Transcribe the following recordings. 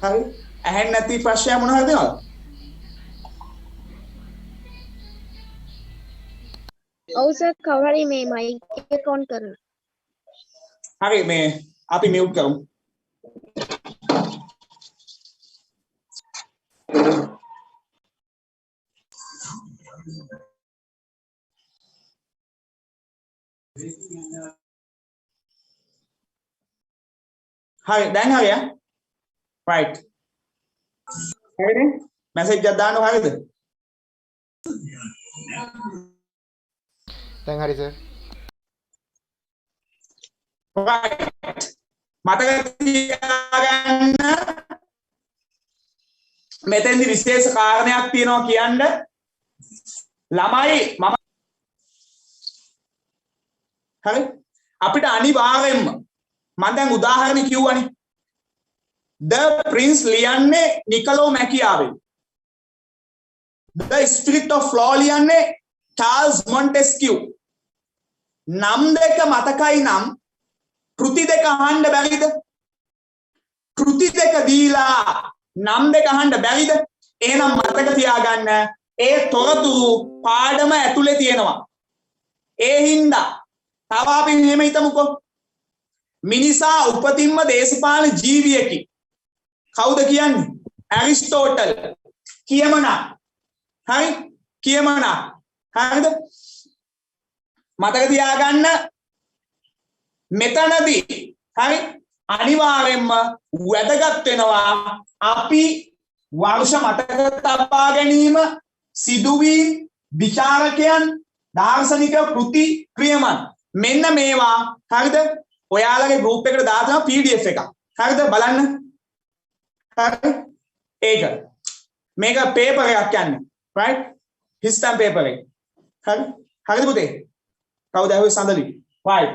හරි ඇහෙන්නේ නැති ප්‍රශ්නය මොන හරි දෙනවද? ඔව් සර් කවුරු හරි මේ මයික් එක ඔන් කරන්න. හරි මේ අපි මියුට් කරමු. හරි දැන් හරිය right හරිනේ මැසේජ් එකක් දාන්න හරියද දැන් හරි සර් right මතක තියාගන්න මෙතෙන්දි විශේෂ කාරණයක් තියෙනවා කියන්න ළමයි මම හරි අපිට අනිවාර්යෙන්ම මම දැන් උදාහරණ කිව්වනේ The Prince ලියන්නේ නිකලෝ මැකියාවෙන් The Spirit of Law ලියන්නේ චාල්ස් මොන්ටෙස්කියු නම් දෙක මතකයි නම් කෘති දෙක අහන්න බැරිද කෘති දෙක දීලා නම් දෙක අහන්න බැරිද එහෙනම් මතක තියාගන්න ඒ තොරතුරු පාඩම ඇතුලේ තියෙනවා ඒ හින්දා තව අපි මෙහෙම හිතමුකෝ මිනිසා උපතින්ම දේශපාලන ජීවියෙකි කවුද කියන්නේ ඇරිස්ටෝටල් කියමනක් හරි කියමනක් හරිද මතක තියාගන්න මෙතනදී හරි අනිවාර්යෙන්ම වැදගත් වෙනවා අපි වර්ෂ මතක තබා ගැනීම සිදුවීම් විචාරකයන් දාර්ශනික කෘති ක්‍රියමන් මෙන්න මේවා හරිද ඔයාලගේ ගෲප් එකට දානවා PDF එකක් හරිද බලන්න හරි ඒක මේක පේපර් එකක් යන්නේ right හිස්ටම් පේපර් එක හරි හරිද පුතේ කවුද ඇහුවේ සඳලි right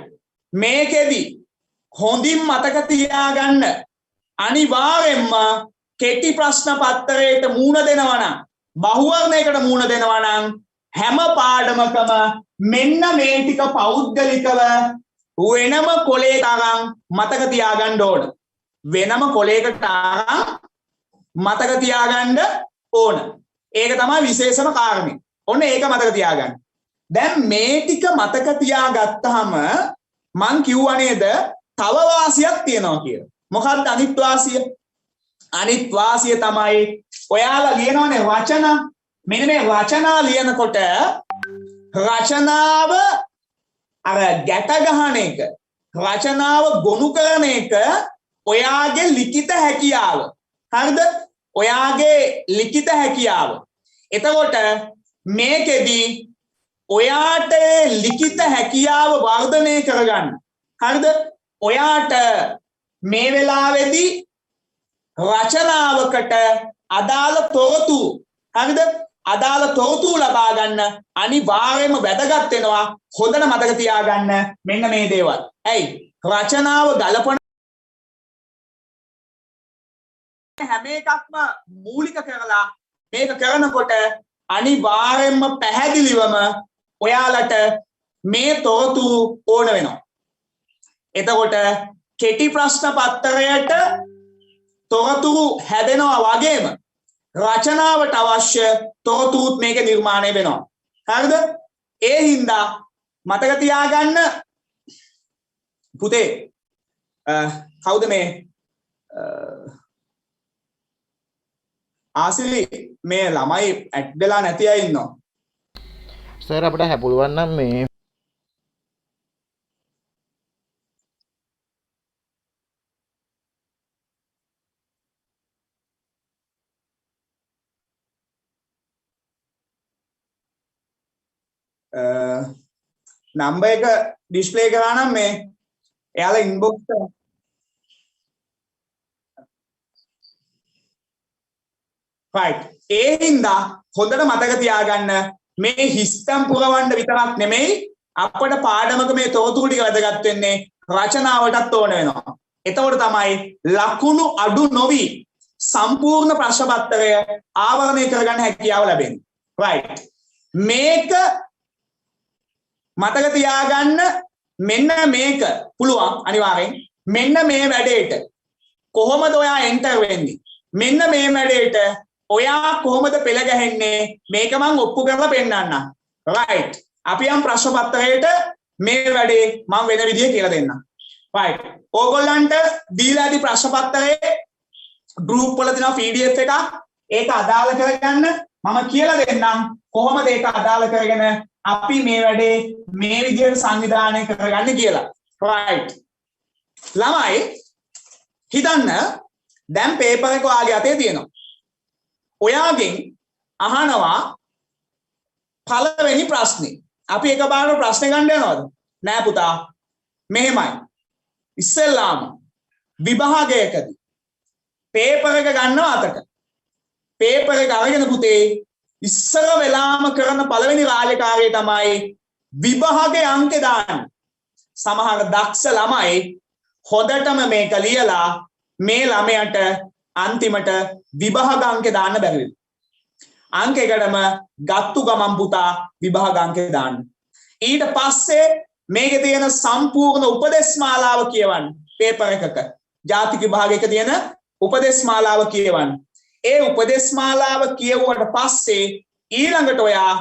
මේකෙදි හොඳින් මතක තියාගන්න අනිවාර්යෙන්ම කෙටි ප්‍රශ්න පත්‍රයට මූණ දෙනවා නම් බහුවර්ණයකට මූණ දෙනවා නම් හැම පාඩමකම මෙන්න මේ ටික පෞද්ගලිකව වෙනම කොලයකට අරන් මතක තියාගන්න ඕන වෙනම කොලයකට අරන් මතක තියාගන්න ඕන ඒක තමයි විශේෂම කාරණේ ඔන්න ඒක මතක තියාගන්න දැන් මේ ටික මතක තියාගත්තාම මං කිව්වා නේද තව වාසියක් තියෙනවා කියලා මොකක්ද අනිත් වාසිය අනිත් වාසිය තමයි ඔයාලා ලියනවනේ වචන මෙන්න මේ රචනා ලියනකොට රචනාව අර ගැට ගහන එක රචනාව ගොනු කරන එක ඔයාගේ ලිඛිත හැකියාව හරිද ඔයාගේ ලිඛිත හැකියාව එතකොට මේකෙදි ඔයාට ලිඛිත හැකියාව වර්ධනය කරගන්න හරිද ඔයාට මේ වෙලාවේදී රචනාවකට අදාළ තොරතුරු හරිද අදාළ තොරතුරු ලබා ගන්න අනිවාර්යයෙන්ම වැදගත් වෙනවා හොඳට මතක තියාගන්න මෙන්න මේ දේවල්. ඇයි? රචනාව ගලපන හැම එකක්ම මූලික කරලා මේක කරනකොට අනිවාර්යයෙන්ම පැහැදිලිවම ඔයාලට මේ තොරතුරු ඕන වෙනවා. එතකොට කෙටි ප්‍රශ්න පත්‍රයට තොරතුරු හැදෙනවා වගේම රචනාවට අවශ්‍ය තොරතුරුත් මේක නිර්මාණය වෙනවා. හරිද? ඒ හින්දා මතක තියාගන්න පුතේ කවුද මේ ආසිලි මේ ළමයි ඇඩ් වෙලා නැති අය ඉන්නවා. සර් අපිට හැපුළුවන් නම් මේ නම්බර් එක ඩිස්ප්ලේ කරා නම් මේ එයාලා ඉන්බොක්ස් එක right ඒ හින්දා හොඳට මතක තියාගන්න මේ හිස්තම් පුරවන්න විතරක් නෙමෙයි අපේ පාඩමක මේ තොරතුරු ටික වැදගත් වෙන්නේ රචනාවටත් ඕන වෙනවා. එතකොට තමයි ලකුණු අඩු නොවි සම්පූර්ණ ප්‍රශ්න පත්‍රය ආවරණය කරගන්න හැකියාව ලැබෙන්නේ. right මේක මතක තියාගන්න මෙන්න මේක පුළුවන් අනිවාර්යෙන් මෙන්න මේ වැඩේට කොහොමද ඔයා එන්ටර් වෙන්නේ මෙන්න මේ වැඩේට ඔයා කොහොමද පෙළ ගැහෙන්නේ මේක මම ඔප්පු කරලා පෙන්නන්න. right. අපි යම් ප්‍රශ්න පත්‍රයේට මේ වැඩේ මම වෙන විදිය කියලා දෙන්නම්. right. ඕගොල්ලන්ට දීලා ඇති ප්‍රශ්න පත්‍රයේ group වල තියෙන PDF එකක් ඒක අදාළ කරගන්න මම කියලා දෙන්නම් කොහොමද ඒක අදාළ කරගෙන අපි මේ වැඩේ මේ විදියට සංවිධානය කරගන්න කියලා. right. ළමයි හිතන්න දැන් පේපර් එක ඔයාගේ අතේ තියෙනවා. ඔයාගෙන් අහනවා පළවෙනි ප්‍රශ්නේ. අපි එකපාරට ප්‍රශ්න ගන්න යනවද? නෑ පුතා. මෙහෙමයි. ඉස්සෙල්ලාම විභාගයකදී පේපර් එක ගන්නවා අතට. පේපර් එක අරගෙන පුතේ ඉස්සර වෙලාම කරන පළවෙනි රාජකාරිය තමයි විභාගයේ අංක දාන්න. සමහර දක්ෂ ළමයි හොඳටම මේක ලියලා මේ ළමයට අන්තිමට විභාග අංක දාන්න බැරි වෙනවා. අංක එකටම ගත්තු ගමන් පුතා විභාග අංක දාන්න. ඊට පස්සේ මේකේ තියෙන සම්පූර්ණ උපදේශ මාලාව කියවන්න පේපර් එකක. ජාතික විභාගයක තියෙන උපදේශ මාලාව කියවන්න. ඒ උපදේශ මාලාව කියවුවට පස්සේ ඊළඟට ඔයා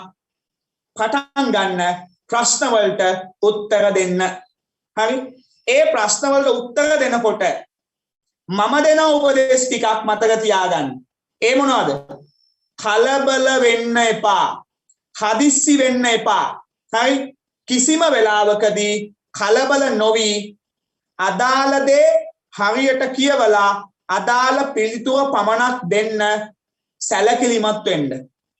පටන් ගන්න ප්‍රශ්න වලට උත්තර දෙන්න. හරි? ඒ ප්‍රශ්න වලට උත්තර දෙනකොට මම දෙන උපදේශ ටිකක් මතක තියාගන්න. ඒ මොනවද? කලබල වෙන්න එපා. හදිස්සි වෙන්න එපා. හරි? කිසිම වෙලාවකදී කලබල නොවි අදාළ දේ හරියට කියවලා අදාළ පිළිතුර පමණක් දෙන්න සැලකිලිමත් වෙන්න.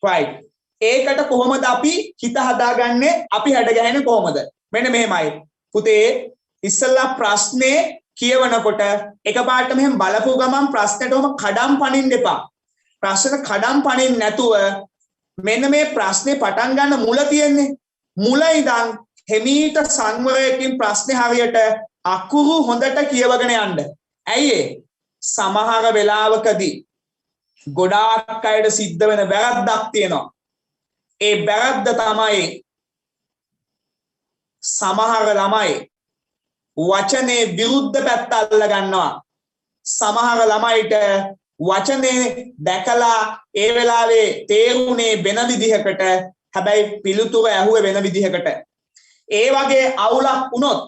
right. ඒකට කොහොමද අපි හිත හදාගන්නේ? අපි හැඩගැහෙන්නේ කොහොමද? මෙන්න මෙහෙමයි. පුතේ ඉස්සල්ලා ප්‍රශ්නේ කියවනකොට එකපාරට මෙහෙම බලපුව ගමන් ප්‍රශ්නෙටම කඩම් පනින්න එපා. ප්‍රශ්නෙට කඩම් පනින්න නැතුව මෙන්න මේ ප්‍රශ්නේ පටන් ගන්න මුල තියෙන්නේ. මුල ඉඳන් හිමීට සංවරයකින් ප්‍රශ්නේ හරියට අකුරු හොඳට කියවගෙන යන්න. ඇයි ඒ? සමහර වෙලාවකදී ගොඩාක් අයට සිද්ධ වෙන වැරද්දක් තියෙනවා. ඒ වැරද්ද තමයි සමහර ළමයි වචනේ විරුද්ධ පැත්ත අල්ල ගන්නවා. සමහර ළමයිට වචනේ දැකලා ඒ වෙලාවේ තේරුනේ වෙන විදිහකට, හැබැයි පිළිතුර ඇහුවේ වෙන විදිහකට. ඒ වගේ අවුලක් වුණොත්,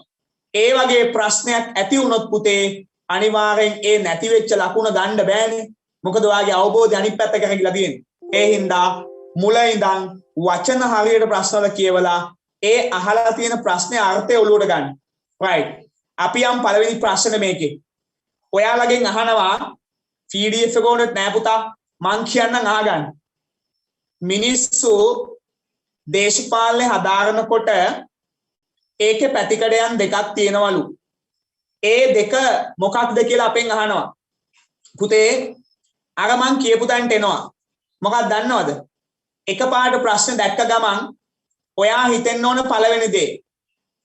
ඒ වගේ ප්‍රශ්නයක් ඇති වුණොත් පුතේ අනිවාර්යෙන් ඒ නැති වෙච්ච ලකුණ ගන්න බෑනේ. මොකද ඔයාගේ අවබෝධය අනිත් පැත්ත කරගිලා තියෙන්නේ. ඒ හින්දා මුල ඉඳන් වචන හරියට ප්‍රශ්නවල කියවලා ඒ අහලා තියෙන ප්‍රශ්නේ අර්ථය ඔලුවට ගන්න. right. අපි යම් පළවෙනි ප්‍රශ්නේ මේකේ. ඔයාලගෙන් අහනවා PDF එක උනත් නෑ පුතා. මං කියන්නම් අහගන්න. මිනිස්සු දේශපාලනේ හදාරනකොට ඒකේ පැතිකඩයන් දෙකක් තියෙනවලු. ඒ දෙක මොකක්ද කියලා අපෙන් අහනවා. පුතේ අර මං කියපු තැනට එනවා. මොකක්ද දන්නවද? එකපාරට ප්‍රශ්න දැක්ක ගමන් ඔයා හිතෙන්න ඕන පළවෙනි දේ.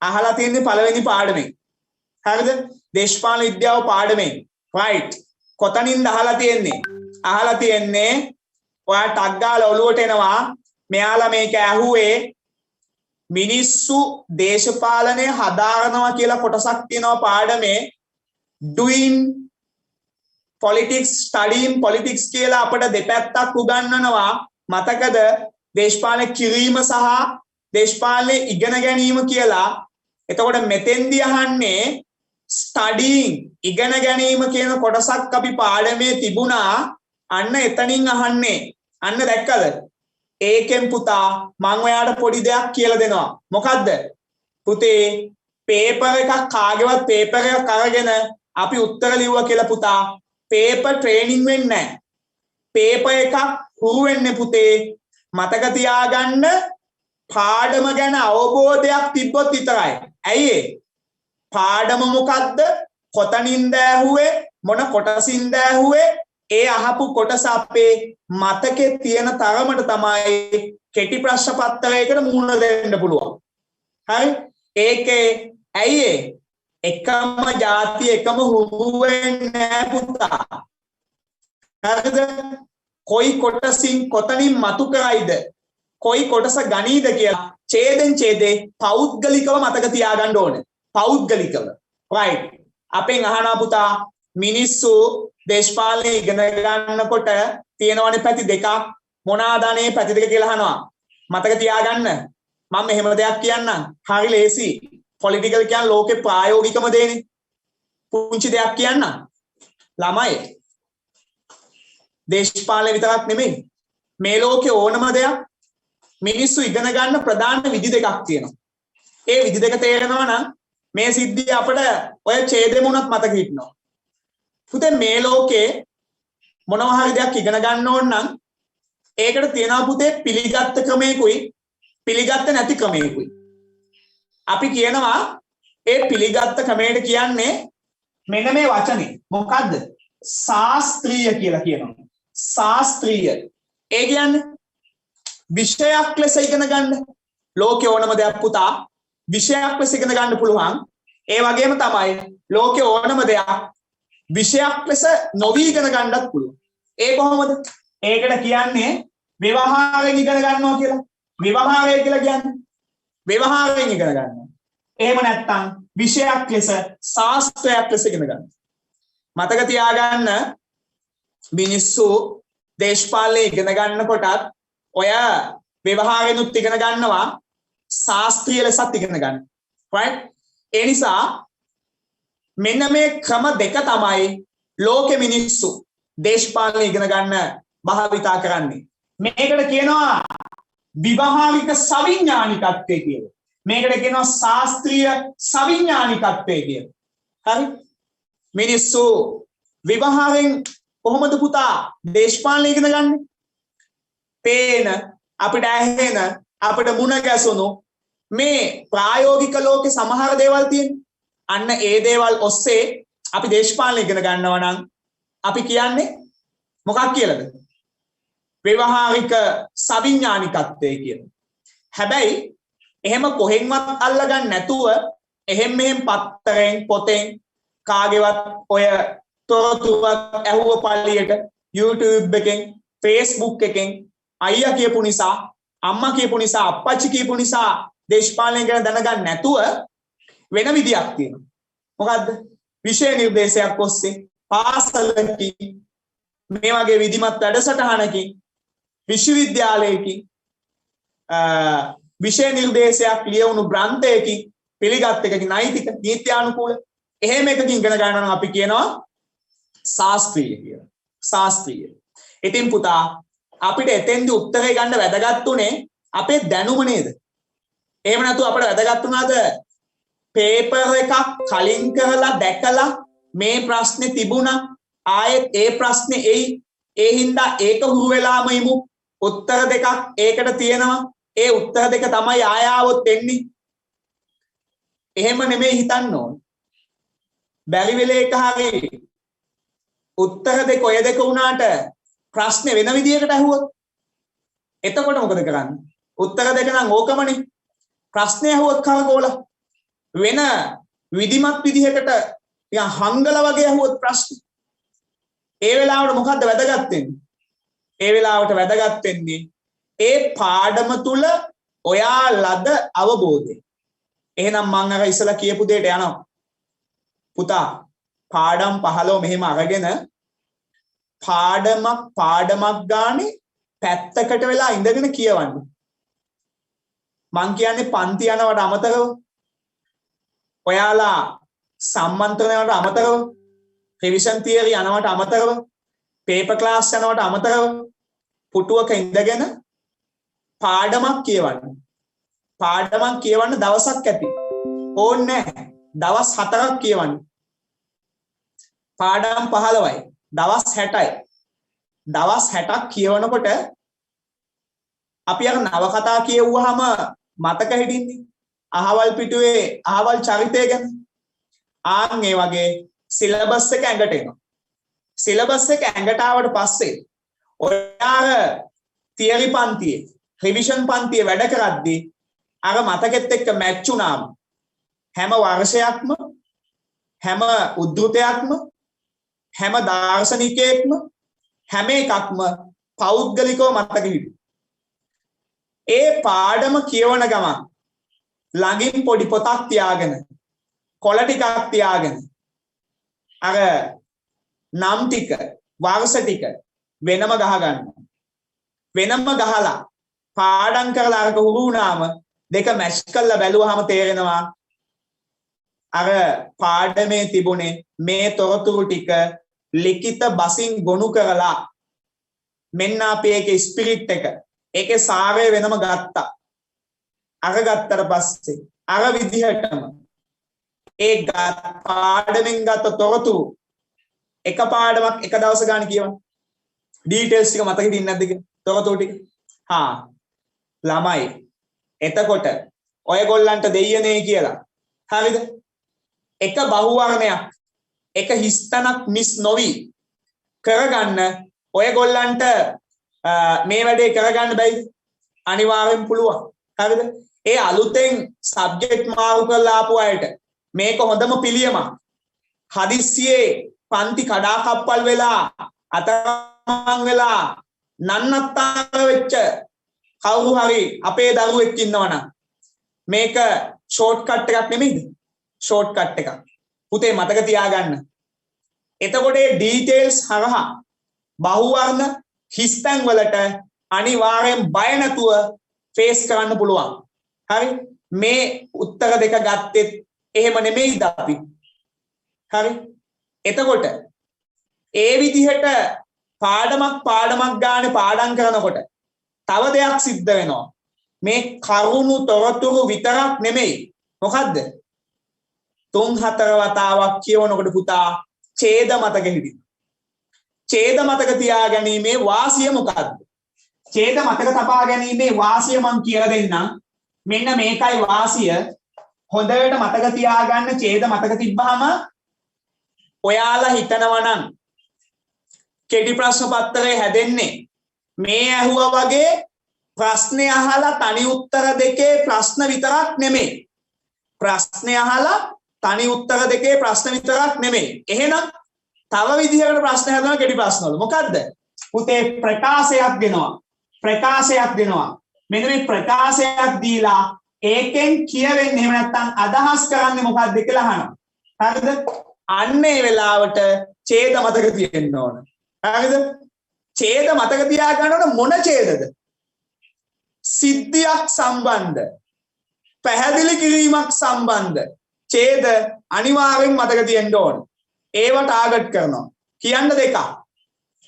අහලා තියෙන්නේ පළවෙනි පාඩමේ. හරිද? දේශපාලන විද්‍යාව පාඩමේ. right. කොතනින්ද අහලා තියෙන්නේ? අහලා තියෙන්නේ ඔයා ටක් ගාලා ඔලුවට එනවා. මෙයාලා මේක ඇහුවේ මිනිස්සු දේශපාලනය හදාරනවා කියලා කොටසක් තියෙනවා පාඩමේ. doing politics, studying politics කියලා අපිට දෙපැත්තක් උගන්වනවා. මතකද? දේශපාලන කිරීම සහ දේශපාලන ඉගෙන ගැනීම කියලා. එතකොට මෙතෙන්දී අහන්නේ studying ඉගෙන ගැනීම කියන කොටසක් අපි පාඩමේ තිබුණා. අන්න එතනින් අහන්නේ. අන්න දැක්කද? ඒකෙන් පුතා මම ඔයාලට පොඩි දෙයක් කියලා දෙනවා. මොකද්ද? පුතේ පේපර් එකක් කාගේවත් පේපර් එකක් අරගෙන අපි උත්තර ලිව්වා කියලා පුතා පේපර් ට්‍රේනින් වෙන්නේ නැහැ. පේපර් එකක් හුරු වෙන්නේ පුතේ මතක තියාගන්න පාඩම ගැන අවබෝධයක් තිබ්බොත් විතරයි. ඇයි ඒ? පාඩම මොකද්ද? කොතනින්ද ඇහුවේ? මොන කොටසින්ද ඇහුවේ? ඒ අහපු කොටස අපේ මතකේ තියෙන තරමට තමයි කෙටි ප්‍රශ්න පත්‍රයකට මුහුණ දෙන්න පුළුවන්. හරි? ඒකේ ඇයි ඒ? එකම ಜಾති එකම හුරු වෙන්නේ නැහැ පුතා. හරිද? කොයි කොටසින් කොතනින් මතු කරයිද? කොයි කොටස ගණීද කියලා ඡේදෙන් ඡේදේ පෞද්ගලිකව මතක තියාගන්න ඕනේ. පෞද්ගලිකව. right. අපෙන් අහනවා පුතා මිනිස්සු දේශපාලනේ ඉගෙන ගන්නකොට තියෙනවනේ පැති දෙකක්. මොනවාදනේ පැති දෙක කියලා අහනවා. මතක තියාගන්න. මම මෙහෙම දෙයක් කියන්නම්. හරි ලේසි. පොලිටිකල් කියන්නේ ලෝකේ ප්‍රායෝගිකම දෙන්නේ. පුංචි දෙයක් කියන්නම්. ළමයි දේශපාලන විතරක් නෙමෙයි. මේ ලෝකේ ඕනම දෙයක් මිනිස්සු ඉගෙන ගන්න ප්‍රධාන විදි දෙකක් තියෙනවා. ඒ විදි දෙක තේරෙනවා නම් මේ සිද්ධිය අපිට ඔය ඡේදෙමුණත් මතක හිටිනවා. පුතේ මේ ලෝකේ මොනවා හරි දෙයක් ඉගෙන ගන්න ඕන නම් ඒකට තියෙනවා පුතේ පිළිගත් ක්‍රමයකුයි පිළිගත් නැති ක්‍රමයකුයි. අපි කියනවා ඒ පිළිගත් ක්‍රමයට කියන්නේ මෙන්න මේ වචනේ. මොකද්ද? ශාස්ත්‍රීය කියලා කියනවා. ශාස්ත්‍රීය. ඒ කියන්නේ විෂයක් ලෙස ඉගෙන ගන්න. ලෝකේ ඕනම දෙයක් පුතා විෂයක් ලෙස ඉගෙන ගන්න පුළුවන්. ඒ වගේම තමයි ලෝකේ ඕනම දෙයක් විෂයක් ලෙස නොවි ඉගෙන ගන්නත් පුළුවන්. ඒ කොහොමද? ඒකට කියන්නේ ව්‍යවහාරයෙන් ඉගෙන ගන්නවා කියලා. ව්‍යවහාරය කියලා කියන්නේ ව්‍යවහාරයෙන් ඉගෙන ගන්නවා. එහෙම නැත්නම් විෂයක් ලෙස ශාස්ත්‍රයක් ලෙස ඉගෙන ගන්නවා. මතක තියාගන්න මිනිස්සු දේශපාලනේ ඉගෙන ගන්නකොටත් ඔය ව්‍යවහාරෙනුත් ඉගෙන ගන්නවා ශාස්ත්‍රීය ලෙසත් ඉගෙන ගන්න. right? ඒ නිසා මෙන්න මේ ක්‍රම දෙක තමයි ලෝකෙ මිනිස්සු දේශපාලනේ ඉගෙන ගන්න භාවිතා කරන්නේ. මේකට කියනවා විවහාරික සවිඥානිකත්වය කියලා. මේකට කියනවා ශාස්ත්‍රීය සවිඥානිකත්වය කියලා. හරි? මිනිස්සු විවහාරයෙන් කොහොමද පුතා දේශපාලනේ ඉගෙන ගන්නේ? පේන අපිට ඇහෙන අපිට මුණ ගැසුණු මේ ප්‍රායෝගික ලෝකේ සමහර දේවල් තියෙනවා. අන්න ඒ දේවල් ඔස්සේ අපි දේශපාලනේ ඉගෙන ගන්නවා නම් අපි කියන්නේ මොකක් කියලාද? ව්‍යවහාරික සවිඥානිකත්වය කියලා. හැබැයි එහෙම කොහෙන්වත් අල්ලගන්න නැතුව එහෙම මෙහෙම පත්තරෙන් පොතෙන් කාගේවත් ඔය තොරතුරක් ඇහුව පල්ලියට YouTube එකෙන් Facebook එකෙන් අයියා කියපු නිසා අම්මා කියපු නිසා අප්පච්චි කියපු නිසා දේශපාලනය ගැන දැනගන්න නැතුව වෙන විදියක් තියෙනවා. මොකද්ද? විෂය නිර්දේශයක් ඔස්සේ පාසලකින් මේ වගේ විධිමත් වැඩසටහනකින් විශ්වවිද්‍යාලයකින් විෂය නිර්දේශයක් ලියවුණු ග්‍රන්ථයකින් පිළිගත් එකකින් නෛතික නීත්‍යානුකූල එහෙම එකකින් ඉගෙන ගන්නවා නම් අපි කියනවා ශාස්ත්‍රීය කියලා. ශාස්ත්‍රීය. ඉතින් පුතා අපිට එතෙන්දී උත්තරේ ගන්න වැදගත් උනේ අපේ දැනුම නේද? එහෙම නැතු අපිට වැදගත් උනාද පේපර් එකක් කලින් කරලා දැකලා මේ ප්‍රශ්නේ තිබුණා ආයෙත් ඒ ප්‍රශ්නේ එයි ඒ හින්දා ඒක හුරු වෙලාම ඉමු උත්තර දෙකක් ඒකට තියෙනවා ඒ උත්තර දෙක තමයි ආයාවොත් එන්නේ. එහෙම නෙමෙයි හිතන්න ඕන. බැරි වෙලේක හරි උත්තර දෙක ඔය දෙක වුණාට ප්‍රශ්නේ වෙන විදියකට ඇහුවොත් එතකොට මොකද කරන්නේ? උත්තර දෙක නම් ඕකමනේ. ප්‍රශ්නේ ඇහුවොත් කරකෝලා වෙන විධිමත් විදිහකට නිකන් හංගල වගේ ඇහුවොත් ප්‍රශ්න. ඒ වෙලාවට මොකද්ද වැදගත් වෙන්නේ? ඒ වෙලාවට වැදගත් වෙන්නේ ඒ පාඩම තුල ඔයා ලද අවබෝධය. එහෙනම් මම අර ඉස්සලා කියපු දෙයට යනවා. පුතා පාඩම් 15 මෙහෙම අරගෙන පාඩමක් ගානේ පැත්තකට වෙලා ඉඳගෙන කියවන්න. මං කියන්නේ පන්ති යනවට අමතරව ඔයාලා සම්මන්ත්‍රණයට අමතරව රිවිෂන් තියරි යනවට අමතරව පේපර් ක්ලාස් යනවට අමතරව පුටුවක ඉඳගෙන පාඩමක් කියවන්න. පාඩමක් කියවන්න දවසක් ඇති. ඕනේ නැහැ. දවස් 4ක් කියවන්න. පාඩම් 15යි. දවස් 60යි. දවස් 60ක් කියවනකොට අපි අර නවකතා කියවුවාම මතක හිටින්නේ අහවල් පිටුවේ අහවල් චරිතය ගැන. ආන් ඒ වගේ සිලබස් එක ඇඟට එනවා. සිලබස් එක ඇඟට ආවට පස්සේ ඔයාලා තියරි පන්තියේ රිවිෂන් පන්තියේ වැඩ කරද්දී අර මතකෙත් එක්ක මැච් වුණාම හැම වර්ෂයක්ම හැම උද්ෘතයක්ම හැම දාර්ශනිකයෙක්ම හැම එකක්ම පෞද්ගලිකව මතක හිටියි. ඒ පාඩම කියවන ගමන් ළඟින් පොඩි පොතක් තියාගෙන කොළ ටිකක් තියාගෙන අර නම් ටික වර්ෂ ටික වෙනම ගහ ගන්න. වෙනම ගහලා පාඩම් කරලා අරක හුරු වුණාම දෙක මැච් කරලා බැලුවාම තේරෙනවා අර පාඩමේ තිබුණේ මේ තොරතුරු ටික ලිඛිත බසින් ගොනු කරලා මෙන්න අපි ඒකේ ස්පිරිට් එක ඒකේ සාරය වෙනම ගත්තා. අර ගත්තට පස්සේ අර විදිහටම ඒ පාඩමෙන් ගත්ත තොරතුරු එක පාඩමක් එක දවස ගන්න කියවන්න. ඩීටේල්ස් ටික මතකෙ තියන්නේ නැද්ද කියලා? තොරතුරු ටික. ළමයි. එතකොට ඔයගොල්ලන්ට දෙයියනේ කියලා. හරිද? එක බහුවර්ණයක් එක හිස්තනක් මිස් නොවි කරගන්න ඔයගොල්ලන්ට මේ වැඩේ කරගන්න බැයිද? අනිවාර්යෙන් පුළුවන්. හරිද? ඒ අලුතෙන් සබ්ජෙක්ට් මාරු කරලා ආපු අයට මේක හොඳම පිළියමක්. හදිස්සියේ පන්ති කඩාකප්පල් වෙලා අතරමං වෙලා නන්නත්තර වෙච්ච කවුරු හරි අපේ දරුවෙක් ඉන්නවනම් මේක ෂෝට් කට් එකක් නෙමෙයිද? ෂෝට් කට් එකක්. පුතේ මතක තියාගන්න. එතකොට මේ ඩීටේල්ස් හරහා බහුවර්ණ හිස්තැන් වලට අනිවාර්යෙන් බය නැතුව ෆේස් කරන්න පුළුවන්. හරි? මේ උත්තර දෙක ගත්තෙත් එහෙම නෙමෙයිද අපි? හරි? එතකොට ඒ විදිහට පාඩමක් ගානේ පාඩම් කරනකොට තව දෙයක් සිද්ධ වෙනවා. මේ කරුණු තොරතුරු විතරක් නෙමෙයි. මොකද්ද? 3-4 වතාවක් කියවනකොට පුතා ඡේද මතක හිටිනවා. ඡේද මතක තියා ගැනීමේ වාසිය මොකද්ද? ඡේද මතක තබා ගැනීමේ වාසිය මම කියලා දෙන්නම්. මෙන්න මේකයි වාසිය. හොඳට මතක තියාගන්න ඡේද මතක තිබ්බහම ඔයාලා හිතනවා නම් කෙටි ප්‍රශ්න පත්‍රය හැදෙන්නේ මේ ඇහුවා වගේ ප්‍රශ්නේ අහලා තනි උත්තර දෙකේ ප්‍රශ්න විතරක් නෙමෙයි. ප්‍රශ්නේ අහලා තනි උත්තර දෙකේ ප්‍රශ්න විතරක් නෙමෙයි. එහෙනම් තව විදිහකට ප්‍රශ්න හදනවා කෙටි ප්‍රශ්න වල. මොකද්ද? පුතේ ප්‍රකාශයක් දෙනවා. ප්‍රකාශයක් දෙනවා. මෙන්න මේ ප්‍රකාශයක් දීලා ඒකෙන් කියවෙන්නේ එහෙම නැත්නම් අදහස් කරන්නේ මොකක්ද කියලා අහනවා. හරිද? අන්න ඒ වෙලාවට ඡේද මතක තියෙන්න ඕන. හරිද? ඡේද මතක තියා ගන්නකොට මොන ඡේදද? සිද්ධියක් සම්බන්ධ පැහැදිලි කිරීමක් සම්බන්ධ ඡේද අනිවාර්යෙන් මතක තියෙන්න ඕන. ඒව ටාගට් කරනවා. කියන්න දෙකක්.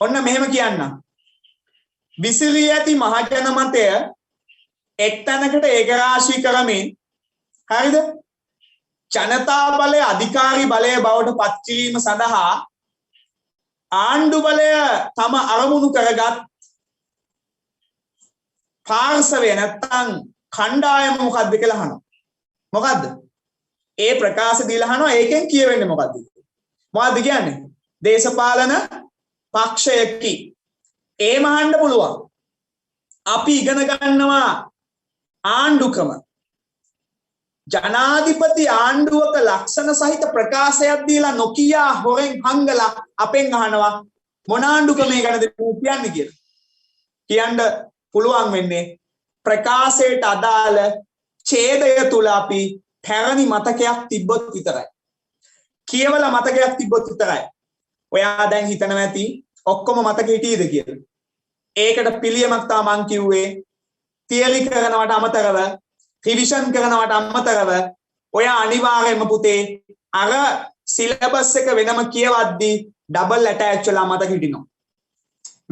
ඔන්න මෙහෙම කියන්න. විසිරී ඇති මහජන මතය එක්තැනකට ඒකරාශී කරමින් හරිද? ජනතා බලය අධිකාරී බලය බවට පත් කිරීම සඳහා ආණ්ඩු බලය තම අරමුණු කරගත් පාර්ශවය නැත්තම් කණ්ඩායම මොකද්ද කියලා අහනවා. මොකද්ද? ඒ ප්‍රකාශ දීලා අහනවා ඒකෙන් කියවෙන්නේ මොකද්ද? මොකද්ද කියන්නේ? දේශපාලන පක්ෂයකි. ඒම අහන්න පුළුවන්. අපි ඉගෙන ගන්නවා ආණ්ඩුකම. ජනාධිපති ආණ්ඩුවක ලක්ෂණ සහිත ප්‍රකාශයක් දීලා නොකියා හොරෙන් හංගලා අපෙන් අහනවා මොන ආණ්ඩුකමේ ගැනද කියන්නේ කියලා. කියන්න පුළුවන් වෙන්නේ ප්‍රකාශයට අදාළ ඡේදය තුල අපි පැරණි මතකයක් තිබ්බොත් විතරයි. කියවලා මතකයක් තිබ්බොත් විතරයි. ඔයා දැන් හිතනවා ඇති ඔක්කොම මතක හිටියේද කියලා. ඒකට පිළියමක් තමයි මං කිව්වේ. තියරි කරනවට අමතරව රිවිෂන් කරනවට අමතරව ඔයා අනිවාර්යයෙන්ම පුතේ අර සිලබස් එක වෙනම කියවද්දී ඩබල් ඇටච් වෙලා මතක හිටිනවා.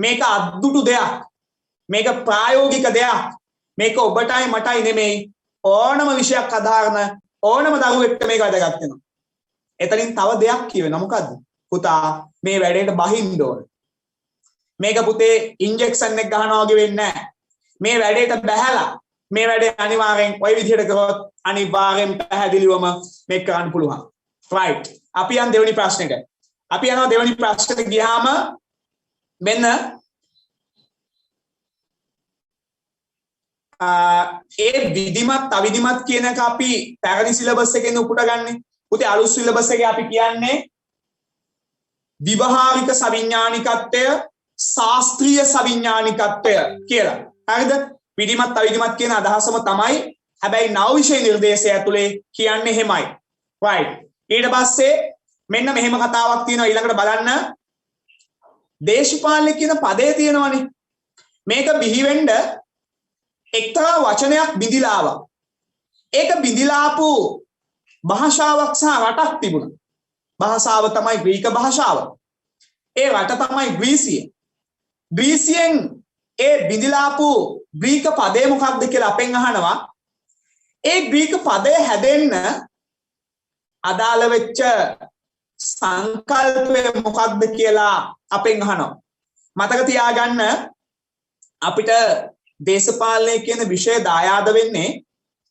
මේක අද්දුටු දෙයක්. මේක ප්‍රායෝගික දෙයක්. මේක ඔබටයි මටයි නෙමෙයි ඕනම විෂයක් අදාහරන ඕනම දරුවෙක්ට මේක වැදගත් වෙනවා. එතනින් තව දෙයක් කියවෙනවා. මොකද්ද? පුතා මේ වැඩේට බහින්න ඕන. මේක පුතේ ඉන්ජෙක්ෂන් එක ගහනවා වගේ වෙන්නේ නැහැ. මේ වැඩේට බහැලා මේ වැඩේ අනිවාර්යෙන් ওই විදිහට කරොත් අනිවාර්යෙන් පැහැදිලිවම මේක කරන්න පුළුවන්. right. අපි යන දෙවෙනි ප්‍රශ්නෙට. අපි යනවා දෙවෙනි ප්‍රශ්නෙට ගියාම මෙන්න ඒ විධිමත් අවිධිමත් කියන එක අපි පැරණි සිලබස් එකෙන් උපුට ගන්නෙ. පුතේ අලුත් සිලබස් එකේ අපි කියන්නේ විවහාරික සවිඥානිකත්වය ශාස්ත්‍රීය සවිඥානිකත්වය කියලා. හරිද? විධිමත් අවිධිමත් කියන අදහසම තමයි. හැබැයි නව විෂය නිර්දේශය ඇතුලේ කියන්නේ එහෙමයි. right. ඊට පස්සේ මෙන්න මෙහෙම කතාවක් තියෙනවා ඊළඟට බලන්න. දේශපාලනය කියන පදේ තියෙනවනේ. මේක බිහි වෙන්න එක්තරා වචනයක් බිඳිලා ආවා. ඒක බිඳිලා ආපු භාෂාවක් සහ රටක් තිබුණා. භාෂාව තමයි ග්‍රීක භාෂාව. ඒ රට තමයි ග්‍රීසිය. ග්‍රීසියෙන් ඒ බිඳිලා ආපු ග්‍රීක පදේ මොකක්ද කියලා අපෙන් අහනවා. ඒ ග්‍රීක පදය හැදෙන්න අදාළ වෙච්ච සංකල්පය මොකක්ද කියලා අපෙන් අහනවා. මතක තියාගන්න අපිට දේශපාලනය කියන විෂය දායාද වෙන්නේ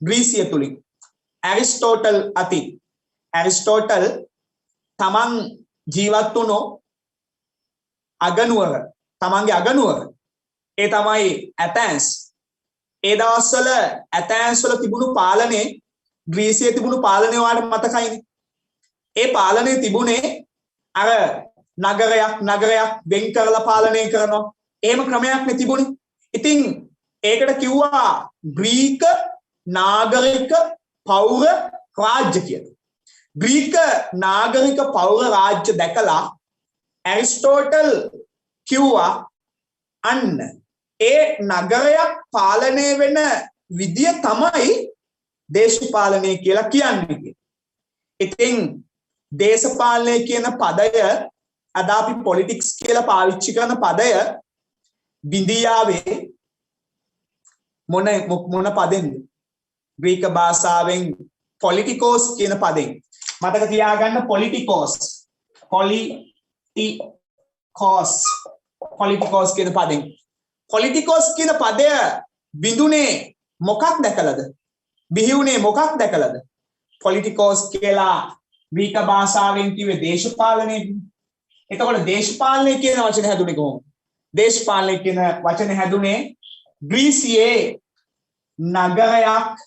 ග්‍රීසිය තුලින්. ඇරිස්ටෝටල් අතින්. ඇරිස්ටෝටල් තමන් ජීවත් වුණෝ අගනුවර. තමන්ගේ අගනුවර. ඒ තමයි ඇතැන්ස්. ඒ දවස්වල ඇතැන්ස් වල තිබුණු පාලනේ ග්‍රීසියේ තිබුණු පාලනේ වාට මතකයිනේ. ඒ පාලනේ තිබුණේ අර නගරයක් වෙන් කරලා පාලනය කරනවා. එහෙම ක්‍රමයක් නේ තිබුණේ. ඉතින් ඒකට කිව්වා ග්‍රීක නාගරික පෞර රාජ්‍ය කියලා. ග්‍රීක නාගරික පෞර රාජ්‍ය දැකලා ඇරිස්ටෝටල් කිව්වා අන්න ඒ නගරයක් පාලනය වෙන විදිය තමයි දේශපාලනය කියලා කියන්නේ. ඉතින් දේශපාලනය කියන පදය අද අපි පොලිටික්ස් කියලා පාවිච්චි කරන පදය බිඳියාවේ මොන පදෙන්ද? ග්‍රීක භාෂාවෙන් පොලිටිකෝස් කියන පදෙන්. මතක තියාගන්න පොලිටිකෝස් කියන පදෙන්. පොලිටිකෝස් කියන පදය බිඳුනේ මොකක් දැකලාද? බිහි වුණේ මොකක් දැකලාද? පොලිටිකෝස් කියලා ග්‍රීක භාෂාවෙන් කිව්වේ දේශපාලනය. එතකොට දේශපාලනය කියන වචනේ හැදුනේ කොහොමද? දේශපාලනය කියන වචනේ හැදුනේ ග්‍රීසියේ නගරයක්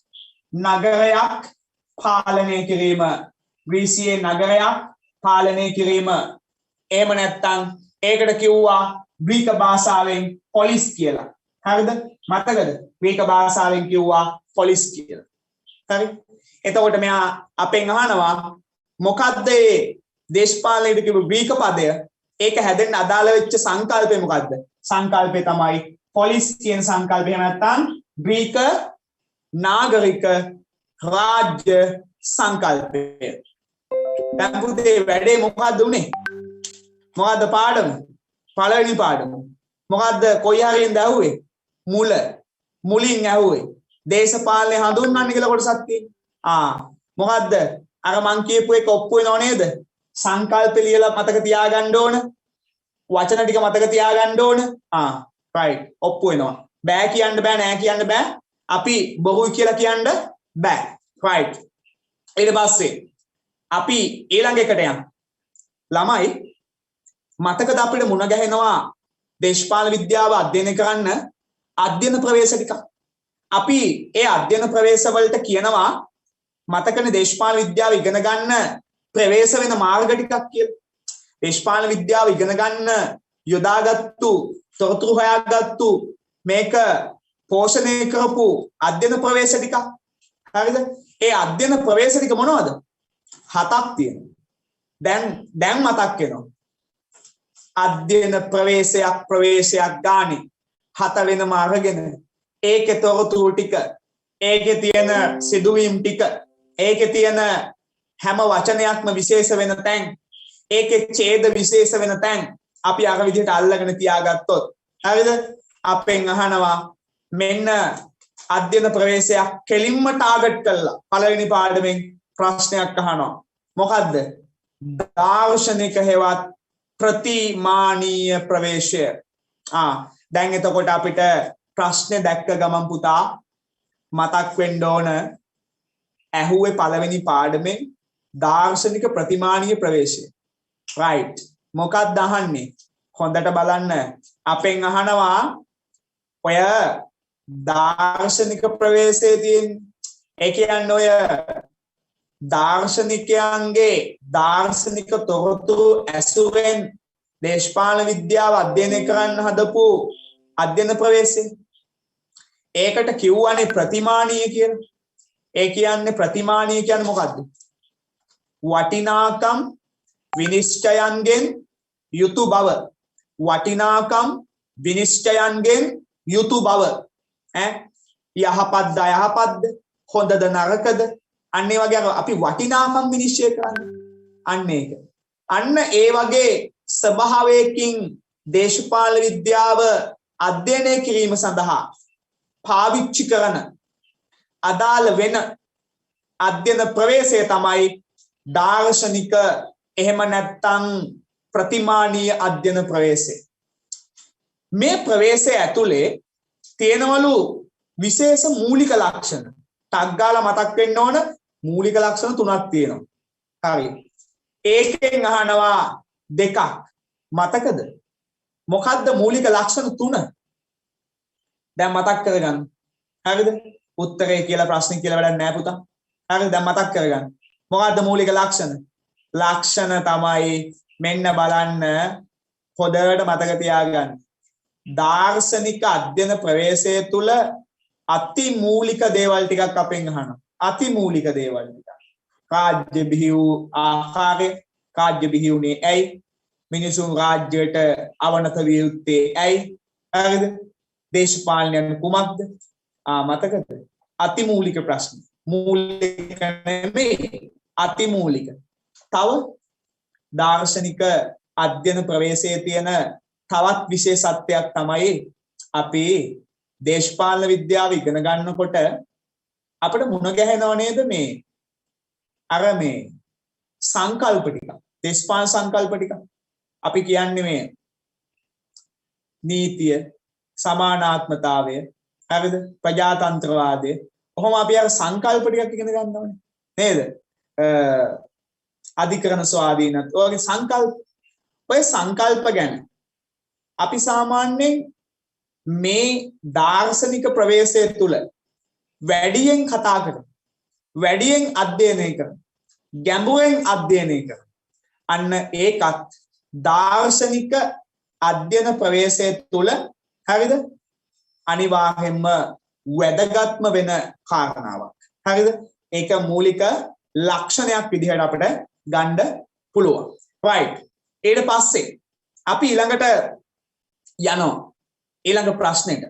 පාලනය කිරීම. ග්‍රීසියේ නගරයක් පාලනය කිරීම. එහෙම නැත්නම් ඒකට කිව්වා ග්‍රීක භාෂාවෙන් පොලිස් කියලා. හරිද? මතකද? ග්‍රීක භාෂාවෙන් කිව්වා පොලිස් කියලා. හරි? එතකොට මෙයා අපෙන් අහනවා මොකද්ද මේ දේශපාලනයේදී කිව්ව ග්‍රීක පදය? ඒක හැදෙන්න අදාළ වෙච්ච සංකල්පය මොකද්ද? සංකල්පය තමයි පොලිස් කියන සංකල්පය. එහෙම නැත්නම් ග්‍රීක නාගරික රාජ්‍ය සංකල්පය. දැන් පුතේ වැඩේ මොකද්ද උනේ? මොකද්ද පාඩම? පළවෙනි පාඩම. මොකද්ද කොයි හරියෙන්ද ඇහුවේ? මුලින් ඇහුවේ. දේශපාලනය හඳුන්වන්න කියලා කොටසක් තියෙනවා. මොකද්ද? අර මං කියපු එක ඔප්පු වෙනව නේද? සංකල්ප ලියලා මතක තියාගන්න ඕන. වචන ටික මතක තියාගන්න ඕන. right. ඔප්පු වෙනවා. බෑ කියන්න බෑ, නෑ කියන්න බෑ. අපි බොරුයි කියලා කියන්න බෑ. right. ඊට පස්සේ අපි ඊළඟ එකට යමු. ළමයි මතකද අපිට මුණ ගැහෙනවා දේශපාලන විද්‍යාව අධ්‍යයනය කරන්න අධ්‍යයන ප්‍රවේශ ටික. අපි ඒ අධ්‍යයන ප්‍රවේශ වලට කියනවා මතකනේ දේශපාලන විද්‍යාව ඉගෙන ගන්න ප්‍රවේශ වෙන මාර්ග ටිකක් කියලා. දේශපාලන විද්‍යාව ඉගෙන ගන්න යොදාගත්තු තොරතුරු හොයාගත්තු මේක පෝෂණය කරපු අධ්‍යයන ප්‍රවේශ ටිකක්. හරිද? ඒ අධ්‍යයන ප්‍රවේශ ටික මොනවද? 7ක් තියෙනවා. දැන් මතක් වෙනවා. අධ්‍යයන ප්‍රවේශයක් ගානේ 7 වෙනම අරගෙන ඒකේ තොරතුරු ටික, ඒකේ තියෙන සිදුවීම් ටික, ඒකේ තියෙන හැම වචනයක්ම විශේෂ වෙන තැන්, ඒකේ ඡේද විශේෂ වෙන තැන් අපි අර විදිහට අල්ලගෙන තියාගත්තොත් හරිද? අපෙන් අහනවා මෙන්න අධ්‍යයන ප්‍රවේශයක් කෙලින්ම ටාගට් කරලා පළවෙනි පාඩමෙන් ප්‍රශ්නයක් අහනවා. මොකද්ද? දාර්ශනික හේවත් ප්‍රතිමානීය ප්‍රවේශය. දැන් එතකොට අපිට ප්‍රශ්නේ දැක්ක ගමන් පුතා මතක් වෙන්න ඕන ඇහුවේ පළවෙනි පාඩමෙන් දාර්ශනික ප්‍රතිමානීය ප්‍රවේශය. right. මොකක්ද අහන්නේ? හොඳට බලන්න. අපෙන් අහනවා ඔය දාර්ශනික ප්‍රවේශයේ තියෙන ඒ කියන්නේ ඔය දාර්ශනිකයන්ගේ දාර්ශනික තොරතුරු ඇසුරෙන් දේශපාලන විද්‍යාව අධ්‍යයනය කරන්න හදපු අධ්‍යයන ප්‍රවේශය. ඒකට කිව්වනේ ප්‍රතිමානීය කියලා. ඒ කියන්නේ ප්‍රතිමානීය කියන්නේ මොකද්ද? වටිනාකම් විනිශ්චයන්ගෙන් යුතු බව. වටිනාකම් විනිශ්චයන්ගෙන් යුතු බව යහපත්ද අයහපත්ද හොඳද නරකද අන්න ඒ වගේ අපි වටිනාකම් විනිශ්චය කරන්නේ අන්න ඒක අන්න ඒ වගේ ස්වභාවයකින් දේශපාලන විද්‍යාව අධ්‍යයනය කිරීම සඳහා පාවිච්චි කරන අදාළ වෙන අධ්‍යයන ප්‍රවේශය තමයි දාර්ශනික එහෙම නැත්නම් ප්‍රතිමානීය අධ්‍යයන ප්‍රවේශය මේ ප්‍රවේශය ඇතුලේ තියෙනවලු විශේෂ මූලික ලක්ෂණ ටක් ගාලා මතක් වෙන්න ඕන මූලික ලක්ෂණ තුනක් තියෙනවා හරි ඒකෙන් අහනවා දෙකක් මතකද මොකද්ද මූලික ලක්ෂණ තුන දැන් මතක් කරගන්න හරිද උත්තරේ කියලා ප්‍රශ්නේ කියලා වැඩක් නැහැ පුතා හරිද දැන් මතක් කරගන්න මොකද්ද මූලික ලක්ෂණ තමයි මෙන්න බලන්න හොඳට මතක තියාගන්න දාර්ශනික අධ්‍යයන ප්‍රවේශය තුල අති මූලික දේවල් ටිකක් අපෙන් අහනවා අති මූලික දේවල් ටික රාජ්‍ය බිහි වූ ආකාරය රාජ්‍ය බිහි වුණේ ඇයි මිනිසුන් රාජ්‍යයට අවනත විය යුත්තේ ඇයි හරිද දේශපාලනයන් කුමක්ද මතකද අති මූලික ප්‍රශ්න මූලික නෙමෙයි අති මූලික තව දාර්ශනික අධ්‍යයන ප්‍රවේශයේ තියෙන තවත් විශේෂත්වයක් තමයි අපි දේශපාලන විද්‍යාව ඉගෙන ගන්නකොට අපිට මුණ ගැහෙනව නේද මේ අර මේ සංකල්ප ටික දේශපාලන සංකල්ප ටික අපි කියන්නේ මේ නීතිය සමානාත්මතාවය හරිද ප්‍රජාතන්ත්‍රවාදය කොහොම අපි අර සංකල්ප ටිකක් ඉගෙන ගන්න ඕනේ නේද අධිකරණ ස්වාධීනත්වය වගේ සංකල්ප ඔය සංකල්ප ගැන අපි සාමාන්‍යයෙන් මේ දාර්ශනික ප්‍රවේශය තුල වැඩියෙන් කතා කරමු වැඩියෙන් අධ්‍යයනය කරමු ගැඹුරෙන් අධ්‍යයනය කරමු අන්න ඒකත් දාර්ශනික අධ්‍යයන ප්‍රවේශය තුල හරිද අනිවාර්යයෙන්ම වැදගත්ම වෙන කාරණාවක් හරිද ඒක මූලික ලක්ෂණයක් විදිහට අපිට ගන්න පුළුවන් right ඊට පස්සේ අපි ඊළඟට යනවා ඊළඟ ප්‍රශ්නෙට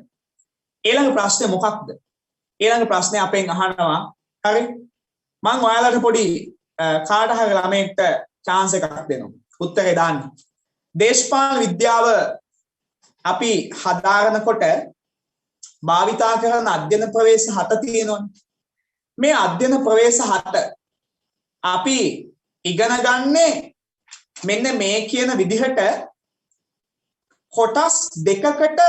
ඊළඟ ප්‍රශ්නේ මොකක්ද ඊළඟ ප්‍රශ්නේ අපෙන් අහනවා හරි මම ඔයාලට පොඩි කාට හරි ළමයෙක්ට chance එකක් දෙනවා උත්තරේ දාන්න දේශපාලන විද්‍යාව අපි හදාරනකොට භාවිතා කරන අධ්‍යයන ප්‍රවේශ 7 තියෙනවනේ මේ අධ්‍යයන ප්‍රවේශ 7 අපි ඉගෙන ගන්නේ මෙන්න මේ කියන විදිහට කොටස් දෙකකට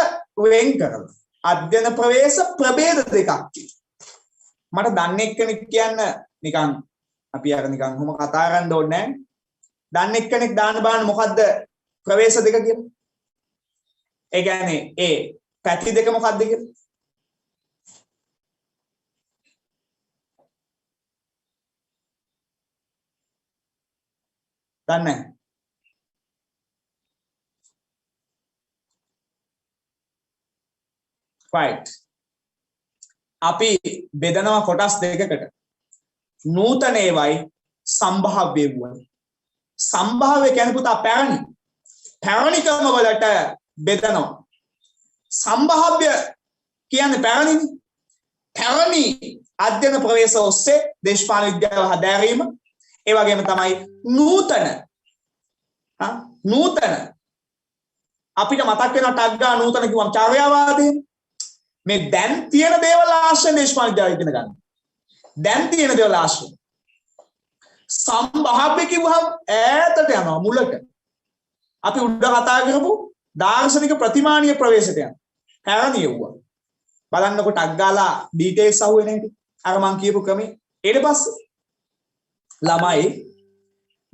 වෙන් කරලා අධ්‍යයන ප්‍රවේශ ප්‍රභේද දෙකක් තියෙනවා මට දන්නේ කෙනෙක් කියන්න නිකන් අපි අර නිකන් කොහොම කතා කරන්න ඕනේ නැහැ දන්නේ කෙනෙක් දාන්න බලන්න මොකද්ද ප්‍රවේශ දෙක කියලා ඒ කියන්නේ ඒ පැති දෙක මොකක්ද කියලා දන්නේ right අපි බෙදනවා කොටස් දෙකකට නූතන ඒවයි සම්භාව්‍ය වුණා සම්භාව්‍ය කියන්නේ පුතා පැරණිකම වලට බෙදනවා සම්භාව්‍ය කියන්නේ පැරණි අධ්‍යයන ප්‍රවේශ ඔස්සේ දේශපාලන විද්‍යාව හදාරීම ඒ වගේම තමයි නූතන අපිට මතක් වෙන ටග්ගා නූතන කිව්වම චර්යාවාදය මේ දැන් තියෙන දේවල් ආශ්‍රයෙන් දේශපාලන විද්‍යාව ඉගෙන ගන්න. දැන් තියෙන දේවල් ආශ්‍රයෙන්. සම්භාව්‍ය කිව්වහම ඈතට යනවා මුලට. අපි උඩ කතා කරපු දාර්ශනික ප්‍රතිමානීය ප්‍රවේශයට යනවා. පැරණියුවා. බලන්නකො ටක් ගාලා ඩීටේල්ස් අහුවෙන හැටි. අර මං කියපු ක්‍රමේ. ඊට පස්සේ ළමයි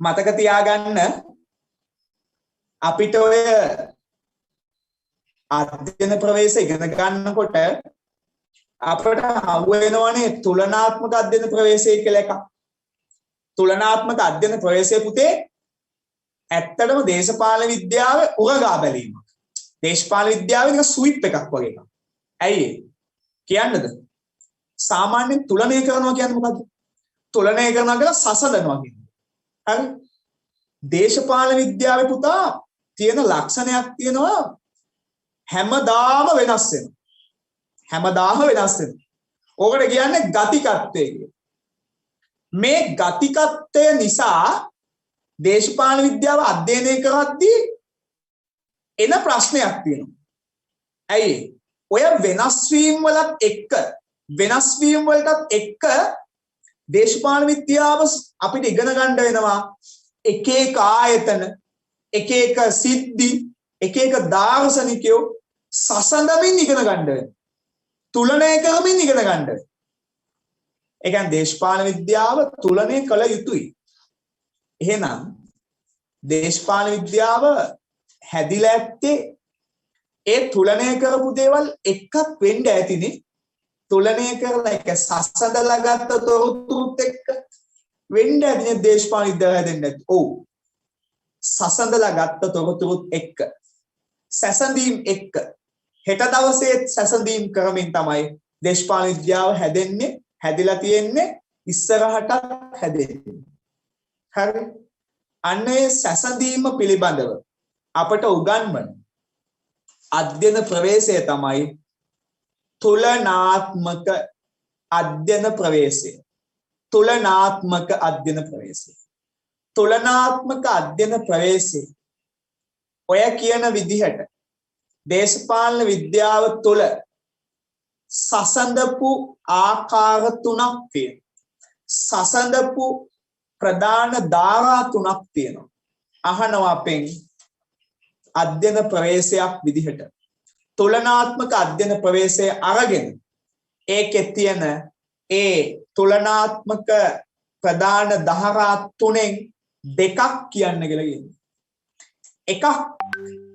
මතක තියාගන්න අපිට ඔය අධ්‍යයන ප්‍රවේශ ඉගෙන ගන්නකොට අපට හවු වෙනවනේ තුලනාත්මක අධ්‍යයන ප්‍රවේශය කියලා එකක්. තුලනාත්මක අධ්‍යයන ප්‍රවේශය පුතේ ඇත්තටම දේශපාලන විද්‍යාවේ උරගා බැලීමක්. දේශපාලන විද්‍යාවේ නිකන් ස්විප් එකක් වගේ එකක්. ඇයි කියන්නද? සාමාන්‍යයෙන් තුලනය කරනවා කියන්නේ මොකද්ද? තුලනය කරනවා කියලා සසඳනවා කියන්නේ. හරි? දේශපාලන විද්‍යාවේ පුතා තියෙන ලක්ෂණයක් තියෙනවා හැමදාම වෙනස් වෙනවා. හැමදාම වෙනස් වෙනවා. ඕකට කියන්නේ ගතිකත්වය කියලා. මේ ගතිකත්වය නිසා දේශපාලන විද්‍යාව අධ්‍යයනය කරද්දී එන ප්‍රශ්නයක් තියෙනවා. ඇයි? ඔය වෙනස් වීම වලටත් එක්ක දේශපාලන විද්‍යාව අපිට ඉගෙන ගන්න වෙනවා එක එක ආයතන, එක එක සිද්ධි, එක එක දාර්ශනිකයෝ සසඳමින් ඉගෙන ගන්න වෙනවා. තුලනය කරමින් ඉගෙන ගන්න වෙනවා. ඒ කියන්නේ දේශපාලන විද්‍යාව තුලනය කළ යුතුයි. එහෙනම් දේශපාලන විද්‍යාව හැදිලා ඇත්තේ ඒ තුලනය කරපු දේවල් එක්කත් වෙන්න ඇතිනේ. තුලනය කරලා එක සසඳලා ගත්ත තොරතුරුත් එක්ක වෙන්න ඇතිනේ දේශපාලන විද්‍යාව හැදෙන්නේ. ඔව්. සසඳලා ගත්ත තොරතුරුත් එක්ක සැසඳීම් එක්ක හෙට දවසේ සැසඳීම් කරමින් තමයි දේශපාලන විද්‍යාව හැදෙන්නේ, හැදිලා තියෙන්නේ, ඉස්සරහට හැදෙන්නේ. හරි. අන්නේ සැසඳීම පිළිබඳව අපට උගන්වන අධ්‍යයන ප්‍රවේශය තමයි තුලනාත්මක අධ්‍යයන ප්‍රවේශය. තුලනාත්මක අධ්‍යයන ප්‍රවේශය. තුලනාත්මක අධ්‍යයන ප්‍රවේශය ඔය කියන විදිහට දේශපාලන විද්‍යාව තුළ සසඳපු ආකාර තුනක් තියෙනවා. සසඳපු ප්‍රධාන ධාරා තුනක් තියෙනවා. අහනවා අපෙන් අධ්‍යයන ප්‍රවේශයක් විදිහට තුලනාත්මක අධ්‍යයන ප්‍රවේශය අරගෙන ඒකේ තියෙන ඒ තුලනාත්මක ප්‍රධාන ධාරා තුනෙන් දෙකක් කියන්න කියලා කියනවා. එකක්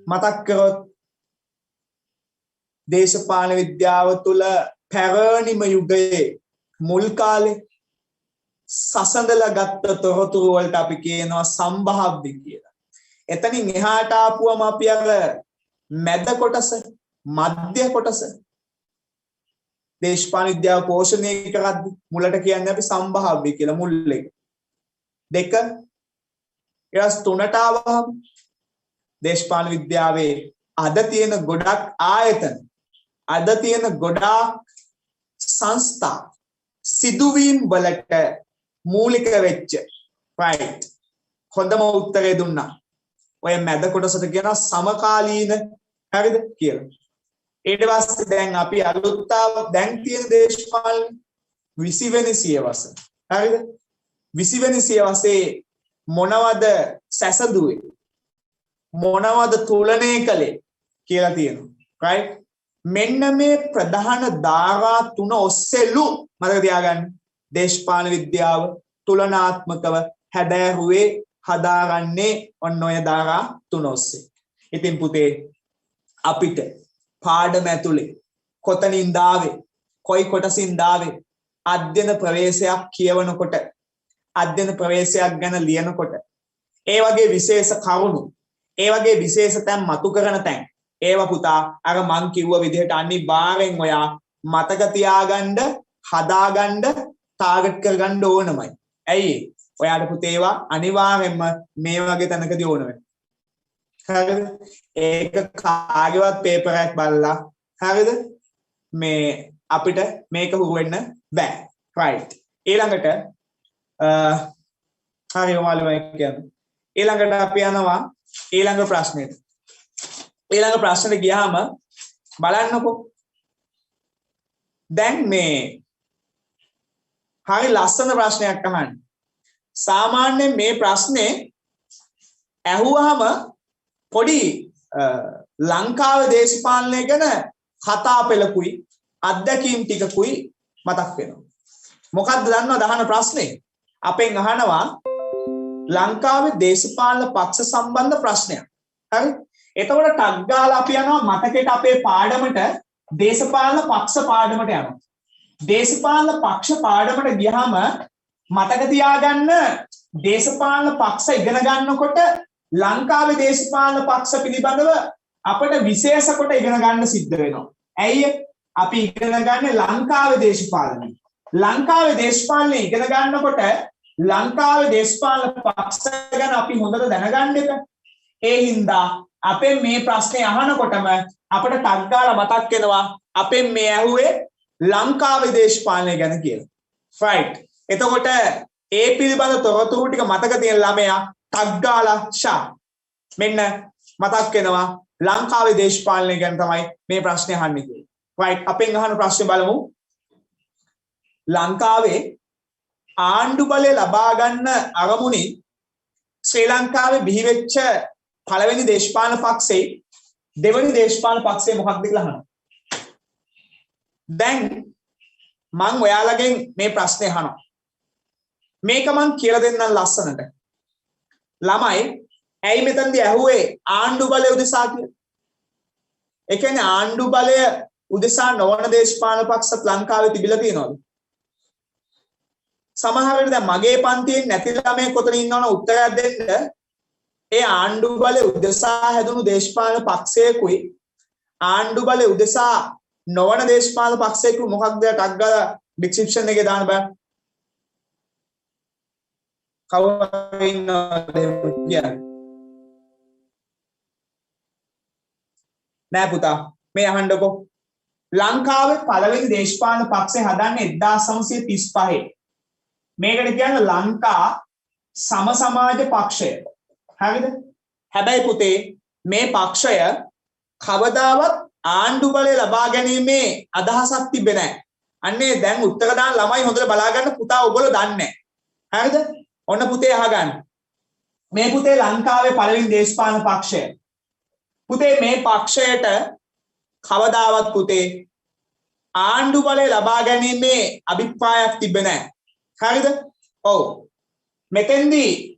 මතක් කරොත් දේශපාලන විද්‍යාව තුළ පැරණිම යුගයේ මුල් කාලේ සසඳලා ගත්ත තොරතුරු වලට අපි කියනවා සම්භාව්‍ය කියලා. එතනින් එහාට ආපුවම අපි අර මැද කොටස, මධ්‍ය කොටස දේශපාලන විද්‍යාව පෝෂණය කරද්දී මුලට කියන්නේ අපි සම්භාව්‍ය කියලා මුල් එක. දෙක ඊළඟ තුනට ආවම දේශපාලන විද්‍යාවේ අද තියෙන ගොඩක් ආයතන, අද තියෙන ගොඩාක් සංස්ථා සිදුවීම් වලට මූලික වෙච්ච right හොඳම උත්තරේ දුන්නා. ඔය මැද කොටසට කියනවා සමකාලීන, හරිද කියලා. ඊට පස්සේ දැන් අපි අලුත්තාව දැන් තියෙන දේශපාලන 20 වෙනි සියවස. හරිද? 20 වෙනි සියවසේ මොනවද සැසඳුවේ? මොනවද තුලනය කළේ කියලා තියෙනවා. right? මෙන්න මේ ප්‍රධාන ධාරා තුන ඔස්සේලු මතක තියාගන්න දේශපාලන විද්‍යාව තුලනාත්මකව හැදෑරුවේ, හදාගන්නේ ඔන්න ඔය ධාරා තුන ඔස්සේ. ඉතින් පුතේ අපිට පාඩම ඇතුලේ කොතනින්ද ආවේ, කොයි කොටසින්ද ආවේ අධ්‍යයන ප්‍රවේශයක් කියවනකොට, අධ්‍යයන ප්‍රවේශයක් ගැන ලියනකොට ඒ වගේ විශේෂ කරුණු, ඒ වගේ විශේෂ තැන් මතු කරන තැන් ඒවා පුතා අර මං කිව්ව විදිහට අනිවාර්යෙන් ඔයා මතක තියාගන්න, හදාගන්න, ටාගට් කරගන්න ඕනමයි. ඇයි? ඔයාට පුතේ ඒවා අනිවාර්යෙන්ම මේ වගේ තැනකදී ඕන වෙනවා. හරිද? ඒක කාගේවත් පේපර් එකක් බලලා හරිද? මේ අපිට මේක හුරු වෙන්න බෑ. right. ඊළඟට හරි ඔයාලම කියන්නේ. ඊළඟට අපි යනවා ඊළඟ ප්‍රශ්නෙට. ඊළඟ ප්‍රශ්නෙට ගියාම බලන්නකෝ. දැන් මේ හරි ලස්සන ප්‍රශ්නයක් අහන්න. සාමාන්‍යයෙන් මේ ප්‍රශ්නේ ඇහුවාම පොඩි ලංකාවේ දේශපාලනය ගැන කතා පෙළකුයි අත්දැකීම් ටිකකුයි මතක් වෙනවා. මොකක්ද දන්නවද අහන ප්‍රශ්නේ? අපෙන් අහනවා ලංකාවේ දේශපාලන පක්ෂ සම්බන්ධ ප්‍රශ්නයක්. හරි? එතකොට ටග් ගාලා අපි යනවා මතකෙට අපේ පාඩමට දේශපාලන පක්ෂ පාඩමට යනවා. දේශපාලන පක්ෂ පාඩමට ගියාම මතක තියාගන්න දේශපාලන පක්ෂ ඉගෙන ගන්නකොට ලංකාවේ දේශපාලන පක්ෂ පිළිබඳව අපිට විශේෂ කොට ඉගෙන ගන්න සිද්ධ වෙනවා. ඇයි? අපි ඉගෙන ගන්න ලංකාවේ දේශපාලනය. ලංකාවේ දේශපාලනය ඉගෙන ගන්නකොට ලංකාවේ දේශපාලන පක්ෂ ගැන අපි හොඳට දැනගන්න එක. ඒ හින්දා අපේ මේ ප්‍රශ්නේ අහනකොටම අපිට ටක් ගාලා මතක් වෙනවා අපේ මේ ඇහුවේ ලංකාවේ දේශපාලනය ගැන කියලා. right. එතකොට ඒ පිළිබඳ තොරතුරු ටික මතක තියෙන ළමයා ටක් ගාලා ෂා මෙන්න මතක් වෙනවා ලංකාවේ දේශපාලනය ගැන තමයි මේ ප්‍රශ්නේ අහන්නේ කියලා. right. අපෙන් අහන ප්‍රශ්නේ බලමු. ලංකාවේ ආණ්ඩු බලය ලබා ගන්න අරමුණින් ශ්‍රී ලංකාවේ බිහි වෙච්ච පළවෙනි දේශපාලන පක්ෂේ දෙවෙනි දේශපාලන පක්ෂේ මොකක්ද කියලා අහනවා. දැන් මම ඔයාලගෙන් මේ ප්‍රශ්නේ අහනවා. මේක මම කියලා දෙන්නම් ලස්සනට. ළමයි ඇයි මෙතනදී ඇහුවේ ආණ්ඩු බලය උදෙසා කියලා? ඒ කියන්නේ ආණ්ඩු බලය උදෙසා නොවන දේශපාලන පක්ෂත් ලංකාවේ තිබිලා තියෙනවද? සමහර වෙලට දැන් මගේ පන්තියෙන් නැති ළමයෙක් කොතන ඉන්නවනම් උත්තරයක් දෙන්න. ඒ ආණ්ඩු බලය උදෙසා හැදුණු දේශපාලන පක්ෂයකුයි ආණ්ඩු බලය උදෙසා නොවන දේශපාලන පක්ෂයකු මොකක්ද ටක් ගාලා ඩිස්ක්‍රිප්ෂන් එකේ දාන්න බෑ. කවුරු ඉන්නවද කියන්නේ? නෑ පුතා මේ අහන්නකෝ. ලංකාවේ පළවෙනි දේශපාලන පක්ෂය හදන්නේ 1935. මේකට කියන්නේ ලංකා සම සමාජ පක්ෂය. හරිද? හැබැයි පුතේ මේ පක්ෂය කවදාවත් ආණ්ඩු බලය ලබා ගැනීමේ අදහසක් තිබෙන්නේ නැහැ. අන්නේ දැන් උත්තර දාන ළමයි හොඳට බලා ගන්න පුතා ඔයගොල්ලෝ දන්නේ නැහැ. හරිද? ඔන්න පුතේ අහගන්න. මේ පුතේ ලංකාවේ පළවෙනි දේශපාලන පක්ෂය. පුතේ මේ පක්ෂයට කවදාවත් පුතේ ආණ්ඩු බලය ලබා ගැනීමේ අභිප්‍රායක් තිබෙන්නේ නැහැ. හරිද? ඔව්. මෙතෙන්දී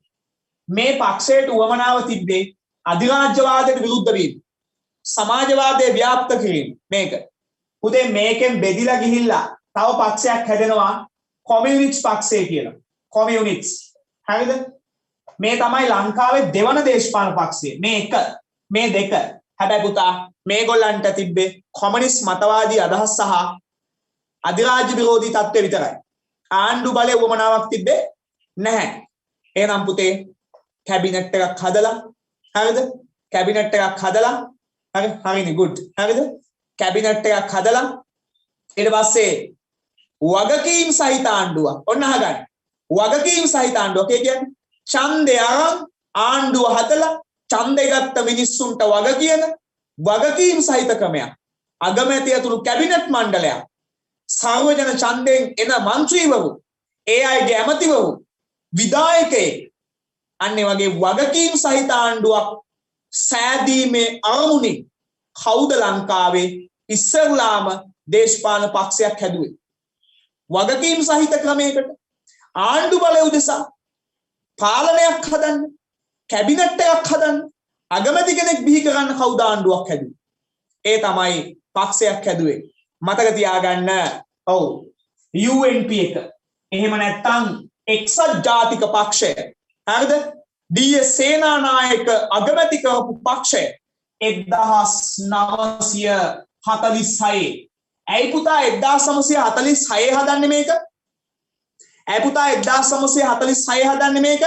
මේ පක්ෂයට උවමනාව තිබ්බේ අධිරාජ්‍යවාදයට විරුද්ධ වීම. සමාජවාදය ව්‍යාප්ත කිරීම මේක. පුතේ මේකෙන් බෙදිලා ගිහිල්ලා තව පක්ෂයක් හැදෙනවා කොමියුනිස්ට් පක්ෂය කියලා. කොමියුනිස්ට්. හරිද? මේ තමයි ලංකාවේ දෙවන දේශපාලන පක්ෂය. මේ එක මේ දෙක. හැබැයි පුතා මේගොල්ලන්ට තිබ්බේ කොමියුනිස්ට් මතවාදී අදහස් සහ අධිරාජ්‍ය විරෝධී තත්ත්ව විතරයි. ආණ්ඩු බලය උවමනාවක් තිබ්බේ නැහැ. එහෙනම් පුතේ කැබිනට් එකක් හදලා හරිද? කැබිනට් එකක් හදලා හරිනේ good. හරිද? කැබිනට් එකක් හදලා ඊට පස්සේ වගකීම් සහිත ආණ්ඩුවක්. ඔන්න අහගන්න. වගකීම් සහිත ආණ්ඩුවක් කියන්නේ ඡන්දය අරන් ආණ්ඩුව හදලා ඡන්දය ගත්ත මිනිස්සුන්ට වග කියන වගකීම් සහිත ක්‍රමයක්. අගමැතිය ඇතුළු කැබිනට් මණ්ඩලයක්. සර්වජන ඡන්දයෙන් එන മന്ത്രിවරු ඒ අයගේ ඇමතිවරු විධායකයෙක් අන්නේ වගේ වගකීම් සහිත ආණ්ඩුවක් සෑදීමේ අරමුණින් කවුද ලංකාවේ ඉස්සරලාම දේශපාලන පක්ෂයක් හැදුවේ? වගකීම් සහිත ක්‍රමයකට ආණ්ඩු බලය උදෙසා පාලනයක් හදන්න, කැබිනට් එකක් හදන්න, අගමැති කෙනෙක් බිහි කරන්න කවුද ආණ්ඩුවක් හැදුවේ? ඒ තමයි පක්ෂයක් හැදුවේ. මතක තියාගන්න. ඔව් UNP එක. එහෙම නැත්නම් එක්සත් ජාතික පක්ෂය. හරිද? DS සේනානායක අගමැති කරපු පක්ෂය 1946. ඇයි පුතා 1946 හදන්නේ මේක? ඇයි පුතා 1946 හදන්නේ මේක?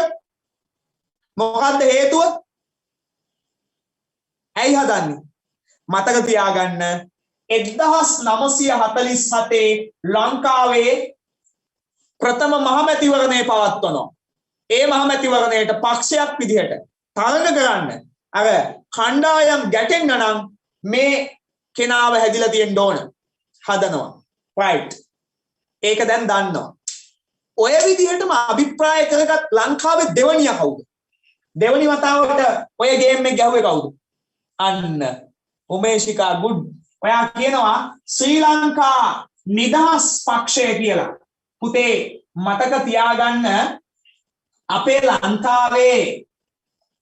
මොකද්ද හේතුව? ඇයි හදන්නේ? මතක තියාගන්න 1947 ලංකාවේ ප්‍රථම මහමැතිවරණය පවත්වනවා. ඒ මහමැතිවරණයට පක්ෂයක් විදිහට තරඟ කරන්න අර කණ්ඩායම් ගැටෙන්න නම් මේ කෙනාව හැදිලා තියෙන්න ඕන. හදනවා. right. ඒක දැන් දන්නවා. ඔය විදිහටම අභිප්‍රාය කරගත් ලංකාවේ දෙවනියා කවුද? දෙවනි වතාවට ඔය ගේම් එක ගැහුවේ කවුද? අන්න උමේෂිකා good. ඔයා කියනවා ශ්‍රී ලංකා නිදහස් පක්ෂය කියලා. පුතේ මතක තියාගන්න අපේ ලංකාවේ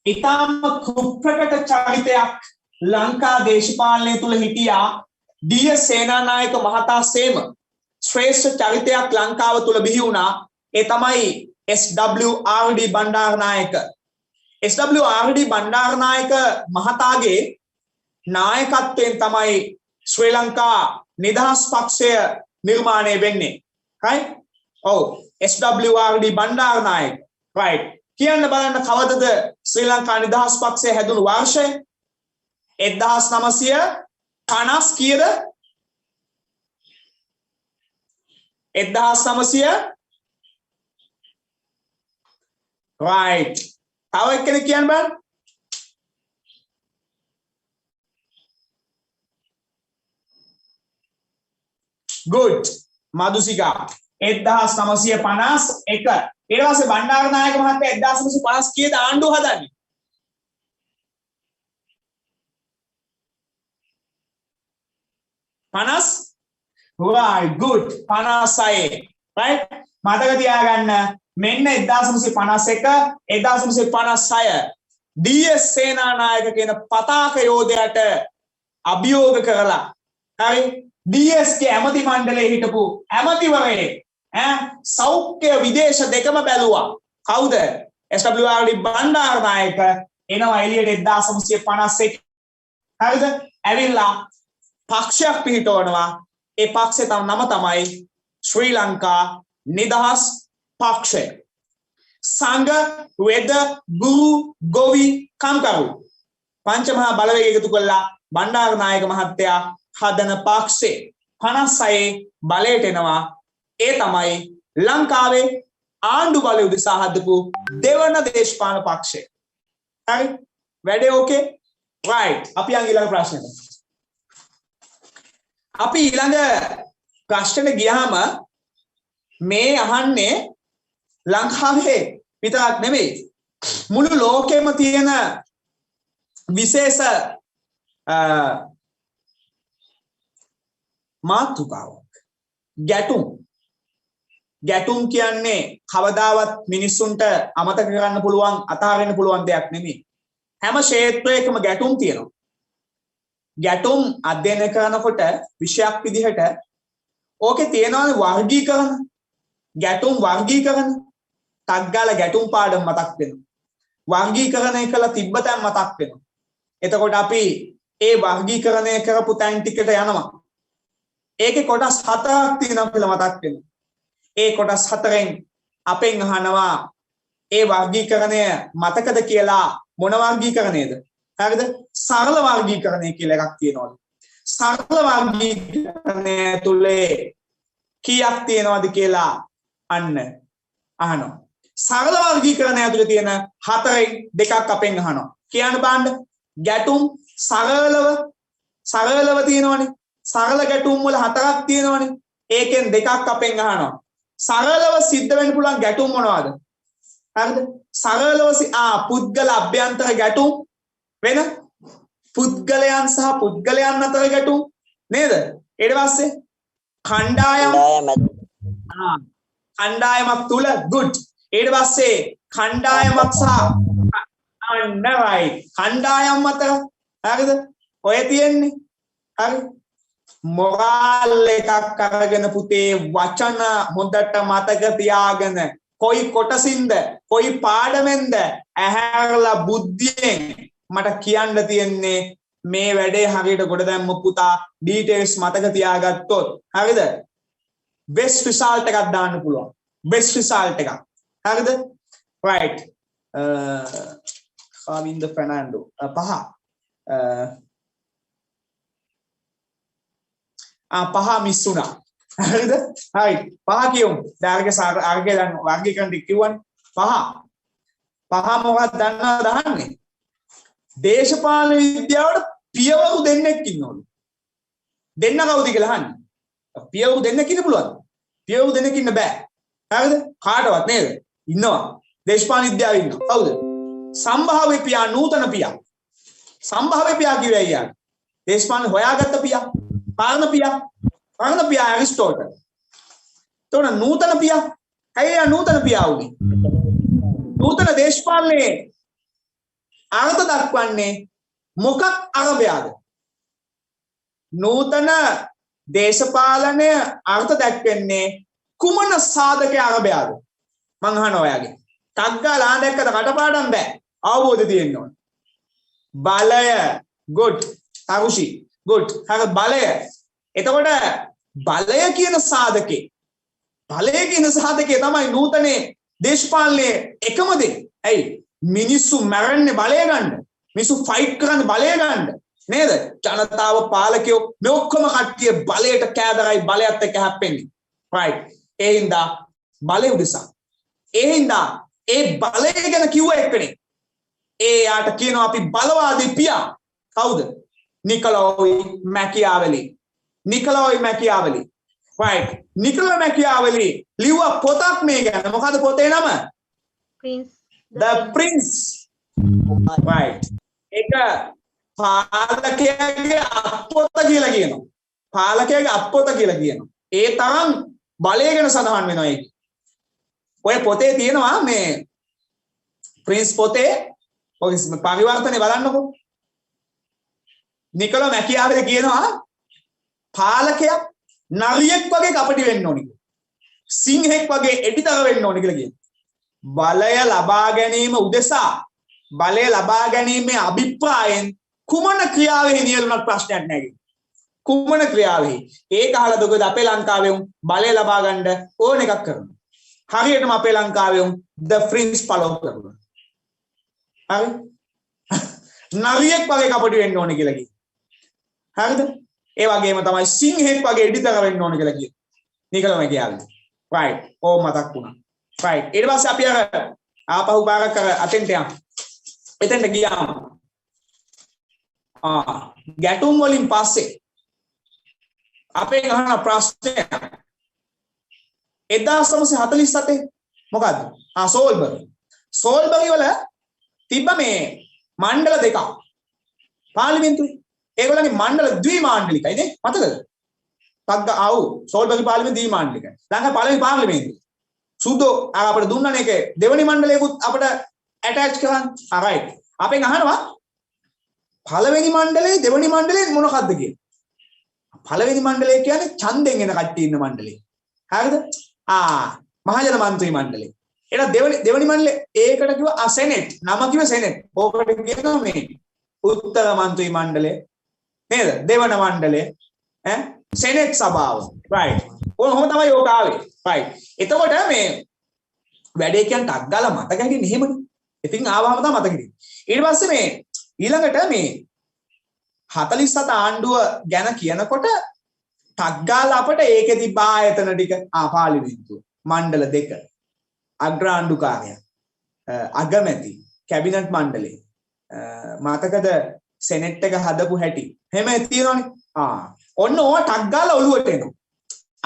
ඊටම කුප්‍රකට චරිතයක් ලංකා දේශපාලනය තුල හිටියා. DS සේනානායක මහතා සේම ශ්‍රේෂ්ඨ චරිතයක් ලංකාව තුල බිහි වුණා. ඒ තමයි SWRD බණ්ඩාරනායක. SWRD බණ්ඩාරනායක මහතාගේ නායකත්වයෙන් තමයි ශ්‍රී ලංකා නිදහස් පක්ෂය නිර්මාණය වෙන්නේ. right? ඔව් SWRD බණ්ඩාරනායක. right. කියන්න බලන්න කවදද ශ්‍රී ලංකා නිදහස් පක්ෂය හැදුණු වර්ෂය? 1950 කීයද? 1900 right. තව එක්කෙනෙක් කියන්න බලන්න. good. මදුසිකා 1951. ඊට පස්සේ බණ්ඩාරනායක මහත්තයා 1950 කීයද ආණ්ඩුව හදන්නේ? 50? right, good. 56. right? මතක තියාගන්න මෙන්න 1951 1956 ඩී.එස්. සේනානායක කියන පතාක යෝධයාට අභියෝග කරලා හරි ඩී.එස්. ගේ ඇමති මණ්ඩලයේ හිටපු ඇමතිවරයෙක් සෞඛ්‍ය විදේශ දෙකම බැලුවා. කවුද? එස්.ඩබ්ලිව්.ආර්.ඩී. බණ්ඩාරනායක එනවා එළියට 1951. හරිද? ඇවිල්ලා පක්ෂයක් පිහිටවනවා. ඒ පක්ෂේ නම තමයි ශ්‍රී ලංකා නිදහස් පක්ෂය. සංඝ වේද ගුරු ගෝවි කම්කරු පංචමහා බලවේග එකතු කළා බණ්ඩාරනායක මහත්තයා හදන පක්ෂේ 56 බලයට එනවා. ඒ තමයි ලංකාවේ ආණ්ඩු බලය උදෙසා හදපු දෙවන දේශපාලන පක්ෂය. හරි? වැඩේ ඕකේ? right. අපි යන් ඊළඟ ප්‍රශ්නෙට. අපි ඊළඟ ප්‍රශ්නෙට ගියාම මේ අහන්නේ ලංකාවේ විතරක් නෙමෙයි මුළු ලෝකෙම තියෙන විශේෂ මාතෘකාවක්. ගැටුම් කියන්නේ කවදාවත් මිනිස්සුන්ට අමතක කරන්න පුළුවන් අතහරින්න පුළුවන් දෙයක් නෙමෙයි. හැම ක්ෂේත්‍රයකම ගැටුම් තියෙනවා. ගැටුම් අධ්‍යයනය කරනකොට විෂයක් විදිහට ඕකේ තියෙනවා වර්ගීකරණ. ගැටුම් වර්ගීකරණ තග්ගාල ගැටුම් පාඩම මතක් වෙනවා. වර්ගීකරණය කළ තිබ්බතන් මතක් වෙනවා. එතකොට අපි ඒ වර්ගීකරණය කරපු තැන් ටිකට යනවා. ඒකේ කොටස් 4ක් තියෙනවා කියලා මතක් වෙනවා. ඒ කොටස් 4න් අපෙන් අහනවා ඒ වර්ගීකරණය මතකද කියලා මොන වර්ගීකරණයද? හරිද? සරල වර්ගීකරණය කියලා එකක් තියෙනවා. සරල වර්ගීකරණය තුලේ කීයක් තියෙනවද කියලා අන්න අහනවා. සරල වර්ගීකරණය ඇතුලේ තියෙන 4න් 2ක් අපෙන් අහනවා. කියන්න බලන්න. ගැටුම් සරලව තියෙනවනේ. සරල ගැටුම් වල 4ක් තියෙනවනේ. ඒකෙන් 2ක් අපෙන් අහනවා. සරලව සිද්ධ වෙන්න පුළුවන් ගැටුම් මොනවද? හරිද? සරලව පුද්ගල අභ්‍යන්තර ගැටුම් වෙන පුද්ගලයන් සහ පුද්ගලයන් අතර ගැටුම් නේද? ඊට පස්සේ කණ්ඩායමක් තුල good. ඊට පස්සේ කණ්ඩායමක් සහ right කණ්ඩායම් අතර හරිද? ඔය තියෙන්නේ. හරි. මොරාල් එකක් අරගෙන පුතේ වචන හොඳට මතක තියාගෙන කොයි කොටසින්ද කොයි පාඩමෙන්ද ඇහැරලා බුද්ධියෙන් මට කියන්න තියෙන්නේ මේ වැඩේ හරියට ගොඩ දැම්ම පුතා ඩීටේල්ස් මතක තියාගත්තොත් හරිද? best result එකක් දාන්න පුළුවන්. best result එකක්. හරිද? right. Kavinda Fernando. පහ. පහ මිස් වුණා. හරිද? right. පහ කියමු. දැන් වර්ගීකරණ කිව්වනේ. පහ මොකක්ද දන්නවද අහන්නේ? දේශපාලන විද්‍යාවට පියවරු දෙන්නෙක් ඉන්නවලු. දෙන්න කවුද කියලා අහන්නේ? පියවරු දෙන්නෙක් ඉන්න පුළුවන්ද? පියවරු දෙන්නෙක් ඉන්න බෑ. හරිද? කාටවත් නේද? ඉන්නවා. දේශපාලන විද්‍යාවේ ඉන්නවා. කවුද? සම්භාව්‍ය පියා නූතන පියා. සම්භාව්‍ය පියා කිව්වේ අයියා. දේශපාලන හොයාගත්ත පියා. පාරණ පියා ඇරිස්ටෝටල්. තෝන නූතන පියා. ඇයි නූතන පියා උනේ? නූතන දේශපාලනේ අර්ථ දක්වන්නේ මොකක් අරබයාද? නූතන දේශපාලනය අර්ථ දක්වන්නේ කුමන සාධකයේ අරබයාද? මං අහනවා ඔයාගෙන්. තග්ගාලා දැක්කද කටපාඩම් බෑ. අවබෝධය තියෙන්න ඕන. බලය good. තරුෂි good. හරි බලය. එතකොට බලය කියන සාධකේ තමයි නූතනේ දේශපාලනයේ එකම දේ. ඇයි? මිනිස්සු මරන්නේ බලය ගන්න. මිනිස්සු ෆයිට් කරන්නේ බලය ගන්න. නේද? ජනතාව පාලකයෝ මේ ඔක්කොම කට්ටිය බලයට කෑදරයි බලයත් එක්ක හැප්පෙන්නේ. right. ඒ හින්දා බලය උදෙසා. ඒ හින්දා ඒ බලය ගැන කිව්ව එක්කනේ. ඒ යාට කියනවා අපි බලවාදී පියා. කවුද? නිකොලෝයි මැකියාවෙලි. නිකොලෝයි මැකියාවෙලි. right. නිකොලෝ මැකියාවෙලි ලිව්ව පොතක් මේ ගැන. මොකද පොතේ නම? The Prince. right. ඒක පාලකයාගේ අප්පොත කියලා කියනවා. පාලකයාගේ අප්පොත කියලා කියනවා. ඒ තරම් බලය ගැන සඳහන් වෙනවා ඒක. ඔය පොතේ තියෙනවා මේ ප්‍රින්ස් පොතේ ඔය පරිවර්තනේ බලන්නකෝ. නිකොලෝ මැකියාවෙලි කියනවා පාලකයා නරියෙක් වගේ කපටි වෙන්න ඕනි. සිංහෙක් වගේ එඩිතර වෙන්න ඕනි කියලා කියනවා. බලය ලබා ගැනීම උදෙසා බලය ලබා ගැනීමේ අභිප්‍රායෙන් කුමන ක්‍රියාවෙහි නියැලුණත් ප්‍රශ්නයක් නැහැ. කුමන ක්‍රියාවෙහි ඒක අහලා දොකද අපේ ලංකාවේ උන් බලය ලබා ගන්න ඕන එකක් කරනවා. හරියටම අපේ ලංකාවේ උන් the prince follow කරනවා. හරි? නරියෙක් වගේ කපටි වෙන්න ඕනේ කියලා කියනවා. හරිද? ඒ වගේම තමයි සිංහෙක් වගේ එඩිතර වෙන්න ඕනේ කියලා කියනවා. නිකලම කියන්නේ. right. ඕම මතක් වුණා. right. ඊට පස්සේ අපි අර ආපහු බාරක් කර අතෙන්ට යමු. එතෙන්ට ගියාම ගැටුම් වලින් පස්සේ අපේ අහන ප්‍රශ්නය 1947 මොකද්ද? සෝල්බරි. සෝල්බරි වල තිබ්බ මේ මණ්ඩල දෙකක්. පාර්ලිමේන්තුවේ. ඒගොල්ලන්ගේ මණ්ඩල ද්විමාණ්ඩලිකයි නේ? මතකද? සෝල්බරි පාර්ලිමේන්තුව ද්විමාණ්ඩලිකයි. ලංකාවේ පළවෙනි පාර්ලිමේන්තුව. සුදෝ අපිට දුන්නනේ ඒකේ දෙවෙනි මණ්ඩලයකුත් අපිට ඇටච් කරන්න. right. අපෙන් අහනවා පළවෙනි මණ්ඩලේ දෙවෙනි මණ්ඩලේ මොනකද්ද කියලා. පළවෙනි මණ්ඩලය කියන්නේ ඡන්දෙන් එන කට්ටිය ඉන්න මණ්ඩලය. හරිද? මහජන මන්ත්‍රී මණ්ඩලය. එහෙනම් දෙවෙනි මණ්ඩලය ඒකට කිව්වා සෙනෙට්. නම කිව්ව සෙනෙට්. ඕකට කියනවා මේ උත්තර මන්ත්‍රී මණ්ඩලය. නේද? දෙවන මණ්ඩලය. සෙනෙට් සභාව. right. කොහොම තමයි ඕක ආවේ. right. එතකොට මේ වැඩේ කියන්නේ ටක් ගාලා මතක හිටින්නේ එහෙමනේ. ඉතින් ආවම තමයි මතක හිටින්නේ. ඊට පස්සේ මේ ඊළඟට මේ 47 ආණ්ඩුව ගැන කියනකොට ටක් ගාලා අපිට ඒකේ තිබ්බ ආයතන ටික පාර්ලිමේන්තුව මණ්ඩල දෙක අග්‍රාණ්ඩුකාරයා අගමැති කැබිනට් මණ්ඩලය මතකද සෙනෙට් එක හදපු හැටි එහෙම තියෙනවනේ ඔන්න ඕවා ටක් ගාලා ඔළුවට එනවා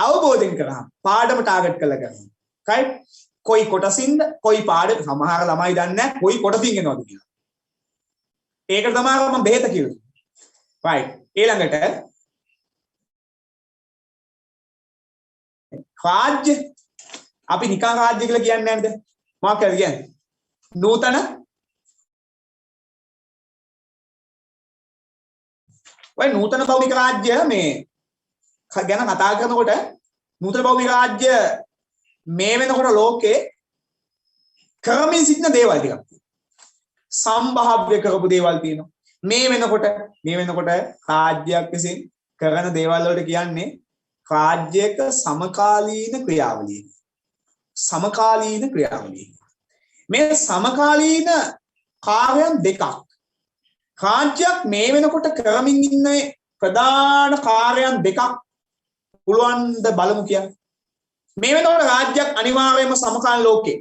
අවබෝධයෙන් කරාම පාඩම ටාගට් කරලා කරනවා right කොයි කොටසින්ද කොයි පාඩම සමහර ළමයි දන්නේ නැහැ කොයි කොටසින් එනවද කියලා ඒකට තමයි මම බෙහෙත කිව්වේ right ඊළඟට රාජ්‍ය අපි නිකන් රාජ්‍ය කියලා කියන්නේ නැහැ නේද මොකක්ද කියන්නේ නූතන ඔය නූතන භෞතික රාජ්‍ය මේ ගැන කතා කරනකොට නූතන භෞතික රාජ්‍ය මේ වෙනකොට ලෝකේ කරමින් සිටින දේවල් ටිකක් සම්භාව්‍ය කරපු දේවල් තියෙනවා මේ වෙනකොට රාජ්‍යයක් විසින් කරන දේවල් වලට කියන්නේ රාජ්‍යයක සමකාලීන ක්‍රියාවලිය මේ සමකාලීන කාර්යයන් දෙකක් රාජ්‍යයක් මේ වෙනකොට කරමින් ඉන්න ප්‍රධාන කාර්යයන් දෙකක් පුළුවන් ද බලමු කියන්නේ මේ වෙනකොට රාජ්‍යයක් අනිවාර්යයෙන්ම සමකාලීන ලෝකේ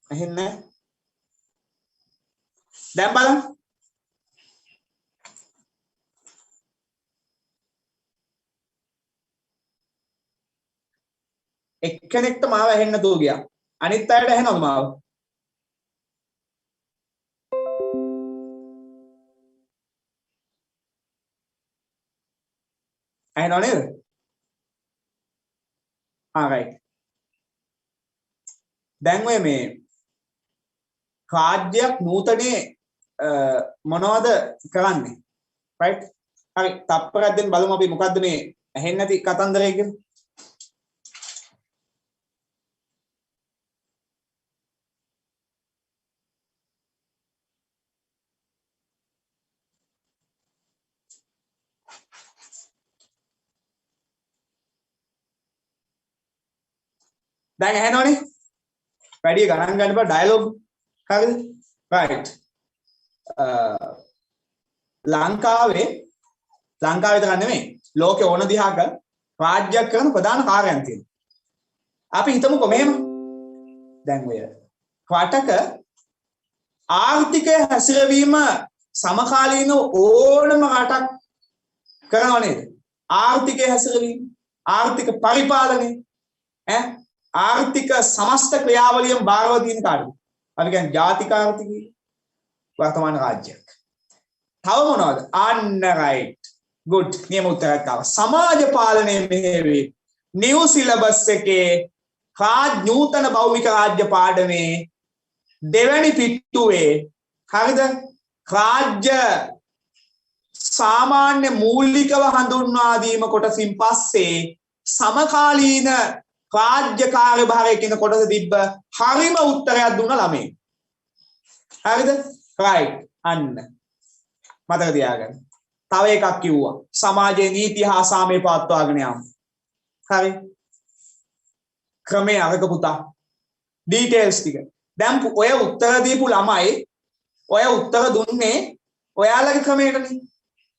එහෙන්නේ දැන් බලන්න එක්කෙනෙක්ට මාව ඇහෙන්න නැතුව ගියා අනිත් අයට ඇහෙනවද මාව ඇහෙනව නේද right දැන් ඔය මේ රාජ්‍යයක් නූතනයේ මොනවද කරන්නේ right හරි තප්පරයක් දෙන්න බලමු අපි මොකද්ද මේ ඇහෙන්නේ නැති කතන්දරය කියලා දැන් ඇහෙනවනේ වැඩි ගණන් ගන්න බෑ ඩයලොග් හරිද right ලංකාවේ විතර නෙමෙයි ලෝකේ ඕන දිහාක රාජ්‍යයක් කරන ප්‍රධාන කාර්යයන් තියෙනවා. අපි හිතමුකෝ මෙහෙම. දැන් ඔය රටක ආර්ථිකය හැසිරවීම සමකාලීන ඕනම රටක් කරනව නේද? ආර්ථිකය හැසිරවීම, ආර්ථික පරිපාලනය, ආර්ථික සමස්ත ක්‍රියාවලියෙන් බාරව තියෙන කාර්යය. අපි කියන්නේ ජාතික ආර්ථිකය වර්තමාන රාජ්‍යයක්. තව මොනවද? අන්න right. good. නියම උත්තරයක් ආවා. සමාජ පාලනය මෙහෙවි. නිව් සිලබස් එකේ නූතන භෞමික රාජ්‍ය පාඩමේ දෙවැනි පිටුවේ හරිද? රාජ්‍ය සාමාන්‍ය මූලිකව හඳුන්වා දීම කොටසින් පස්සේ සමකාලීන රාජ්‍ය කාර්යභාරය කියන කොටස තිබ්බ හරිම උත්තරයක් දුන්න ළමයි. හරිද? right. අන්න. මතක තියාගන්න. තව එකක් කිව්වා. සමාජයේ නීති හා සාමය පවත්වාගෙන යාම. හරි. ක්‍රමයේ අරක පුතා. ඩීටේල්ස් ටික. දැන් ඔය උත්තර දීපු ළමයි ඔය උත්තර දුන්නේ ඔයාලගේ ක්‍රමයටනේ.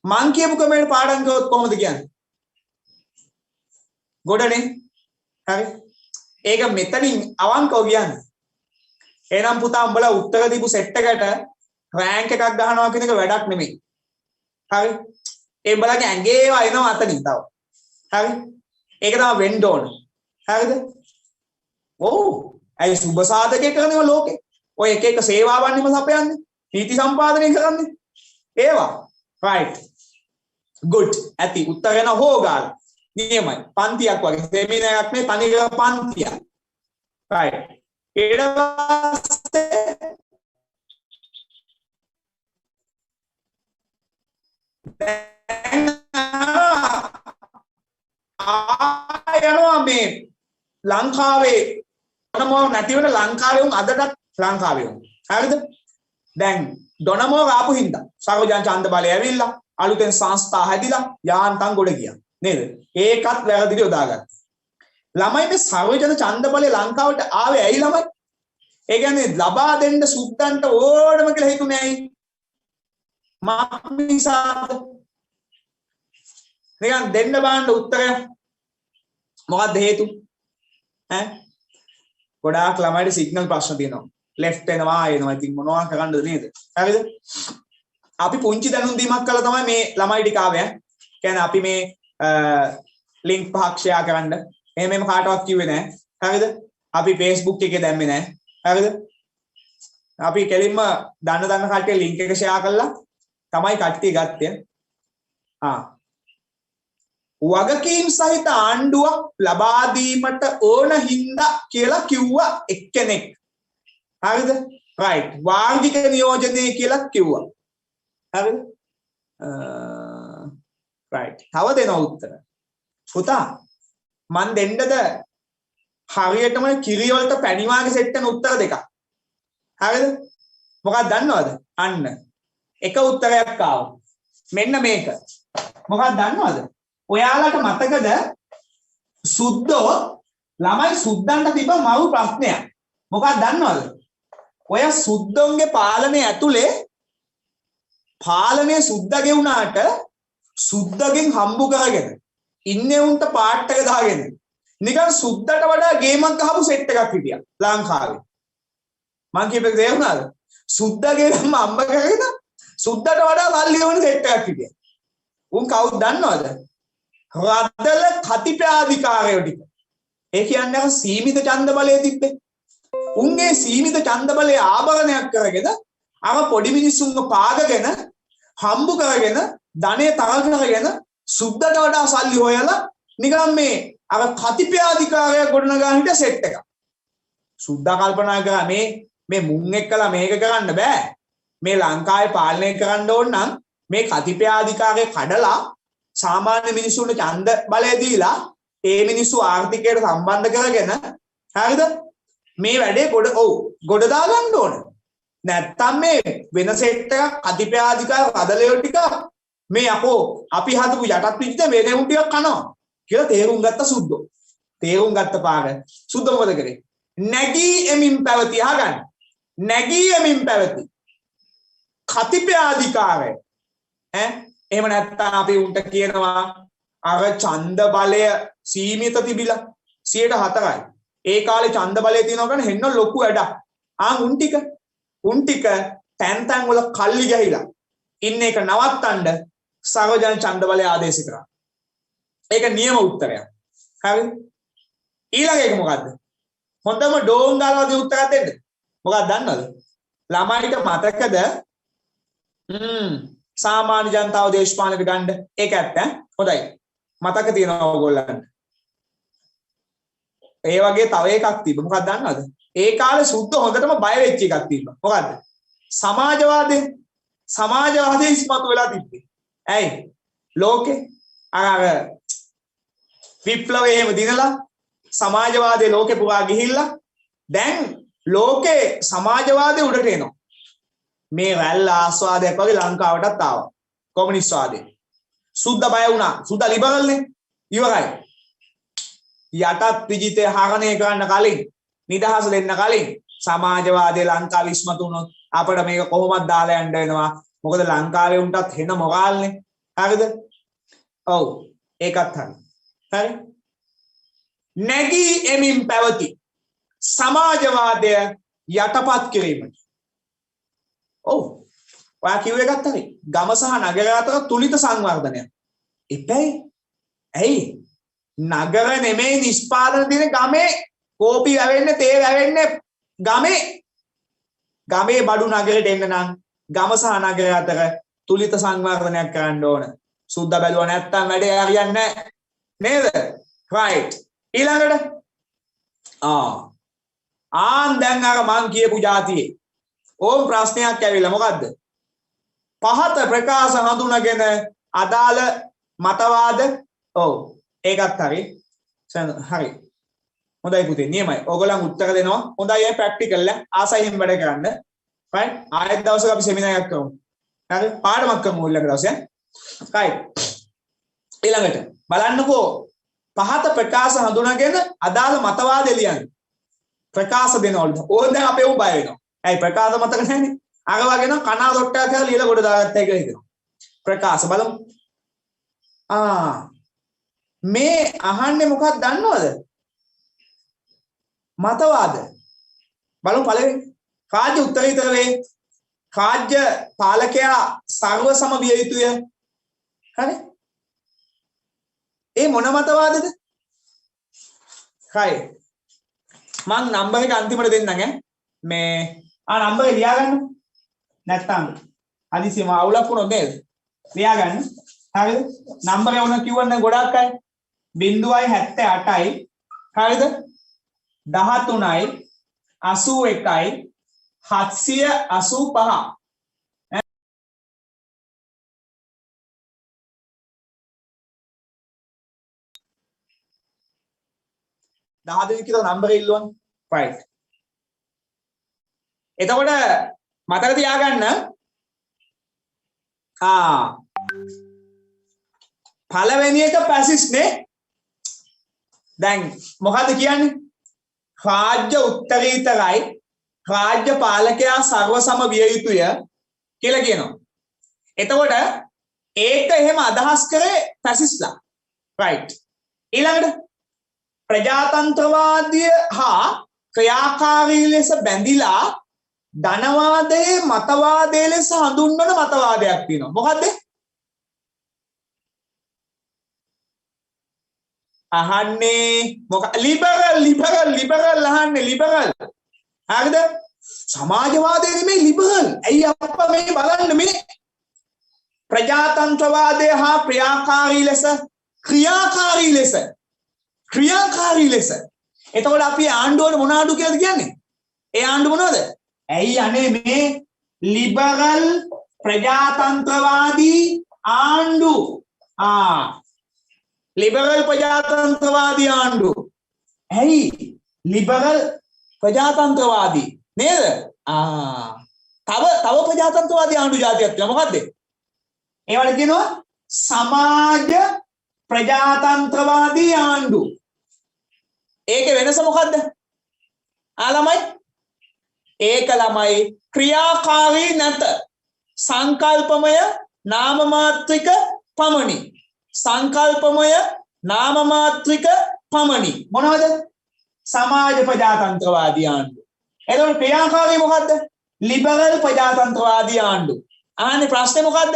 මං කියපු ක්‍රමයට පාඩම් කරොත් කොහොමද කියන්නේ? ගොඩනේ. හරි. ඒක මෙතනින් අවංකව කියන්නේ. එහෙනම් පුතා උඹලා උත්තර දීපු සෙට් එකට රෑන්ක් එකක් ගහනවා කියන එක වැඩක් නෙමෙයි. හරි. ඒ උඹලගේ ඇඟේ ඒවා එනවා අතනින් තව. හරි. ඒක තමයි වෙන්න ඕන. හරිද? ඔව්. ඇයි සුබ සාධකේ කරනවා ලෝකේ. ඔය එක එක සේවාවන් නිම සපයන්නේ. නීති සම්පාදනය කරන්නේ. ඒවා. right. good. ඇති උත්තර වෙන හොගාල. නියමයි. පන්තියක් වගේ. සෙමිනාරයක් නේ තනිකර පන්තියක්. right. ඊට පස්සේ යනවා මේ ලංකාවේ ඩොනමෝ නැති වෙන ලංකාවේ උන් අදටත් ලංකාවේ උන්. හරිද? දැන් ඩොනමෝ ආපු හින්දා සර්වජන ඡන්ද බලය ඇවිල්ලා අලුතෙන් සංස්ථා හැදිලා යාන්තම් ගොඩ ගියා. නේද? ඒකත් වැරදිට යොදාගත්තා. ළමයි මේ සර්වජන ඡන්ද බලය ලංකාවට ආවේ ඇයි ළමයි? ඒ කියන්නේ ලබා දෙන්න සුද්දන්ට ඕනම කියලා හිතුනේ ඇයි? මාමිසාද? නිකන් දෙන්න බාන්න උත්තරය මොකක්ද හේතු? ගොඩාක් ළමයිට සිග්නල් ප්‍රශ්න තියෙනවා. left එනවා එනවා. ඉතින් මොනවා කරන්නද නේද? හරිද? අපි පුංචි දැනුම් දීමක් කළා තමයි මේ ළමයි ටික ආවේ. කියන්නේ අපි මේ link පහක් share කරන්න. එහෙම කාටවත් කිව්වේ නැහැ. හරිද? අපි Facebook එකේ දැම්මේ නැහැ. හරිද? අපි කෙලින්ම දන්න කට්ටිය link එක share කළා තමයි කට්ටිය ගත්තේ. වගකීම් සහිත ආණ්ඩුවක් ලබා දීමට ඕන හින්දා කියලා කිව්වා එක්කෙනෙක්. හරිද? right. වාර්ගික නියෝජනය කියලා කිව්වා. හරිද? right. තව දෙනවා උත්තර. පුතා මන් දෙන්නද හරියටම කිරි වලට පැණි වාගේ සෙට් වෙන උත්තර දෙකක්. හරිද? මොකක්ද දන්නවද? අන්න. එක උත්තරයක් ආවා. මෙන්න මේක. මොකක්ද දන්නවද? ඔයාලට මතකද සුද්දෝ ළමයි සුද්දන්ට තිබ්බ මව් ප්‍රශ්නයක්. මොකක්ද දන්නවද? ඔය සුද්දොන්ගේ පාලනය ඇතුලේ පාලනය සුද්දගේ වුණාට සුද්දගෙන් හම්බු කරගෙන ඉන්නේ උන්ට පාට් එක දාගෙන නිකන් සුද්දට වඩා ගේමක් ගහපු සෙට් එකක් හිටියා ලංකාවේ. මං කියපේ තේරුණාද? සුද්දගේ නම් අම්බ කරගෙන සුද්දට වඩා සල්ලි වුණ සෙට් එකක් හිටියා. උන් කවුද දන්නවද? රදල කතිපාධිකාරයෝ ටික. ඒ කියන්නේ සීමිත ඡන්ද බලය තිබ්බේ. උන්ගේ සීමිත ඡන්ද බලය ආභරණයක් කරගෙන අර පොඩි මිනිස්සුන්ව පාගගෙන හම්බු කරගෙන ධනෙ තරල් කරගෙන සුද්දට වඩා සල්ලි හොයලා නිකන් මේ අර කතිපාධිකාරය ගොඩනගා හිට සෙට් එකක්. සුද්දා කල්පනා කරා මේ මුන් එක්කලා මේක කරන්න බෑ. මේ ලංකාවේ පාලනය කරන්න ඕන නම් මේ කතිපාධිකාරය කඩලා සාමාන්‍ය මිනිස්සුන්ට ඡන්ද බලය දීලා ඒ මිනිස්සු ආර්ථිකයට සම්බන්ධ කරගෙන හරිද මේ වැඩේ ගොඩ දා ගන්න ඕන. නැත්තම් මේ වෙන සෙට් එකක් කතිපාධිකාර රදලයෝ ටික මේ අපි හදපු යටත් පිටිට වෙනෙවුන් ටිකක් කනවා කියලා තේරුම් ගත්ත සුද්දෝ. තේරුම් ගත්ත පාර සුද්දෝ මොකද කරේ? නැගී එමින් පැවති අහගන්න. නැගී එමින් පැවති. කතිපයාධිකාරය එහෙම නැත්නම් අපි උන්ට කියනවා අර ඡන්ද බලය සීමිත තිබිලා 104යි. ඒ කාලේ ඡන්ද බලය තියෙනවා කියන්නේ හෙන්න ලොකු වැඩක්. උන් ටික තැන් තැන් වල කල්ලි ගහිලා ඉන්න එක නවත්තන්න සර්වජන ඡන්ද බලය ආදේශ කරා. ඒක නියම උත්තරයක්. හරිද? ඊළඟ එක මොකද්ද? හොඳම ඩෝංගාලවගේ උත්තරයක් දෙන්න. මොකක්ද දන්නවද? ළමයිට මතකද? සාමාන්‍ය ජනතාව දේශපාලනයට ගන්න. ඒක ඇත්ත. හොඳයි. මතක තියෙනවා ඕගොල්ලන්ට. ඒ වගේ තව එකක් තිබ්බ. මොකක්ද දන්නවද? ඒ කාලේ සුද්ධ හොඳටම බය වෙච්ච එකක් තිබ්බා. මොකද්ද? සමාජවාදයේ ඉස්මතු වෙලා තිබ්බේ. ඇයි? ලෝකේ අර විප්ලවය එහෙම දිනලා සමාජවාදයේ ලෝකේ පුරා ගිහිල්ලා දැන් ලෝකේ සමාජවාදයේ උඩට එනවා. මේ රැල්ල ආස්වාදයක් වගේ ලංකාවටත් ආවා. කොමියුනිස්ට් වාදේ. සුද්ධ බය වුණා. සුද්ධ ලිබරල්නේ. ඉවරයි. යටත් විජිතේ හරණය කරන්න කලින් නිදහස දෙන්න කලින් සමාජවාදයේ ලංකාවේ ඉස්මතු වුණොත් අපිට මේක කොහොමද දාලා යන්න වෙනවා. මොකද ලංකාවේ උන්ටත් හෙන මොරාල්නේ. හරිද? ඔව්. ඒකත් හරි. හරි? නැගී එමින් පැවති සමාජවාදය යටපත් කිරීමට. ඔව්. ඔයා කිව්ව එකත් හරි. ගම සහ නගර අතර තුලිත සංවර්ධනයක්. එපැයි. ඇයි? නගර නෙමෙයි නිෂ්පාදන දින ගමේ කෝපි වැවෙන්නේ තේ වැවෙන්නේ ගමේ බඩු නගරයට එන්න නම් ගම සහ නගර අතර තුලිත සංවර්ධනයක් කරන්න ඕන. සුද්ධ බැලුවා නැත්තම් වැඩේ හරියන්නේ නැහැ. නේද? right. ඊළඟට දැන් අර මං කියපු જાතියේ ඕම් ප්‍රශ්නයක් ඇවිල්ලා මොකද්ද? පහත ප්‍රකාශ හඳුනගෙන අදාළ මතවාද ඔව් ඒකත් හරි. හරි. හොඳයි පුතේ නියමයි. ඕගොල්ලන් උත්තර දෙනවා. හොඳයි අය ප්‍රැක්ටිකල් ආසයින් වැඩ කරන්න. right? ආයෙත් දවසක අපි සෙමිනාර් එකක් කරමු. හරි? පාඩමක් කරමු ඊළඟ දවසේ. right. ඊළඟට බලන්නකෝ පහත ප්‍රකාශ හඳුනාගෙන අදාළ මතවාද එළියන්නේ. ප්‍රකාශ දෙනවලු. ඕක දැන් අපේ උඹ බය වෙනවා. ඇයි ප්‍රකාශ මතක නැහැනේ. අර වගේ නම් කනා දොට්ටයක් කියලා ලියලා කොට දාගත්තා කියලා හිතනවා. ප්‍රකාශ බලමු. මේ අහන්නේ මොකක්ද දන්නවද? මතවාද. බලමු පළවෙනි. රාජ්‍ය උත්තරීතර වේ. රාජ්‍ය පාලකයා සර්ව සම විය යුතුය. හරි? ඒ මොන මතවාදද? හරි. මං නම්බර් එක අන්තිමට දෙන්නම් ඈ. මේ නම්බර් එක ලියා ගන්න. නැත්තම් හදිසියෙම අවුලක් වුණොත් නේද? ලියා ගන්න. හරිද? නම්බර් එක උන කිව්වනම් ගොඩක් අය 0.78යි. හරිද? 13යි 81යි 785. දහදෙනෙක් කියලා නම්බර් එක ඉල්ලුවනේ. right. එතකොට මතක තියාගන්න පළවෙනි එක පැසිස් නේ. දැන් මොකද්ද කියන්නේ? රාජ්‍ය උත්තරීතරයි රාජ්‍ය පාලකයා සර්ව සම විය යුතුය කියලා කියනවා. එතකොට ඒක එහෙම අදහස් කරේ පැසිස්ලා. right. ඊළඟට ප්‍රජාතන්ත්‍රවාදය හා ක්‍රියාකාරී ලෙස බැඳිලා ධනවාදයේ මතවාදයේ ලෙස හඳුන්වන මතවාදයක් තියෙනවා. මොකද්ද? අහන්නේ ලිබරල් අහන්නේ ලිබරල්. හරිද? සමාජවාදය නෙමෙයි ලිබරල්. ඇයි අප්පා මේ බලන්න මේ ප්‍රජාතන්ත්‍රවාදය හා ක්‍රියාකාරී ලෙස. එතකොට අපි ආණ්ඩුවන මොන ආණ්ඩුව කියලාද කියන්නේ? ඒ ආණ්ඩුව මොනවද? ඇයි අනේ මේ ලිබරල් ප්‍රජාතන්ත්‍රවාදී ආණ්ඩු. ලිබරල් ප්‍රජාතන්ත්‍රවාදී ආණ්ඩු. ඇයි ලිබරල් ප්‍රජාතන්ත්‍රවාදී නේද? තව ප්‍රජාතන්ත්‍රවාදී ආණ්ඩු જાතියක් තියෙනවා. මොකද්ද? ඒවට කියනවා සමාජ ප්‍රජාතන්ත්‍රවාදී ආණ්ඩු. ඒකේ වෙනස මොකද්ද? ළමයි ඒක ළමයි ක්‍රියාකාරී නැත. සංකල්පමය නාම මාත්‍රික පමණි. සංකල්පමය නාම මාත්‍රික පමණි. මොනවද? සමාජ ප්‍රජාතන්ත්‍රවාදී ආණ්ඩුව. එතකොට ක්‍රියාකාරී මොකද්ද? ලිබරල් ප්‍රජාතන්ත්‍රවාදී ආණ්ඩුව. අහන්නේ ප්‍රශ්නේ මොකද්ද?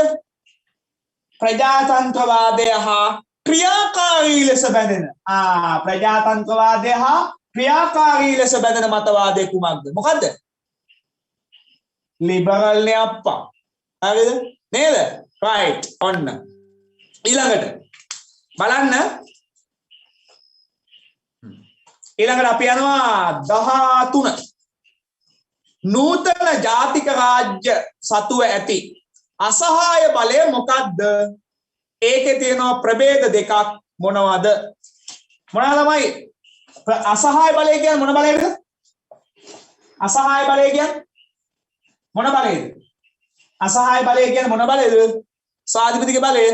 ප්‍රජාතන්ත්‍රවාදය හා ක්‍රියාකාරී ලෙස බැඳෙන ප්‍රජාතන්ත්‍රවාදය හා ක්‍රියාකාරී ලෙස බැඳෙන මතවාදය කුමක්ද? මොකද්ද? ලිබරල් නේ අප්පා. හරිද? නේද? රයිට්. ඔන්න. ඊළඟට බලන්න. ඊළඟට අපි යනවා 13. නූතන ජාතික රාජ්‍ය සතුව ඇති අසහාය බලය මොකක්ද? ඒකේ තියෙනවා ප්‍රභේද දෙකක්. මොනවද? මොනවාමයි අසහාය බලය කියන්නේ? මොන බලයද? අසහාය බලය කියන්නේ මොන බලයද? අසහාය බලය කියන්නේ මොන බලයද? ස්වාධිපතිගේ බලය.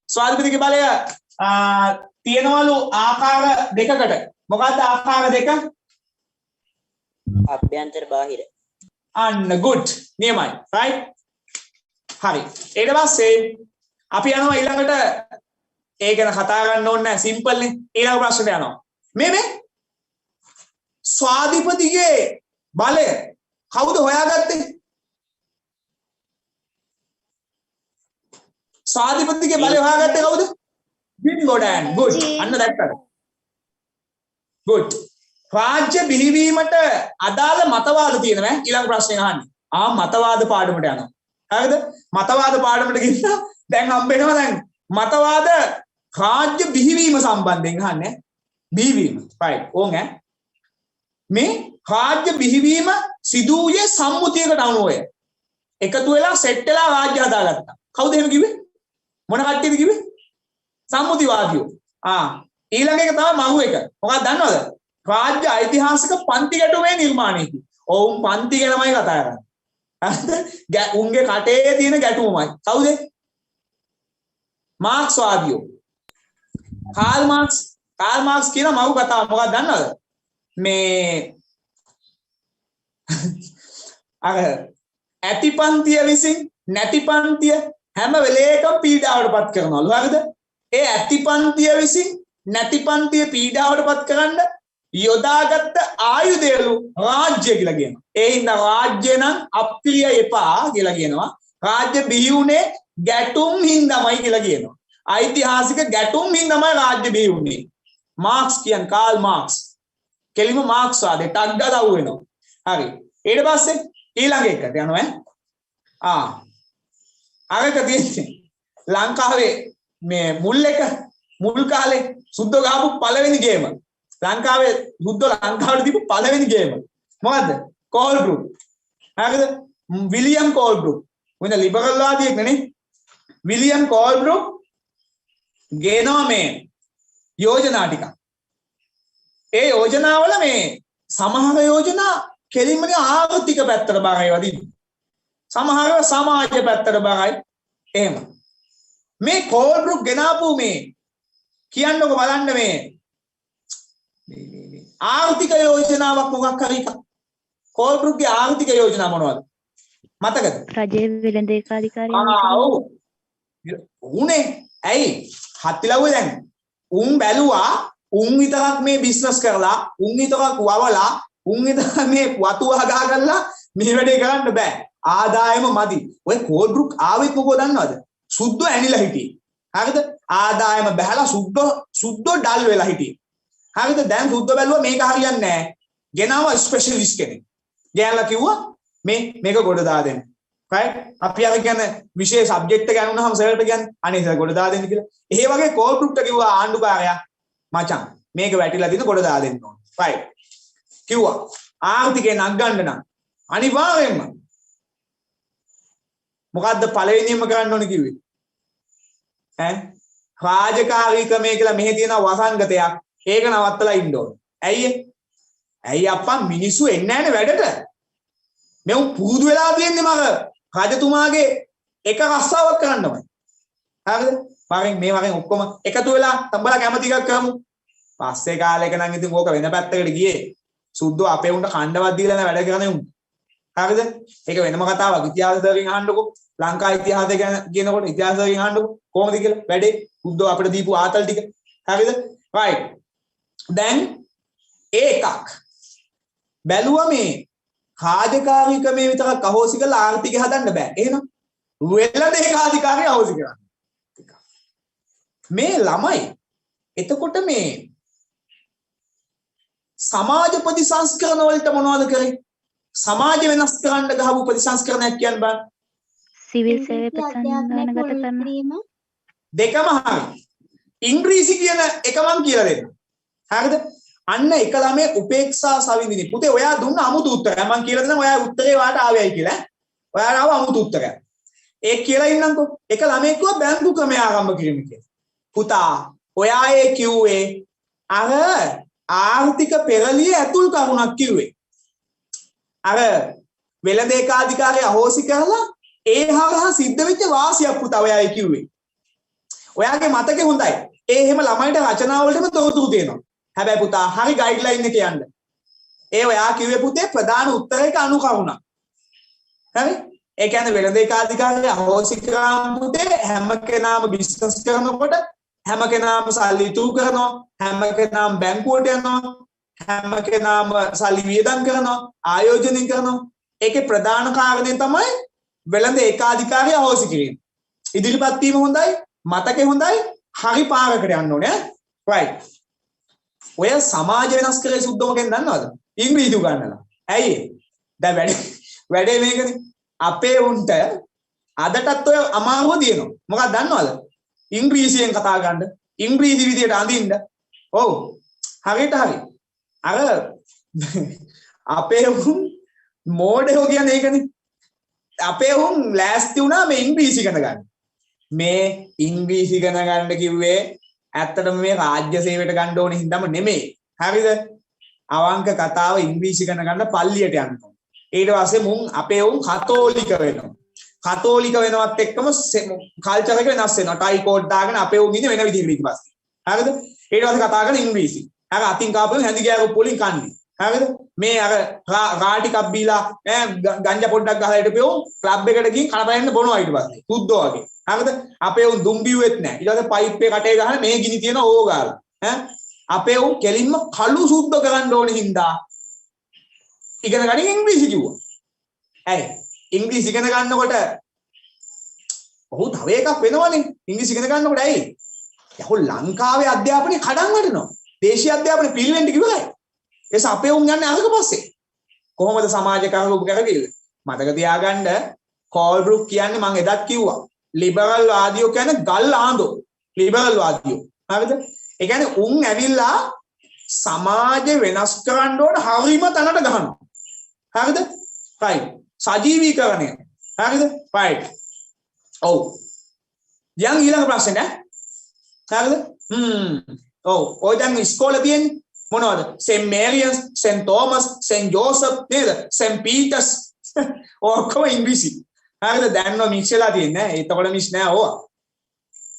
ස්වාධිපතිගේ බලය තියෙනවලු ආකාර දෙකකට. මොකක්ද ආකාර දෙක? අභ්‍යන්තර බාහිර. අන්න good. නියමයි. right? හරි. ඊට පස්සේ අපි යනවා ඊළඟට. ඒ ගැන කතා කරන්න ඕනේ නැහැ. සිම්පල් නේ. ඊළඟ ප්‍රශ්නට යනවා. මේ ස්වාධිපතිගේ බලය කවුද හොයාගත්තේ? ස්වාධිපතිගේ බලය හොයාගත්තේ කවුද? බින්ගොඩෑන්. good. අන්න දැක්කද? good. රාජ්‍ය බිහිවීමට අදාළ මතවාද තියෙනවා. ඊළඟ ප්‍රශ්නේ අහන්නේ. මතවාද පාඩමට යනවා. හරිද? මතවාද පාඩමට ගිහින් දැන් හම්බෙනවා දැන් මතවාද රාජ්‍ය බිහිවීම සම්බන්ධයෙන් අහන්නේ. බිහිවීම. right. ඕන් ඈ. මේ රාජ්‍ය බිහිවීම සිදු වූයේ සම්මුතියකට අනුවය. එකතු වෙලා සෙට් වෙලා රාජ්‍ය හදාගත්තා. කවුද එහෙම කිව්වේ? මොන කට්ටියද කිව්වේ? සම්මුතිවාදියෝ. ඊළඟ එක තමයි මහු එක. මොකක්ද දන්නවද? රාජ්‍ය ඓතිහාසික පන්ති ගැටුමේ නිර්මාණය කි. ඔවුන් පන්ති ගැනමයි කතා කරන්නේ. උන්ගේ කටේ තියෙන ගැටුමයි. කවුද? මාක්ස් වාදියෝ. කාල් මාක්ස් කියන මහු කතාව මොකක්ද දන්නවද? මේ අර ඇතිපන්තිය විසින් නැතිපන්තිය හැම වෙලේකම පීඩාවටපත් කරනවලු. හරිද? ඒ ඇතිපන්තිය විසින් නැතිපන්තිය පීඩාවටපත් කරන්න යොදාගත්ත ආයුධයලු රාජ්‍ය කියලා කියනවා. ඒ හින්දා රාජ්‍ය නම් අප්‍රිය එපා කියලා කියනවා. රාජ්‍ය බිහි වුණේ ගැටුම් හින්දාමයි කියලා කියනවා. ඓතිහාසික ගැටුම් හින්දාමයි රාජ්‍ය බිහි වුණේ. මාක්ස් කියන්නේ කාල් මාක්ස්. කෙලිම මාක්ස් වාදේ ටග්ග දව් වෙනවා. හරි. ඊට පස්සේ ඊළඟ එකට යනවා ඈ. අරක තියෙන්නේ ලංකාවේ මේ මුල් කාලේ සුද්ධ ගහපු පළවෙනි ගේම. ලංකාවේ සුද්ධ ලංකාවට දීපු පළවෙනි ගේම. මොකද්ද? Cole group. හරිද? William Cole group. මොන ලිබරල් වාදියෙක් නේ. විලියම් කෝල් ගෲප් ගේනවා මේ යෝජනා ටික. ඒ යෝජනාවල මේ සමහර යෝජනා කෙලින්මනේ ආර්ථික පැත්තට බරයි වදින්න. සමහරව සමාජ පැත්තට බරයි. එහෙම. මේ කෝල් ගෲප් ගෙනාපු මේ කියන්නකො බලන්න මේ ආර්ථික යෝජනාවක් මොකක් හරි එකක්. කෝල් ගෲප්ගේ ආර්ථික යෝජනා මොනවද? මතකද? රජයේ වෙළඳ ඒකාධිකාරිය. ඔව්. උනේ ඇයි? හත්තිලව්වේ දැන් උන් බැලුවා උන් විතරක් මේ බිස්නස් කරලා උන් විතරක් වවලා උන් විතරක් මේ වතු වහගා කරලා මේ වැඩේ කරන්න බෑ. ආදායම මදි. ඔය කෝල් ගෲප් ආවෙත් මොකෝ දන්නවද? සුද්ධ ඇනිලා හිටියේ. හරිද? ආදායම බහැලා සුද්ධ ඩල් වෙලා හිටියේ. හරිද? දැන් සුද්ධ බැලුවා මේක හරියන්නේ නැහැ. ගෙනාවා ස්පෙෂලිස්ට් කෙනෙක්. ගෑනලා කිව්වා මේක ගොඩ දා දෙන්න. right? අපි අර කියන්නේ විශේෂ සබ්ජෙක්ට් එක ගන්නුනහම සර්ට කියන්නේ අනේ සර් ගොඩ දා දෙන්න කියලා. ඒ වගේ කෝල් ගෲප් එක කිව්වා ආණ්ඩුකාරයා මචං මේක වැටිලා තියෙන ගොඩ දා දෙන්න ඕන. right? කිව්වා ආර්ථිකේ නග්ගන්න නම් අනිවාර්යයෙන්ම මොකද්ද පළවෙනියෙන්ම කරන්න ඕනේ කිව්වේ? රාජකාරී ක්‍රමය කියලා මෙහි තියෙන වසංගතයක්. ඒක නවත්තලා ඉන්න ඕනේ. ඇයි අප්පා මිනිස්සු එන්නේ නැහැනේ වැඩට. මෙව් පුරුදු වෙලා තියෙන්නේ මම රජතුමාගේ එක රස්සාවක් කරන්නමයි. හරිද? මේ වගේ ඔක්කොම එකතු වෙලා තඹලා කැමති එකක් කරමු. පස්සේ කාලෙක නම් ඉතින් ඕක වෙන පැත්තකට ගියේ. සුද්ධෝ අපේ උන්ට කණ්ඩවත් දීලා නැ වැඩ කරන්නේ උන්. හරිද? ඒක වෙනම කතාවක්. ඉතිහාසයෙන් අහන්නකෝ. ලංකා ඉතිහාසය ගැන කියනකොට ඉතිහාසයෙන් අහන්නකො කොහොමද කියලා වැඩේ බුද්ධෝ අපිට දීපු ආතල් ටික හරිද right දැන් ඒකක් බැලුවා මේ කාර්යකාරීකමේ විතරක් අහෝසි කරලා ආර්ථිකය හදන්න බෑ එහෙනම් වෙළඳ ඒකාධිකාරිය අහෝසි කරන්න මේ ළමයි එතකොට මේ සමාජ ප්‍රතිසංස්කරණ වලට මොනවද කරේ සමාජ වෙනස් කරන්න ගහපු ප්‍රතිසංස්කරණයක් කියන්න බෑ සිවිල් සේවය ප්‍රසන්නගත කරන දෙකම හරි ඉංග්‍රීසි කියන එක මම කියලා දෙන්න හරිද අන්න එක ළමයේ උපේක්ෂා සවිඳිනේ පුතේ ඔයා දුන්න අමුතු උත්තරය මම කියලා දෙනවා ඔයා උත්තරේ වාට ආවයි කියලා ඔයාට ආව අමුතු උත්තරයක් ඒක කියලා ඉන්නම්කෝ එක ළමයෙක් කිව්වා බැංකු ක්‍රමය ආරම්භ කිරීම කියලා පුතා ඔයා ඒ කිව්වේ අර ආර්ථික පෙරළිය ඇතුල් කරුණක් කිව්වේ අර වෙළඳ ඒකාධිකාරිය අහෝසි කරලා ඒ හරහා සිද්ධ වෙච්ච වාසියක් පුතා ඔයා කිව්වේ ඔයාගේ මතකේ හොඳයි ඒ එහෙම ළමයිට රචනා වලටම තොරතුරු දෙනවා හැබැයි පුතා හරි ගයිඩ්ලයින් එක යන්න ඒ ඔයා කිව්වේ පුතේ ප්‍රධාන උත්තරයක අනුකරුණ හරි ඒ කියන්නේ වෙළඳ ඒකාධිකාරිය අහෝසි කරාම පුතේ හැම කෙනාම බිස්නස් කරනකොට හැම කෙනාම සල්ලි ඉතුරු කරනවා හැම කෙනාම බැංකුවට යනවා හැම කෙනාම සල්ලි වියදම් කරනවා ආයෝජනය කරනවා ඒකේ ප්‍රධාන කාරණේ තමයි වෙළඳ ඒකාධිකාරිය අහෝසි කිරීම ඉදිරිපත් වීම හොඳයි මතකේ හොඳයි හරි පාරකට යන්න ඕනේ right ඔය සමාජ වෙනස් කරේ සුද්ධමකෙන් දන්නවද ඉංග්‍රීසි උගන්නලා ඇයි දැන් වැඩේ මේකනේ අපේ උන්ට අදටත් ඔය අමාරුව දිනනවා මොකක්ද දන්නවද ඉංග්‍රීසියෙන් කතා කරන්න ඉංග්‍රීසි විදියට අඳින්න ඔව් හරියට හරි අර අපේ උන් මෝඩයෝ කියන්නේ ඒකනේ අපේ උන් ලෑස්ති වුණා මේ ඉංග්‍රීසි ඉගෙන ගන්න මේ ඉංග්‍රීසි ඉගෙන ගන්න කිව්වේ ඇත්තටම මේ රාජ්‍ය සේවයට ගන්න ඕනේ හින්දාම නෙමෙයි හරිද අවංක කතාව ඉංග්‍රීසි ඉගෙන ගන්න පල්ලියට යන්න ඕනේ ඊට පස්සේ මුන් අපේ උන් කතෝලික වෙනවා කතෝලික වෙනවත් එක්කම කල්චර් එක වෙනස් වෙනවා ටයි කෝඩ් දාගෙන අපේ උන් ඉන්නේ වෙන විදිහකට ඊට පස්සේ හරිද ඊට පස්සේ කතා කරන ඉංග්‍රීසි අර අතින් කාපුවෙන් හැඳි ගෑරුප් වලින් කන්නේ හරිද මේ අර රා ටිකක් බීලා ගංජා පොඩ්ඩක් ගහලා හිටපෙව ක්ලබ් එකට ගිහින් කන බලන්න බොනවා ඊට පස්සේ සුද්ධෝ වගේ හරිද අපේ උන් දුම්බිවෙත් නැහැ ඊට පස්සේ පයිප් එක කටේ ගහන මේ ගිනි තියෙන ඕගාලා ඈ අපේ උන් කෙලින්ම කළු සුද්ධ කරන්න ඕනේ හින්දා ඉගෙන ගන්න ඉංග්‍රීසි කිව්වා ඇයි ඉංග්‍රීසි ඉගෙන ගන්නකොට ඔහු තව එකක් වෙනවනේ ඉංග්‍රීසි ඉගෙන ගන්නකොට ඇයි යහෝ ලංකාවේ අධ්‍යාපනය කඩන් වටනවා දේශීය අධ්‍යාපනය පිළිවෙන්න කිව්වයි ඒස අපේ උන් යන්නේ අරක පස්සේ කොහොමද සමාජ කරගොබ කරගිල්ල මතක තියාගන්න කෝල්බෘක් කියන්නේ මම එදත් කිව්වා ලිබරල් වාදියෝ කියන්නේ ගල් ආඳෝ ලිබරල් වාදියෝ හරිද ඒ කියන්නේ උන් ඇවිල්ලා සමාජ වෙනස් කරන්න ඕන හරිම තැනට ගහනවා හරිද right සජීවීකරණය හරිද right ඔව් යන් ඊළඟ ප්‍රශ්නේ හරිද ඔව් ඔය දැන් ඉස්කෝලේ තියෙන්නේ මොනවද saint Mary's saint Thomas saint Joseph නේද සෙන්ට් පීටර්ස් ඔක්කොම ඉංග්‍රීසි හරිද දැන් නෝ මික්ස් වෙලා තියෙන්නේ එතකොට මික්ස් නෑ ඕවා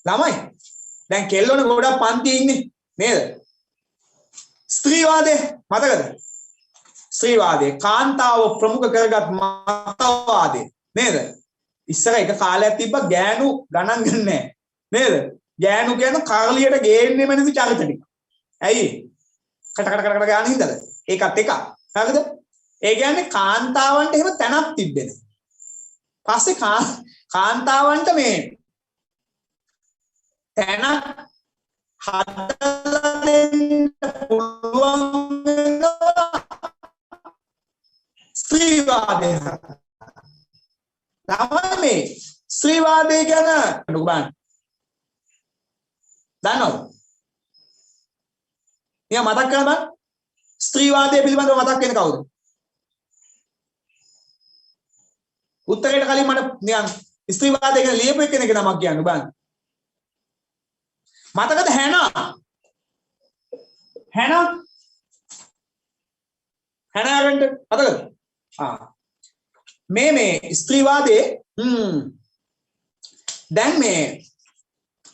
ළමයි දැන් කෙල්ලෝනේ ගොඩක් පන්ති ඉන්නේ නේද ස්ත්‍රීවාදය මතකද ස්ත්‍රීවාදය කාන්තාව ප්‍රමුඛ කරගත් මතවාදය නේද ඉස්සර එක කාලයක් තිබ්බ ගෑනු ගණන් ගන්නෑ නේද ගෑනු කියන කරලියට ගේන්නෙම නැති චරිත ටික ඇයි කට කට කට ගාන හින්දාද ඒකත් එක හරිද ඒ කියන්නේ කාන්තාවන්ට එහෙම තැනක් තිබ්බේ නැහැ පස්සේ කාන්තාවන්ට මේ තැනක් හදලා දෙන්න පුළුවන් ස්ත්‍රීවාදය තමයි මේ ස්ත්‍රීවාදය ගැන බලන්න දන්නවද නිකන් මතක් කරලා බලන්න ස්ත්‍රීවාදය පිළිබඳව මතක් වෙන කවුද උත්තරයට කලින් මට නිකන් ස්ත්‍රීවාදය ගැන ලියපු කෙනෙක් නමක් කියන්න බලන්න මතකද හැනාරෙන්ට මතකද මේ ස්ත්‍රීවාදයේ දැන් මේ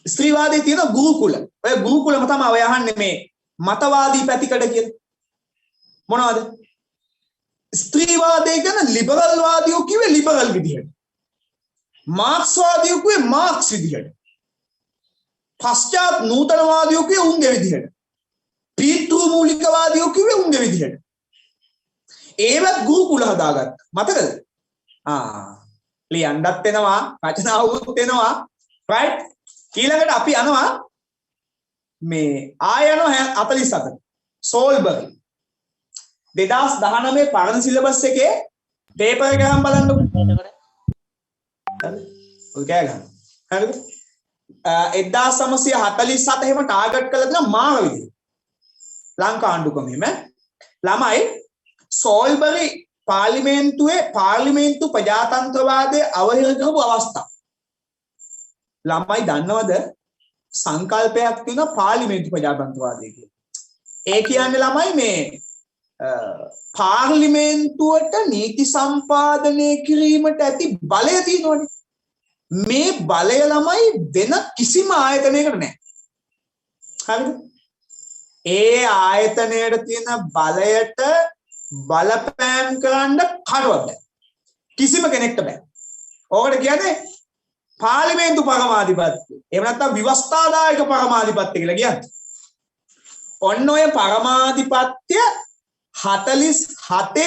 ස්ත්‍රීවාදයේ තියෙන ගුරුකුල ඔය ගුරුකුලම තමයි ඔය අහන්නේ මේ මතවාදී පැතිකඩ කියලා මොනවද ස්ත්‍රීවාදය ගැන ලිබරල් වාදියෝ කිව්වේ ලිබරල් විදියට මාක්ස්වාදියෝ කිව්වේ මාක්ස් විදිහට. පශ්චාත් නූතනවාදියෝ කිව්වේ උන්ගේ විදිහට. පීතෘ මූලිකවාදියෝ කිව්වේ උන්ගේ විදිහට. ඒවත් ගුරුකුල හදාගත්තා. මතකද? ලියන්නත් වෙනවා, රචනාවුත් වෙනවා. right? ඊළඟට අපි යනවා මේ ආය යනවා 47. සෝල්බරි 2019 පරණ සිලබස් එකේ පේපර් එක ගහන් බලන්නකො. හරි? ඔය කෑ ගන්න. හරිද? 1947 එහෙම ටාගට් කරලා දෙනවා මාර විදිහට. ලංකා ආණ්ඩුක්‍රමෙම ළමයි සෝල්බරි පාර්ලිමේන්තු ප්‍රජාතන්ත්‍රවාදයේ අවහිර කරපු අවස්ථාව. ළමයි දන්නවද සංකල්පයක් තියෙනවා පාර්ලිමේන්තු ප්‍රජාතන්ත්‍රවාදය කියලා. ඒ කියන්නේ ළමයි මේ පාර්ලිමේන්තුවට නීති සම්පාදනය කිරීමට ඇති බලය තියෙනවනේ. මේ බලය ළමයි වෙන කිසිම ආයතනයකට නැහැ. හරිද? ඒ ආයතනයේ තියෙන බලයට බලපෑම් කරන්න කවවත් බෑ. කිසිම කෙනෙක්ට බෑ. ඕකට කියන්නේ පාර්ලිමේන්තු පරමාධිපත්‍ය. එහෙම නැත්නම් විවස්ථාදායක පරමාධිපත්‍ය කියලා කියන්නේ. ඔන්න ඔය පරමාධිපත්‍ය 47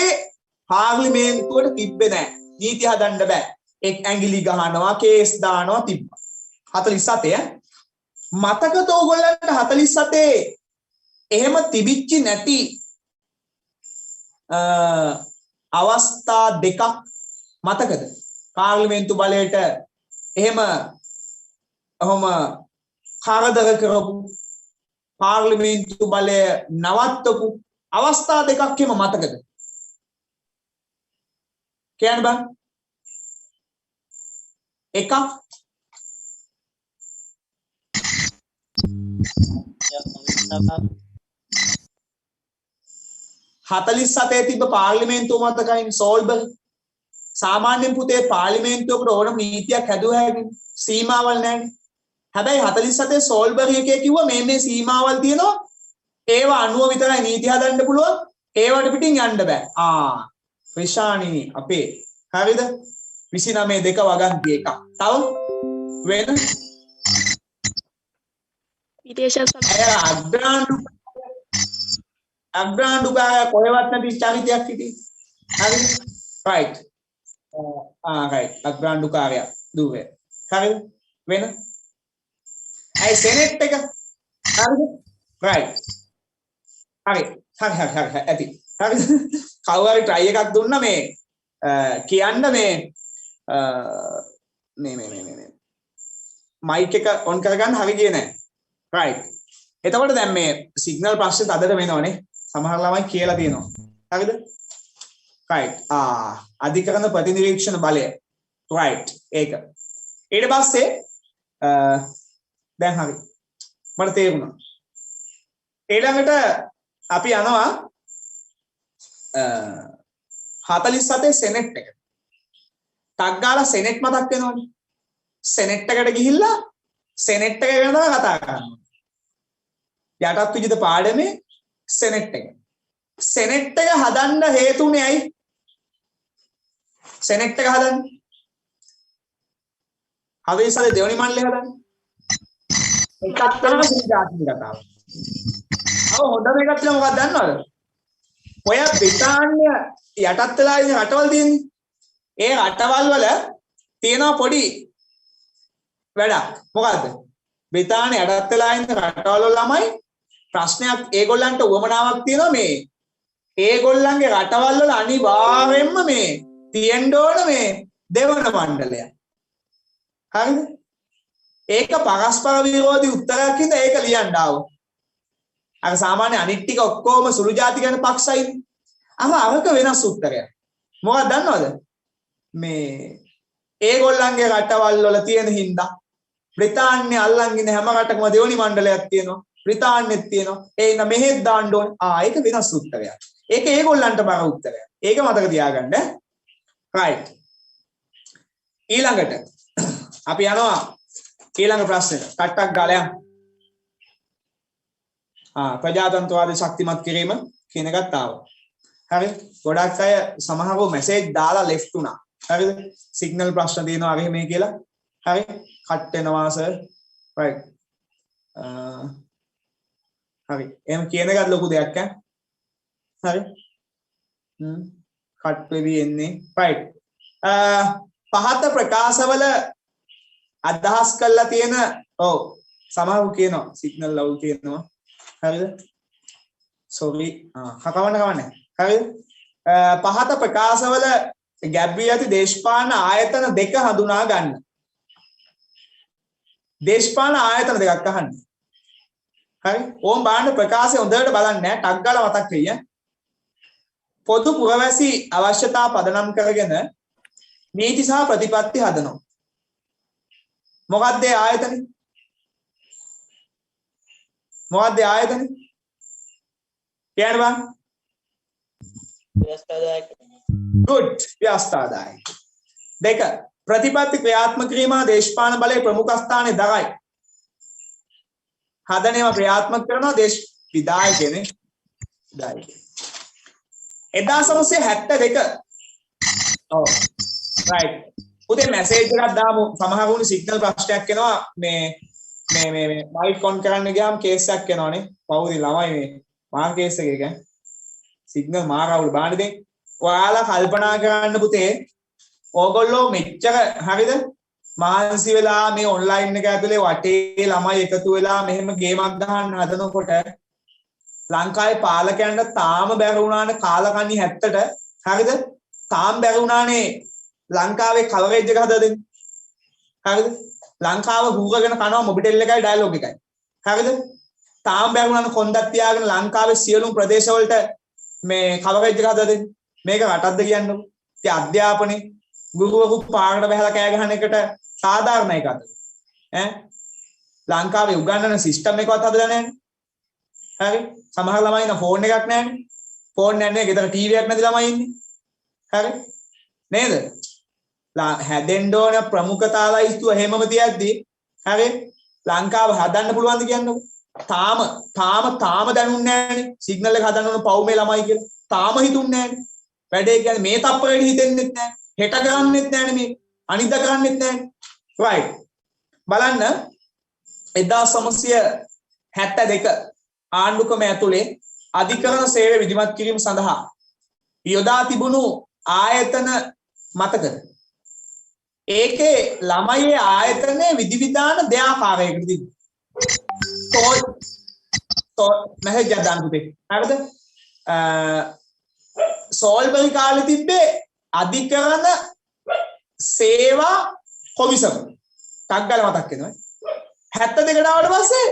පාර්ලිමේන්තුවට තිබ්බේ නැහැ. නීති හදන්න බෑ. එක් ඇඟිලි ගහනවා, කේස් දානවා තිබ්බා. 47 මතකද ඕගොල්ලන්ට 47 එහෙම තිබිච්චි නැති අවස්ථා දෙකක් මතකද? පාර්ලිමේන්තු බලයට එහෙම කරදර කරපු පාර්ලිමේන්තු බලය නවත්තපු අවස්ථා දෙකක් එහෙම මතකද? කියන්න බෑ. එකක් 47 තිබ්බ පාර්ලිමේන්තුව මතකයින් සෝල්බරි. සාමාන්‍යයෙන් පුතේ පාර්ලිමේන්තුවකට ඕනම නීතියක් හැදුවා හැකියි. සීමාවල් නැහැනේ. හැබැයි 47 සෝල්බරි එකේ කිව්වා මේ සීමාවල් තියෙනවා. ඒවා අනුව විතරයි නීති හදන්න පුළුවන්. ඒවට පිටින් යන්න බෑ. රිෂානි අපේ හරිද? 29 2 වගන්ති එකක්. තව වෙන විදේශ අග්‍රාණ්ඩුකාරය කොහෙවත් නැති චරිතයක් හිටියේ. හරිද? right. right. අග්‍රාණ්ඩුකාරය දුවේ. හරිද? වෙන ඇයි සෙනෙට් එක? හරිද? right. හරි. ඇති. හරිද? කවුරු හරි try එකක් දුන්නා මේ කියන්න මේ මයික් එක ඔන් කරගන්න හරි ගියේ නැහැ. right. එතකොට දැන් මේ සිග්නල් ප්‍රශ්නේ තදට වෙනවනේ. සමහර ළමයි කියලා තියෙනවා. හරිද? right. අධිකරණ ප්‍රතිනිරීක්ෂණ බලය. right. ඒක. ඊට පස්සේ දැන් හරි. මට තේරුණා. ඊළඟට අපි යනවා 47 සෙනෙට් එක. ටක් ගාලා සෙනෙට් මතක් වෙනවනේ. සෙනෙට් එකට ගිහිල්ලා සෙනෙට් එක ගැන තමයි කතා කරන්නේ. යටත් විජිත පාඩමේ සෙනෙට් එක. සෙනෙට් එක හදන්න හේතුනේ ඇයි? සෙනෙට් එක හදන්න. හදිසියේ දෙවනි මණ්ඩලය හදන්න. එකක් තමයි ජාතික කතාව. හොඳම එකක් කියලා මොකක්ද දන්නවද? ඔය බ්‍රිතාන්‍ය යටත් වෙලා ඉන්න රටවල් තියෙන්නේ. ඒ රටවල් වල තියෙනවා පොඩි වැඩක්. මොකද්ද? බ්‍රිතාන්‍ය යටත් වෙලා ඉන්න රටවල් වල ළමයි ප්‍රශ්නයක් ඒගොල්ලන්ට උවමනාවක් තියෙනවා මේ ඒගොල්ලන්ගේ රටවල් වල අනිවාර්යෙන්ම මේ තියෙන්න ඕන මේ දෙවන මණ්ඩලය. හරිද? ඒක පරස්පර විරෝධී උත්තරයක් හින්දා ඒක ලියන්න ආවා. අර සාමාන්‍ය අනිත් ටික ඔක්කොම සුළු ಜಾති ගැන පක්ෂයි. අරක වෙනස් උත්තරයක්. මොකක්ද දන්නවද? මේ ඒගොල්ලන්ගේ රටවල් වල තියෙන හින්දා බ්‍රිතාන්‍ය අල්ලන් ඉන්න හැම රටකම දෙවනි මණ්ඩලයක් තියෙනවා. බ්‍රිතාන්‍යෙත් තියෙනවා. ඒ ඉන්න මෙහෙත් දාන්න ඕනේ. ඒක වෙනස් උත්තරයක්. ඒක ඒගොල්ලන්ට බර උත්තරයක්. ඒක මතක තියාගන්න. right. ඊළඟට අපි යනවා ඊළඟ ප්‍රශ්නෙට. ටක් ගාලා යමු. ප්‍රජාතන්ත්‍රවාදී ශක්තිමත් කිරීම කියන එකත් ආවා. හරි. ගොඩක් අය සමහරව මැසේජ් දාලා left වුණා. හරිද? සිග්නල් ප්‍රශ්න තියෙනවා අර මේ කියලා. හරි. කට් වෙනවා සර්. right. හරි. එහෙම කියන එකත් ලොකු දෙයක් ඈ. හරි. කට් වෙවි එන්නේ. right. පහත ප්‍රකාශවල අදහස් කරලා තියෙන ඔව් සමහරව කියනවා සිග්නල් ලව් කියනවා. හරිද? sorry. කවන්නේ. හරිද? පහත ප්‍රකාශවල ගැබ් වී ඇති දේශපාලන ආයතන දෙක හඳුනා ගන්න. දේශපාලන ආයතන දෙකක් අහන්න. හරි? ඕම් බාන්න ප්‍රකාශය හොඳට බලන්න ඈ. ටක් ගාලා මතක් වෙයි ඈ. පොදු පුරවැසි අවශ්‍යතා පදනම් කරගෙන නීති සහ ප්‍රතිපත්ති හදනවා. මොකක්ද ඒ ආයතනේ? මොකක්ද ඒ ආයතනේ? කියන්න බං. ව්‍යවස්ථාදායක. good ව්‍යවස්ථාදායක. දෙක ප්‍රතිපත්ති ක්‍රියාත්මක කිරීම දේශපාලන බලයේ ප්‍රමුඛ ස්ථානයේ දරයි. හදනේම ක්‍රියාත්මක කරනවා දේශ විධායකනේ. විධායක. 1972 ඔව් right. උදේ මැසේජ් එකක් දාමු. සමහරුනි සිග්නල් ප්‍රශ්නයක් එනවා මේ මයික් ඔන් කරන්න ගියාම කේස් එකක් එනවනේ. පවුදි ළමයි මේ මාර් කේස් එකක සිග්නල් මාරවුල් බාන්න දෙන්න. ඔයාලා කල්පනා කරන්න පුතේ ඕගොල්ලෝ මෙච්චර හරිද මහන්සි වෙලා මේ ඔන්ලයින් එක ඇතුලේ වටේ ළමයි එකතු වෙලා මෙහෙම ගේමක් ගහන්න හදනකොට ලංකාවේ පාලකයන්ට තාම බැරි වුණානේ කාලකන්ණි 70ට හරිද තාම බැරි වුණානේ ලංකාවේ කවරේජ් එක හදලා දෙන්න හරිද ලංකාව හුරගෙන කනවා මොබිටෙල් එකයි ඩයලොග් එකයි හරිද තාම බැරි වුණානේ කොන්දක් තියාගෙන ලංකාවේ සියලුම ප්‍රදේශ වලට මේ කවරේජ් එක හදලා දෙන්න මේක රටක්ද කියන්නකො ඉතින් අධ්‍යාපනයේ ගුරුවරු පාරකට බහලා කෑ ගහන එකට සාධාරණ එකක්ද ඈ ලංකාවේ උගන්වන සිස්ටම් එකවත් හදලා නැහැ හරි සමහර ළමයි ඉන්න ෆෝන් එකක් නැහැනේ ෆෝන් නැන්නේ ගෙදර ටීවී එකක් නැති ළමයි ඉන්නේ හරි නේද හැදෙන්න ඕන ප්‍රමුඛතාවයිස්තු එහෙමම තියද්දි හරි ලංකාව හදන්න පුළුවන්ද කියන්නකො තාම දැනුන්නේ නැහැනේ සිග්නල් එක හදන්න ඕන පවුමේ ළමයි කියලා තාම හිතුන්නේ නැහැනේ වැඩේ කියන්නේ මේ තප්පරේට හිතෙන්නෙත් නැහැ හෙට කරන්නෙත් නැහැනේ මේ අනිද්දා කරන්නෙත් නැහැනේ right බලන්න 1972 ආණ්ඩුක්‍රම ඇතුලේ අධිකරණ සේවය විධිමත් කිරීම සඳහා යොදා තිබුණු ආයතන මතකද ඒකේ ළමයි ආයතනයේ විධිවිධාන දෙආකාරයකට තිබුණා මැසේජ් එකක් දාන්න පුතේ හරිද සෝල්බරි කාලේ තිබ්බේ අධිකරණ සේවා කොමිසම ටග්ගල මතක් වෙනවා 72ට ආවට පස්සේ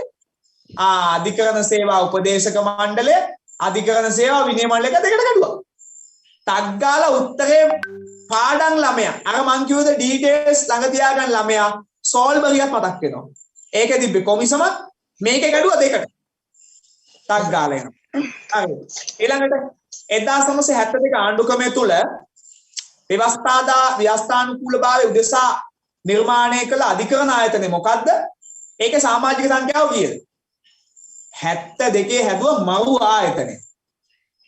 අධිකරණ සේවා උපදේශක මණ්ඩලය අධිකරණ සේවා විනය මණ්ඩලය දෙකට කඩුවා ටග්ගල උත්තරේ පාඩම් ළමයා අර මං කියුවද ඩීටේල්ස් ළඟ තියාගන්න ළමයා සෝල්බරියක් මතක් වෙනවා ඒකේ තිබ්බේ කොමිසම මේකේ කඩුවා දෙකට ටග්ගල එනවා හරි ඊළඟට 1972 ආණ්ඩුක්‍රමය තුල ව්‍යවස්ථානුකූලභාවය උදෙසා නිර්මාණය කළ අධිකරණ ආයතනය මොකද්ද? ඒකේ සමාජික සංඛ්‍යාව කීයද? 72 හැදුව මව් ආයතනය.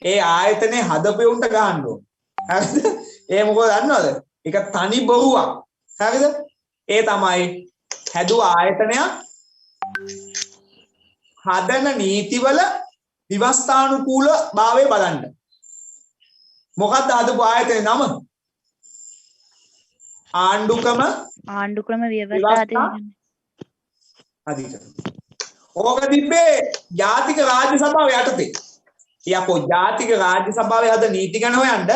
ඒ ආයතනේ හදපෙවුන්ට ගහන්න ඕන. හරිද? ඒ මොකද දන්නවද? ඒක තනි බොරුවක්. හරිද? ඒ තමයි හැදුව ආයතනයක් හදන නීතිවල ව්‍යවස්ථානුකූල භාවය බලන්න. මොකක්ද හදපු ආයතනේ නම? ආණ්ඩුක්‍රම ව්‍යවස්ථා අධිකරණ. ඕක තිබ්බේ ජාතික රාජ්‍ය සභාව යටතේ. යකෝ ජාතික රාජ්‍ය සභාවේ හද නීති ගැන හොයන්න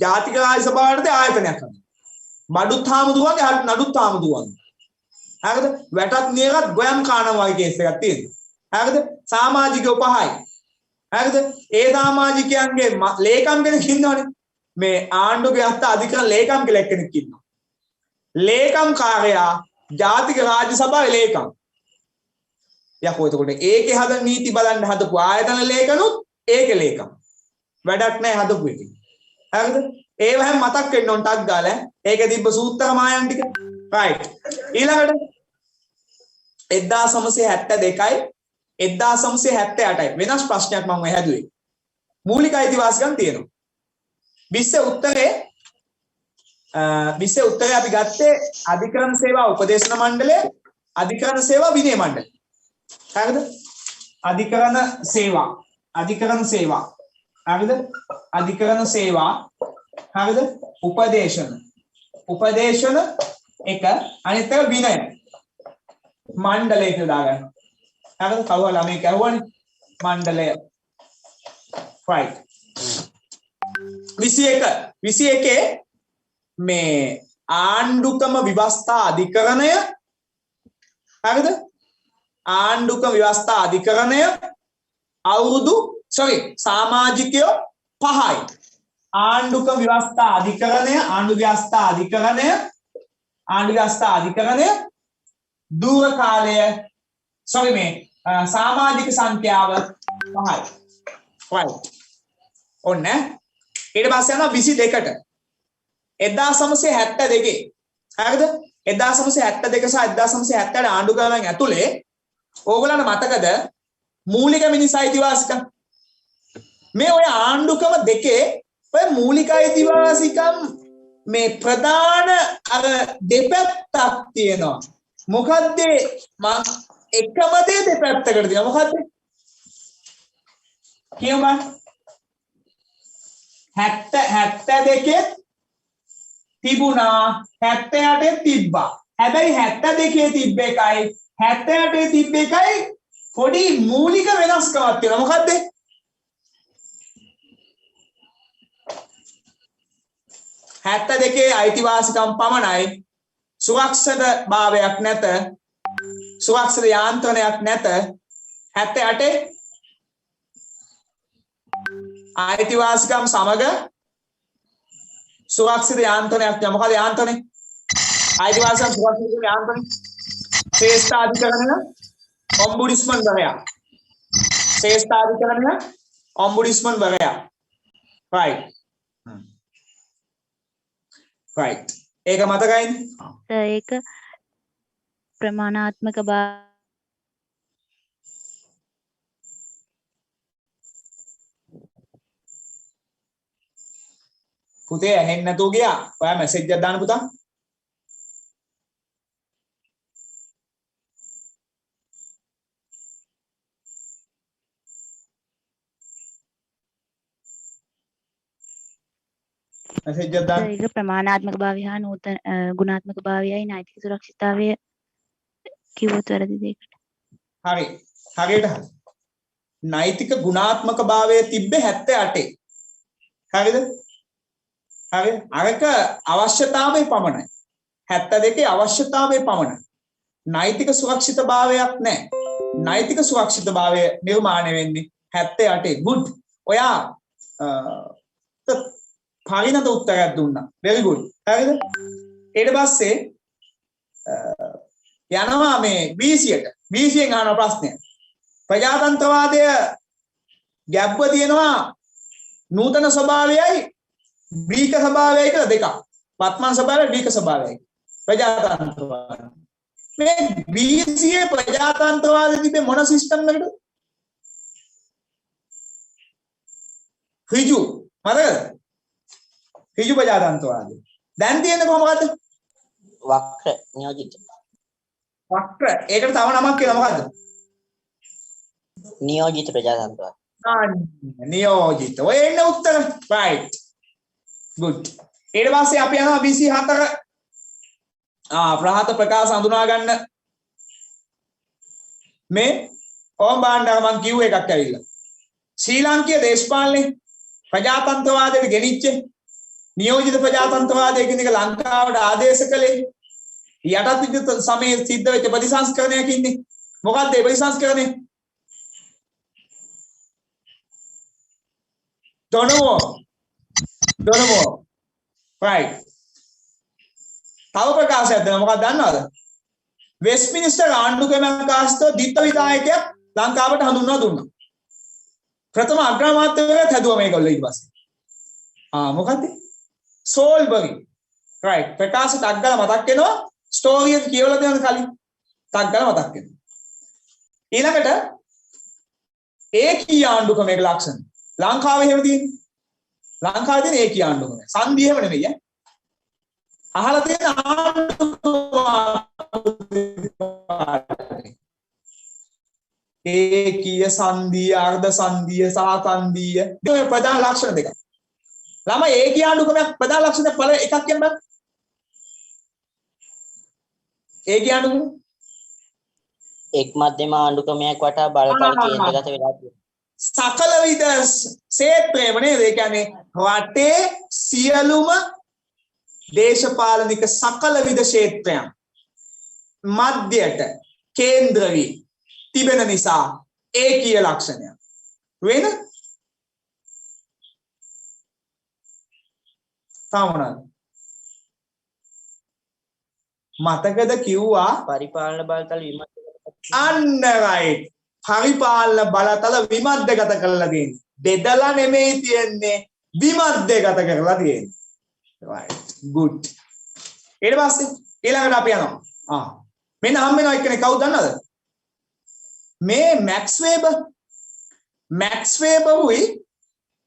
ජාතික රාජ්‍ය සභාවට ආයතනයක් හදන්න. බඩුත් හාමුදුරුවන්ගේ නඩුත් හාමුදුරුවන්ගේ. හරිද? වැටත් නියරත් ගොයම් කානවා වගේ කේස් එකක් තියෙනවා. හරිද? සමාජිකව පහයි. හරිද? ඒ සමාජිකයන්ගේ ලේකම් කෙනෙක් ඉන්නවනේ. මේ ආණ්ඩුවේ අත්ත අධිකරණ ලේකම් කියලා කෙනෙක් ඉන්නවා. ලේකම් කාර්යයා ජාතික රාජ්‍ය සභාවේ ලේකම්. යකෝ එතකොට ඒකේ හදන නීති බලන්න හදපු ආයතන ලේකනුත් ඒකේ ලේකම්. වැඩක් නැහැ හදපු එකේ. හරිද? ඒව හැම මතක් වෙන්න ඕන ටක් ගාලා. ඒකේ තිබ්බ සූත්‍ර මායන් ටික. right. ඊළඟට 1972යි 1978යි වෙනස් ප්‍රශ්නයක් මම හැදුවේ. මූලික අයිතිවාසිකම් තියෙනවා. 20 උත්තරේ 20 උත්තරේ අපි ගත්තේ අධිකරණ සේවා උපදේශන මණ්ඩලය, අධිකරණ සේවා විනය මණ්ඩලය. හරිද? අධිකරණ සේවා. හරිද? අධිකරණ සේවා. හරිද? උපදේශන එක අනිත් එක විනය මණ්ඩලය කියලා දාගන්න. හරිද? කවුරු ළමයි කවුවනේ මණ්ඩලය. right. 21 මේ ආණ්ඩුක්‍රම ව්‍යවස්ථා අධිකරණය. හරිද? ආණ්ඩුක්‍රම ව්‍යවස්ථා අධිකරණය අවුරුදු සමාජිකයෝ 5යි. ආණ්ඩුක්‍රම ව්‍යවස්ථා අධිකරණය දූර කාලය මේ සමාජික සංඛ්‍යාව 5යි. right. ඔන්න ඊට පස්සේ යනවා 22ට 1972. හරිද? 1972 සහ 1970 ආණ්ඩුක්‍රමයන් ඇතුලේ ඕගොල්ලන්ට මතකද මූලික මිනිස් අයිතිවාසිකම්? මේ ඔය ආණ්ඩුක්‍රම දෙකේ ඔය මූලික අයිතිවාසිකම් මේ ප්‍රධාන අර දෙපැත්තක් තියෙනවා. මොකද්ද එකම දේ දෙපැත්තකට තියෙනවා. මොකද්ද? කියමු 72 තිබුණා 78 තිබ්බා. හැබැයි 72 තිබ්බ එකයි 78 තිබ්බ එකයි පොඩි මූලික වෙනස්කමක් තියෙනවා. මොකද්ද? 72 අයිතිවාසිකම් පමණයි. සුරක්ෂිත භාවයක් නැත. සුරක්ෂිත යාන්ත්‍රණයක් නැත. 78 අයිතිවාසිකම් සමග සුරක්ෂිත යාන්ත්‍රණයක් නැහැ. මොකද යාන්ත්‍රණය? අයිතිවාසිකම් සුරක්ෂිත යාන්ත්‍රණය. ශ්‍රේෂ්ඨාධිකරණය ඔම්බුඩ්ස්මන් වරයා. ශ්‍රේෂ්ඨාධිකරණය ඔම්බුඩ්ස්මන් වරයා. right. right. ඒක මතකයිද? ඒක ප්‍රමාණාත්මක පුතේ ඇහෙන්නේ නැතුව ගියා. ඔයා මැසේජ් එකක් දාන්න පුතා. මැසේජ් එකක් දාන්න. ඒක ප්‍රමාණාත්මක භාවය හා නූතන ගුණාත්මක භාවයයි නෛතික සුරක්ෂිතතාවය කිව්වොත් වැරදිද ඒකට? හරි. හරියට හරි. නෛතික ගුණාත්මක භාවය තිබ්බේ 78. හරිද? හරි. අරක අවශ්‍යතාවයේ පමණයි. 72 අවශ්‍යතාවයේ පමණයි. නෛතික සුරක්ෂිත භාවයක් නැහැ. නෛතික සුරක්ෂිත භාවය නිර්මාණය වෙන්නේ 78. good. ඔයා පරිණත උත්තරයක් දුන්නා. very good. හරිද? ඊට පස්සේ යනවා මේ 20ට. 20න් අහන ප්‍රශ්නය. ප්‍රජාතන්ත්‍රවාදය ගැබ්ව තියෙනවා නූතන ස්වභාවයයි වීක ස්වභාවයයි කියලා දෙකක්. වත්මන් ස්වභාවයයි වීක ස්වභාවයයි. ප්‍රජාතන්ත්‍රවාද. මේ 20 ප්‍රජාතන්ත්‍රවාදයේ තිබෙන මොන සිස්ටම් එකකටද? ඍජු. හරිද? ඍජු ප්‍රජාතන්ත්‍රවාදය. දැන් තියෙන්නේ කොහොමද? වක්‍ර නියෝජිත. වක්‍ර. ඒකට තව නමක් කියනවා මොකද්ද? නියෝජිත ප්‍රජාතන්ත්‍රවාද. නියෝජිත. ඔය එන්න උත්තර. right. good. ඊට පස්සේ අපි යනවා 24. ප්‍රහත ප්‍රකාශ හඳුනා ගන්න. මේ ඕම් බාණ්ඩාර මං කිව්ව එකක් ඇවිල්ලා. ශ්‍රී ලාංකීය දේශපාලනේ ප්‍රජාතන්ත්‍රවාදයට ගෙනිච්ච නියෝජිත ප්‍රජාතන්ත්‍රවාදය කියන එක ලංකාවට ආදේශ කළේ යටත් විජිත සමයේ සිද්ධ වෙච්ච ප්‍රතිසංස්කරණයක් ඉන්නේ. මොකක්ද ඒ ප්‍රතිසංස්කරණය? Donovo. right. තව ප්‍රකාශයක් දෙනවා. මොකක්ද දන්නවද? වෙස්ට්මිනිස්ටර් ආණ්ඩුක්‍රමයක් ආශ්‍රිතව ද්විත්ව විධායකයක් ලංකාවට හඳුන්වා දුන්නා. ප්‍රථම අග්‍රාමාත්‍යවරයාත් හැදුවා මේගොල්ලෝ ඊට පස්සේ. මොකද්ද? සෝල්බරි. right. ප්‍රකාශ ටක් ගාලා මතක් වෙනවා. ස්ටෝරි එක කියවලා දෙන්න කලින් ටක් ගාලා මතක් වෙනවා. ඊළඟට ඒකී ආණ්ඩුක්‍රමයක ලක්ෂණ. ලංකාවේ එහෙම තියෙන්නේ. ලංකාවේ තියෙන ඒකී ආණ්ඩුක්‍රමය. සංධිය එහෙම නෙමෙයි ඈ. අහලා තියෙන ආණ්ඩුක්‍රම ඒකීය සංධීය අර්ධ සංධීය සහ සංධීය මේ ප්‍රධාන ලක්ෂණ දෙක. ළමයි ඒකීය ආණ්ඩුක්‍රමයක් ප්‍රධාන ලක්ෂණ පළ එකක් කියන්න බෑ. ඒකීය ආණ්ඩුක්‍රම එක් මධ්‍යම ආණ්ඩුක්‍රමයක් වටා බලතල කේන්ද්‍රගත වෙලා තියෙනවා. සකල විද ක්ෂේත්‍රයම නේද? ඒ කියන්නේ රටේ සියලුම දේශපාලනික සකල විද ක්ෂේත්‍රයන් මධ්‍යයට කේන්ද්‍ර වී තිබෙන නිසා ඒකීය ලක්ෂණයක්. වෙන සාමනද මතකද කිව්වා පරිපාලන බලතල විමර්ශනය අන්න රයිට්. පරිපාලන බලතල විමධ්‍යගත කරලා තියෙන්නේ. බෙදලා නෙමෙයි තියෙන්නේ විමධ්‍යගත කරලා තියෙන්නේ. right good. ඊට පස්සේ ඊළඟට අපි යනවා. මෙන්න හම් වෙනවා එක්කනේ කවුද දන්නවද? මේ මැක්ස් වෙබරුයි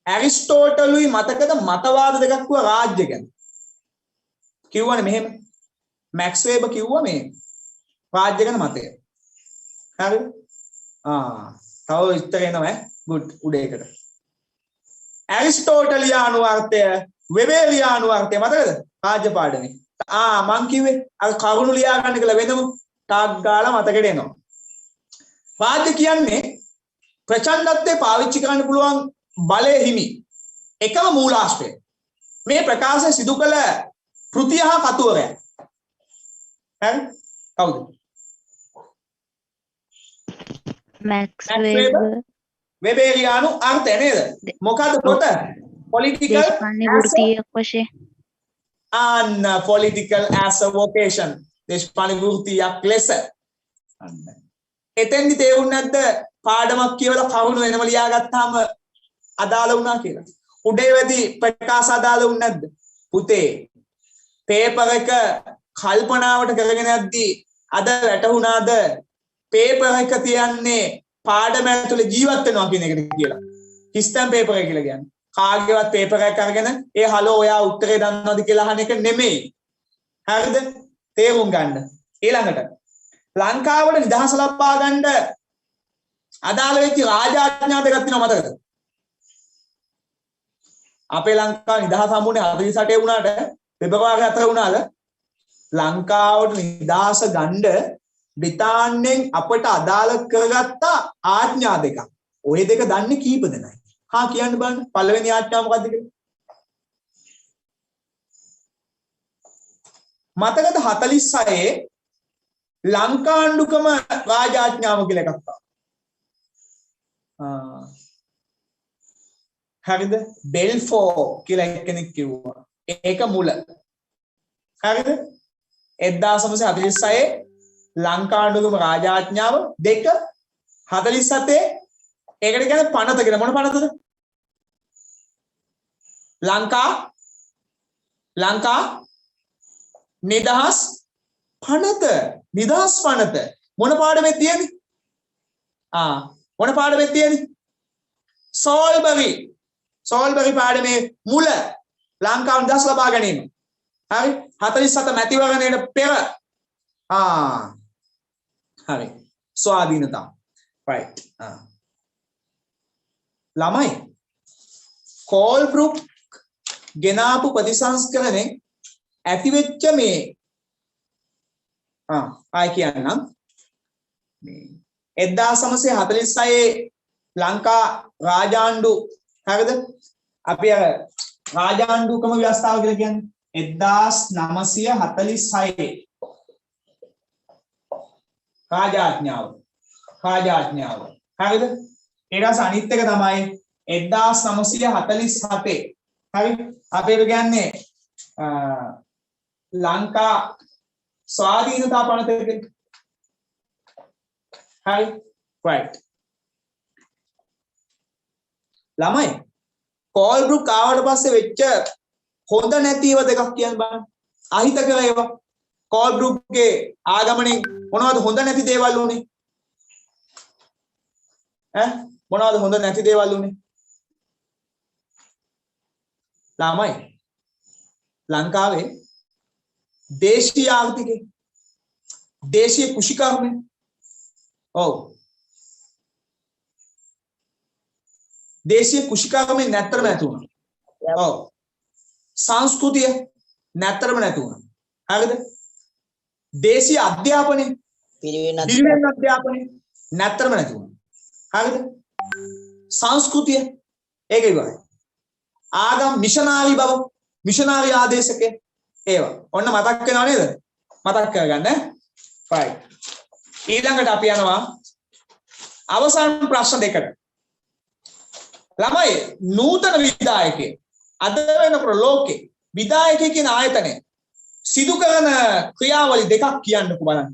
ඇරිස්ටෝටලුයි මතකද මතවාද දෙකක් වුණා රාජ්‍ය ගැන. කිව්වනේ මෙහෙම. මැක්ස් වෙබර් කිව්වා මේ රාජ්‍ය ගැන මතය. හරිද? තව විස්තර එනවා good උඩේකට. ඇරිස්ටෝටලියානු අර්ථය වෙබෙරියානු අර්ථය මතකද? රාජ්‍ය පාඩමේ. මං කිව්වේ අර කරුණු ලියා ගන්න කියලා වෙනම ටාග් ගාලා මතකෙට එනවා. රාජ්‍ය කියන්නේ ප්‍රචණ්ඩත්වයේ පාවිච්චි කරන්න පුළුවන් බලය හිමි එකම මූලාශ්‍රය. මේ ප්‍රකාශය සිදු කළ කෘතිය හා කතුවරයා. හරි? කවුද? මැක්ස් වෙබර් වෙබෙරියානු අර්ථය නේද? මොකද්ද පොත? political දේශපාලන වෘත්තියක් වශයෙන් and political as a vocation. දේශපාලන වෘත්තියක් ලෙස. එතෙන්දි තේරුන්නේ නැද්ද පාඩමක් කියවලා කවුණු වෙනම ලියාගත්තාම අදාළ වුණා කියලා. උඩේවැදි ප්‍රකාශ අදාළ වුණ නැද්ද? පුතේ පේපර් එක කල්පනාවට කරගෙන යද්දී අද වැටහුණාද පේපර් එක තියන්නේ පාඩම ඇතුලේ ජීවත් වෙනවා කියන එකට කියලා. හිස්තම් පේපර් එක කියලා කියන්නේ. කාගේවත් පේපර් එකක් අරගෙන ඒ හලෝ ඔයා උත්තරේ දන්නවද කියලා අහන එක නෙමෙයි. හරිද? තේරුම් ගන්න. ඊළඟට ලංකාවට නිදහස ලබා ගන්න අදාළ වෙච්ච රාජාඥා දෙකක් තියෙනවා මතකද? අපේ ලංකාව නිදහස හම්බුනේ 48 වුණාට පෙබරවාරි 4 වුණාද? ලංකාවට නිදහස ගන්න බ්‍රිතාන්‍යයෙන් අපට අදාළ කරගත්ත ආඥා දෙකක්. ওই දෙක දන්නේ කීප දෙනයි? කියන්න බලන්න. පළවෙනි ආඥාව මොකක්ද කියලා? මතකද 46 ලංකාණ්ඩුකම රාජාඥාව කියලා එකක් ආවා. හරිද? බෙල්ෆෝ කියලා කෙනෙක් කිව්වා. ඒක මුල. හරිද? 1946 ලංකාණ්ඩුකම රාජාඥාව 2 47 ඒකට කියන්නේ පනත කියලා. මොන පනතද? ලංකා නිදහස් පනත. නිදහස් පනත මොන පාඩමේ තියෙන්නේ? මොන පාඩමේ තියෙන්නේ? සෝල්බරි පාඩමේ මුල ලංකාව නිදහස් ලබා ගැනීම. හරි? 47 මැතිවරණයට පෙර හරි. ස්වාධීනතාව. right. ළමයි කෝල්බ්රුක් ගෙනාපු ප්‍රතිසංස්කරණයෙන් ඇතිවෙච්ච මේ ආයි කියන්නම් මේ 1946 ලංකා රාජාණ්ඩු හරිද? අපි අර රාජාණ්ඩුකම ව්‍යවස්ථාව කියලා කියන්නේ 1946 රාජාඥාව හරිද? ඊට පස්සේ අනිත් එක තමයි 1947 හරි? අපේට කියන්නේ ලංකා ස්වාධීනතා පනත කියලා. හරි? right. ළමයි කෝල්බ්රුක් ආවට පස්සේ වෙච්ච හොඳ නැතිව දෙකක් කියන්න බලන්න. අහිතකර ඒවා. කෝල්බ්රුක්ගේ ආගමනේ මොනවද හොඳ නැති දේවල් උනේ? මොනවද හොඳ නැති දේවල් උනේ? ළමයි ලංකාවේ දේශීය ආර්ථිකය. දේශීය කෘෂිකර්මය. ඔව්. දේශීය කෘෂිකර්මය නැත්තරම නැති වුණා. ඔව්. සංස්කෘතිය නැත්තරම නැති වුණා. හරිද? දේශීය අධ්‍යාපනය පිරිවෙන් අධ්‍යාපනය නැත්තරම නැති වුණා. හරිද? සංස්කෘතිය ඒක ඉවරයි. ආගම් මිෂනාරි බව මිෂනාරි ආදේශකය ඒවා ඔන්න මතක් වෙනව නේද? මතක් කරගන්න. right. ඊළඟට අපි යනවා අවසාන ප්‍රශ්න දෙකට. ළමයි නූතන විදායකයේ අද වෙනකොට ලෝකේ විදායකය කියන ආයතනය සිදු කරන ක්‍රියාවලි දෙකක් කියන්නකෝ බලන්න.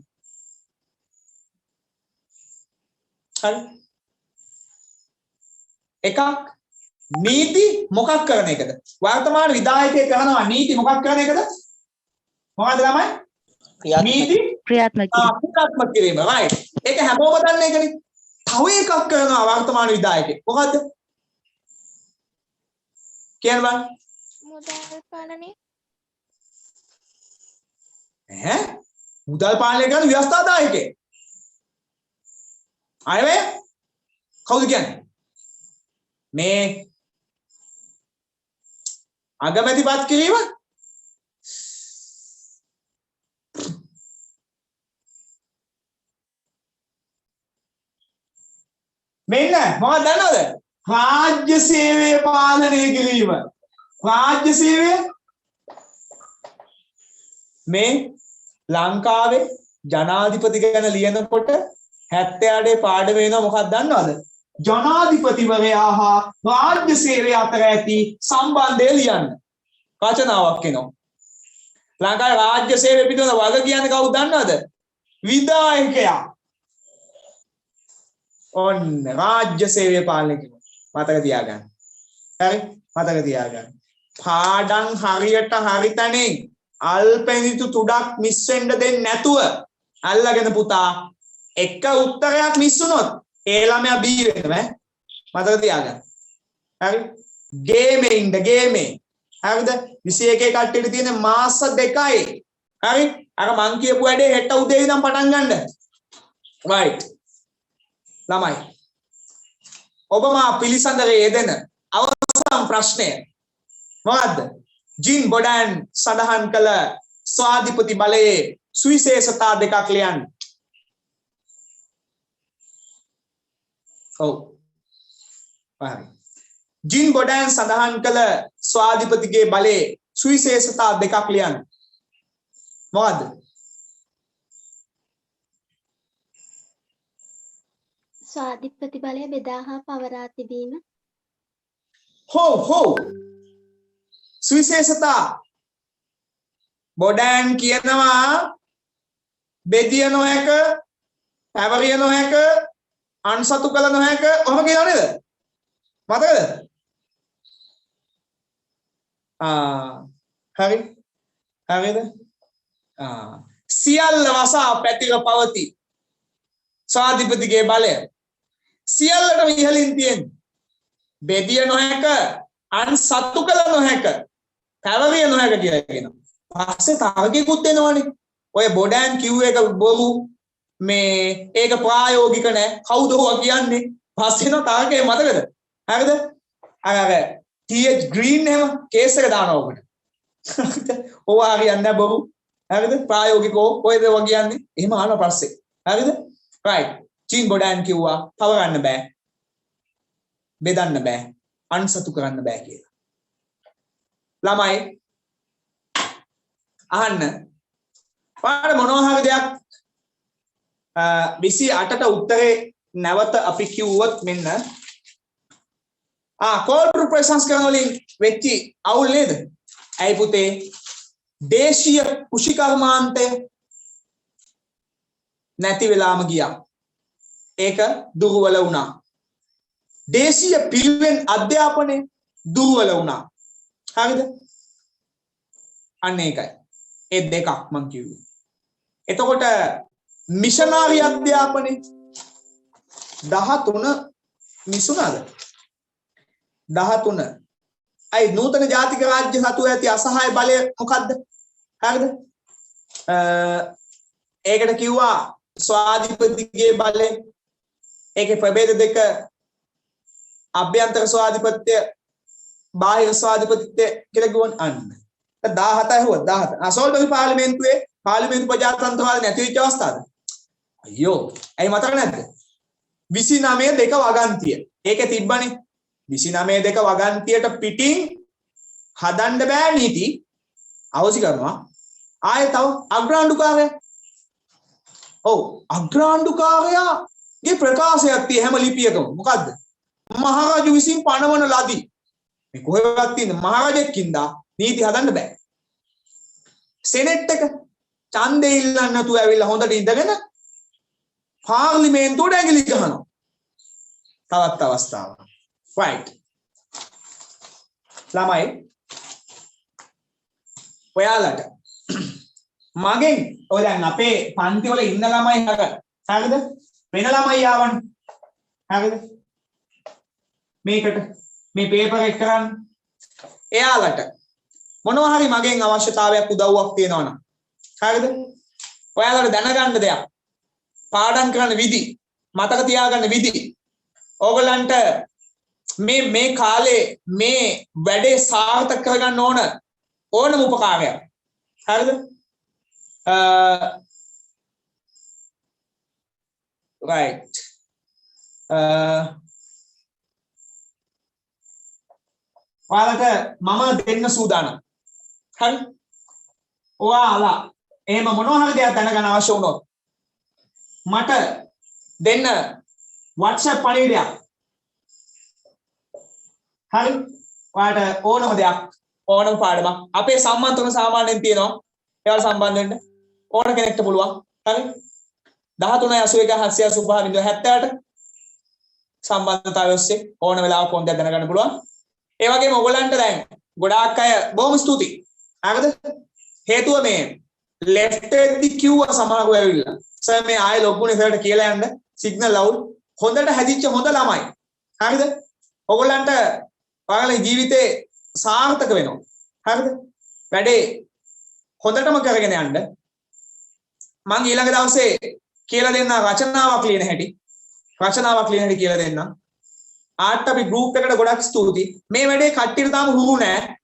හරි. එකක් නීති මොකක් කරන එකද? වර්තමාන විදායකය කරනවා නීති මොකක් කරන එකද? මොකද්ද ළමයි? නීති ක්‍රියාත්මක කිරීම. right. ඒක හැමෝම දන්න එකනේ. තව එකක් කරනවා වර්තමාන විදායකය. මොකද්ද? කියන්න බලන්න. මුදල් පාලනය. මුදල් පාලනය කරන ව්‍යවස්ථාදායකයෙක්. අයවේ කවුද කියන්නේ? මේ අගමැතිපත් කිරීම මෙන්න මොකක්ද දන්නවද? රාජ්‍ය සේවය පාලනය කිරීම. රාජ්‍ය සේවය මේ ලංකාවේ ජනාධිපති ගැන ලියනකොට 78 පාඩම වෙනවා මොකක්ද දන්නවද? ජනාධිපතිවරයා හා රාජ්‍ය සේවය අතර ඇති සම්බන්ධය ලියන්න. රචනාවක් එනවා. ලංකාවේ රාජ්‍ය සේවය පිටුන වග කියන්නේ කවුද දන්නවද? විධායකයා. ඔන්න රාජ්‍ය සේවය පාලනය කිව්වා. මතක තියාගන්න. හරි? මතක තියාගන්න. පාඩම් හරියට හරි තැනින් අල්පෙනිතු තුඩක් මිස් වෙන්න දෙන්නේ නැතුව අල්ලගෙන පුතා එක උත්තරයක් මිස් වුණොත් ඒ ළමයා බී වෙනවා. මතක තියාගන්න. හරි? ගේමේ ඉන්න ගේමේ. හරිද? 21 කට්ටියට තියෙන මාස 2යි. හරි? අර මං කියපු වැඩේ හෙට උදේ ඉඳන් පටන් ගන්න. right. ළමයි. ඔබ මා පිළිසඳරේ යෙදෙන අවසන් ප්‍රශ්නය මොකද්ද? ජීන් බොඩෑන් සඳහන් කළ ස්වාධිපති බලයේ සුවිශේෂතා දෙකක් ලියන්න. ඔව්. හරි. ජීන් බොඩෑන් සඳහන් කළ ස්වාධිපතිගේ බලයේ සුවිශේෂතා දෙකක් ලියන්න. මොකද්ද? ස්වාධිපති බලය බෙදා හා පවරා තිබීම. හෝ සුවිශේෂතා බොඩෑන් කියනවා බෙදිය නොහැක පැවරිය නොහැක අන්සතු කළ නොහැක ඔහොම කියනව නේද? මතකද? හරි. හරිද? සියල්ල වසා පැතිර පවති ස්වාධිපතිගේ බලය සියල්ලටම ඉහළින් තියෙන්නේ. බෙදිය නොහැක අන්සතු කළ නොහැක පැවරිය නොහැක කියලා කියනවා. පස්සේ තාර්කිකුත් දෙනවනේ. ඔය බොඩෑන් කිව් එක බොරු මේ ඒක ප්‍රායෝගික නැහැ. කවුද ඔවා කියන්නේ? පස්සේ නෝ තාර්කේ මතකද? හරිද? අර TH ග්‍රීන් එහෙම කේස් එක දානවා ඔකට. ඔවා හරියන්නේ නැහැ බොරු. හරිද? ප්‍රායෝගිකව ඔයද ඔවා කියන්නේ? එහෙම අහනවා පස්සේ. හරිද? right. ජීන් බොඩෑන් කිව්වා පවරන්න බෑ. බෙදන්න බෑ. අන්සතු කරන්න බෑ කියලා. ළමයි අහන්න. පාඩ මොනවා හරි දෙයක් 28ට උත්තරේ නැවත අපි කිව්වොත් මෙන්න කෝල් ප්‍රසංස්කරණ වලින් වෙච්චි අවුල් නේද? ඇයි පුතේ? දේශීය කෘෂිකර්මාන්තය නැති වෙලාම ගියා. ඒක දුර්වල වුණා. දේශීය පිරිවෙන් අධ්‍යාපනය දුර්වල වුණා. හරිද? අන්න ඒකයි. ඒ දෙකක් මං කිව්වේ. එතකොට මිෂනාරි අධ්‍යාපනය 13 මිසුණාද? 13. අයි නූතන ජාතික රාජ්‍ය සතු ඇති අසහාය බලය මොකද්ද? හරිද? ඒකට කිව්වා ස්වාධිපතිගේ බලය. ඒකේ ප්‍රභේද දෙක අභ්‍යන්තර ස්වාධිපත්‍ය බාහිර ස්වාධිපත්‍ය කියලා ගොන් අන්න 17 හුව 17 අසෝල්බගේ පාර්ලිමේන්තුවේ පාර්ලිමේන්තු ප්‍රජාතන්ත්‍රවාද නැති වෙච්ච අවස්ථාවද අයියෝ ඇයි මතක නැද්ද 29 දෙක වගන්තිය ඒකේ තිබ්බනේ 29 දෙක වගන්තියට පිටින් හදන්න බෑ නීති අවසි කරනවා ආයෙ තව අග්‍රාණ්ඩුකාරයා ඔව් අග්‍රාණ්ඩුකාරයාගේ ප්‍රකාශයක් tie හැම ලිපියකම මොකද්ද මහරජු විසින් පනවන ලදී මේ කොහෙවත් තියෙන මහරජෙක්ින්දා නීති හදන්න බෑ සෙනෙට් එක ඡන්දේ ඉල්ලන්න නැතුව ඇවිල්ලා හොඳට ඉඳගෙන පාර්ලිමේන්තුවට ඇඟිලි ගහනවා තවත් අවස්ථාවක් right ළමයි ඔයාලට මගෙන් ඔය දැන් අපේ පන්ති වල ඉන්න ළමයි හරිද වෙන ළමයි ආවනේ හරිද මේකට මේ පේපර් එක කරන්න එයාලට මොනවා හරි මගෙන් අවශ්‍යතාවයක් උදව්වක් තියෙනවා නම් හරිද ඔයාලට දැනගන්න දෙයක් පාඩම් කරන විදි මතක තියාගන්න විදි ඕගලන්ට මේ කාලේ මේ වැඩේ සාර්ථක කරගන්න ඕනම උපකාරයක් හරිද right ඔයාලට මම දෙන්න සූදානම් හරි ඔයාලා එහෙම මොනවා හරි දෙයක් දැනගන්න අවශ්‍ය වුණොත් මට දෙන්න WhatsApp පණිවිඩයක් හරි ඔයාලට ඕනම දෙයක් ඕනම පාඩමක් අපේ සම්මන්ත්‍රණ සාමාන්‍යයෙන් තියෙනවා ඒවල් සම්බන්ධ වෙන්න ඕන කෙනෙක්ට පුළුවන් හරි 1381 සම්බන්ධතාවය ඔස්සේ ඕන වෙලාවක කොන්දයක් දැනගන්න පුළුවන් ඒ වගේම ඔයගොල්ලන්ට දැන් ගොඩාක් අය බොහොම ස්තුතියි හරිද හේතුව මේ left එකදී කිව්වා සමහරව ඇවිල්ලා සර් මේ ආයෙ ලොග්ගුනේ සර්ට කියලා යන්න සිග්නල් අවුල් හොඳට හැදිච්ච හොඳ ළමයි හරිද ඔයගොල්ලන්ට ඔයාලගේ ජීවිතේ සාර්ථක වෙනවා හරිද වැඩේ හොඳටම කරගෙන යන්න මම ඊළඟ දවසේ කියලා දෙන්න රචනාවක් ලියන හැටි කියලා දෙන්න ආට් අපි ගෲප් එකට ගොඩක් ස්තුතියි මේ වැඩේ කට්ටියට තාම හුරු නෑ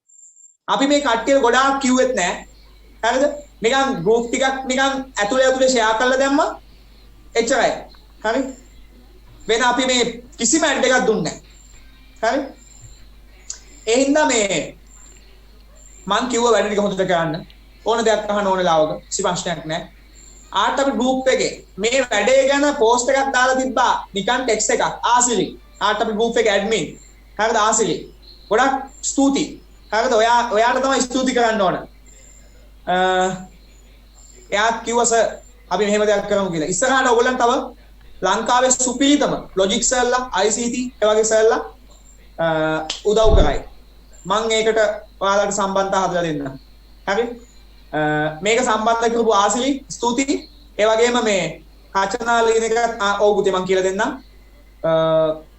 අපි මේ කට්ටියට ගොඩාක් කිව්වෙත් නෑ හරිද නිකන් ගෲප් ටිකක් නිකන් ඇතුලේ ෂෙයා කරලා දැම්මා එච්චරයි හරි වෙන අපි මේ කිසිම ඇඩ් එකක් දුන්නේ නෑ හරි ඒ හින්දා මේ මං කිව්ව වැඩ ටික හොඳට කරන්න ඕන දෙයක් අහන්න ඕන ලාවක කිසි ප්‍රශ්නයක් නෑ ආට් අපි ගෲප් එකේ මේ වැඩේ ගැන පෝස්ට් එකක් දාලා තිබ්බා නිකන් ටෙක්ස්ට් එකක් ආසිලි ආට් අපි ගෲප් එකේ ඇඩ්මින් හරිද ආසිලි ගොඩක් ස්තුතියි හරිද ඔයාට තමයි ස්තුති කරන්න ඕන එයාත් කිව්වා සර් අපි මෙහෙම දෙයක් කරමු කියලා ඉස්සරහට ඔයගොල්ලන් තව ලංකාවේ සුපිරිතම ලොජික් සර්ලා ICT ඒ වගේ සර්ලා උදව් කරයි මම ඒකට ඔයාලට සම්බන්ධතාව හදලා දෙන්නම් හරි මේක සම්බන්ධ කරපු ආසිලි ස්තුතියි ඒ වගේම මේ රචනා ලියන එක ඔව් පුතේ මම කියලා දෙන්නම්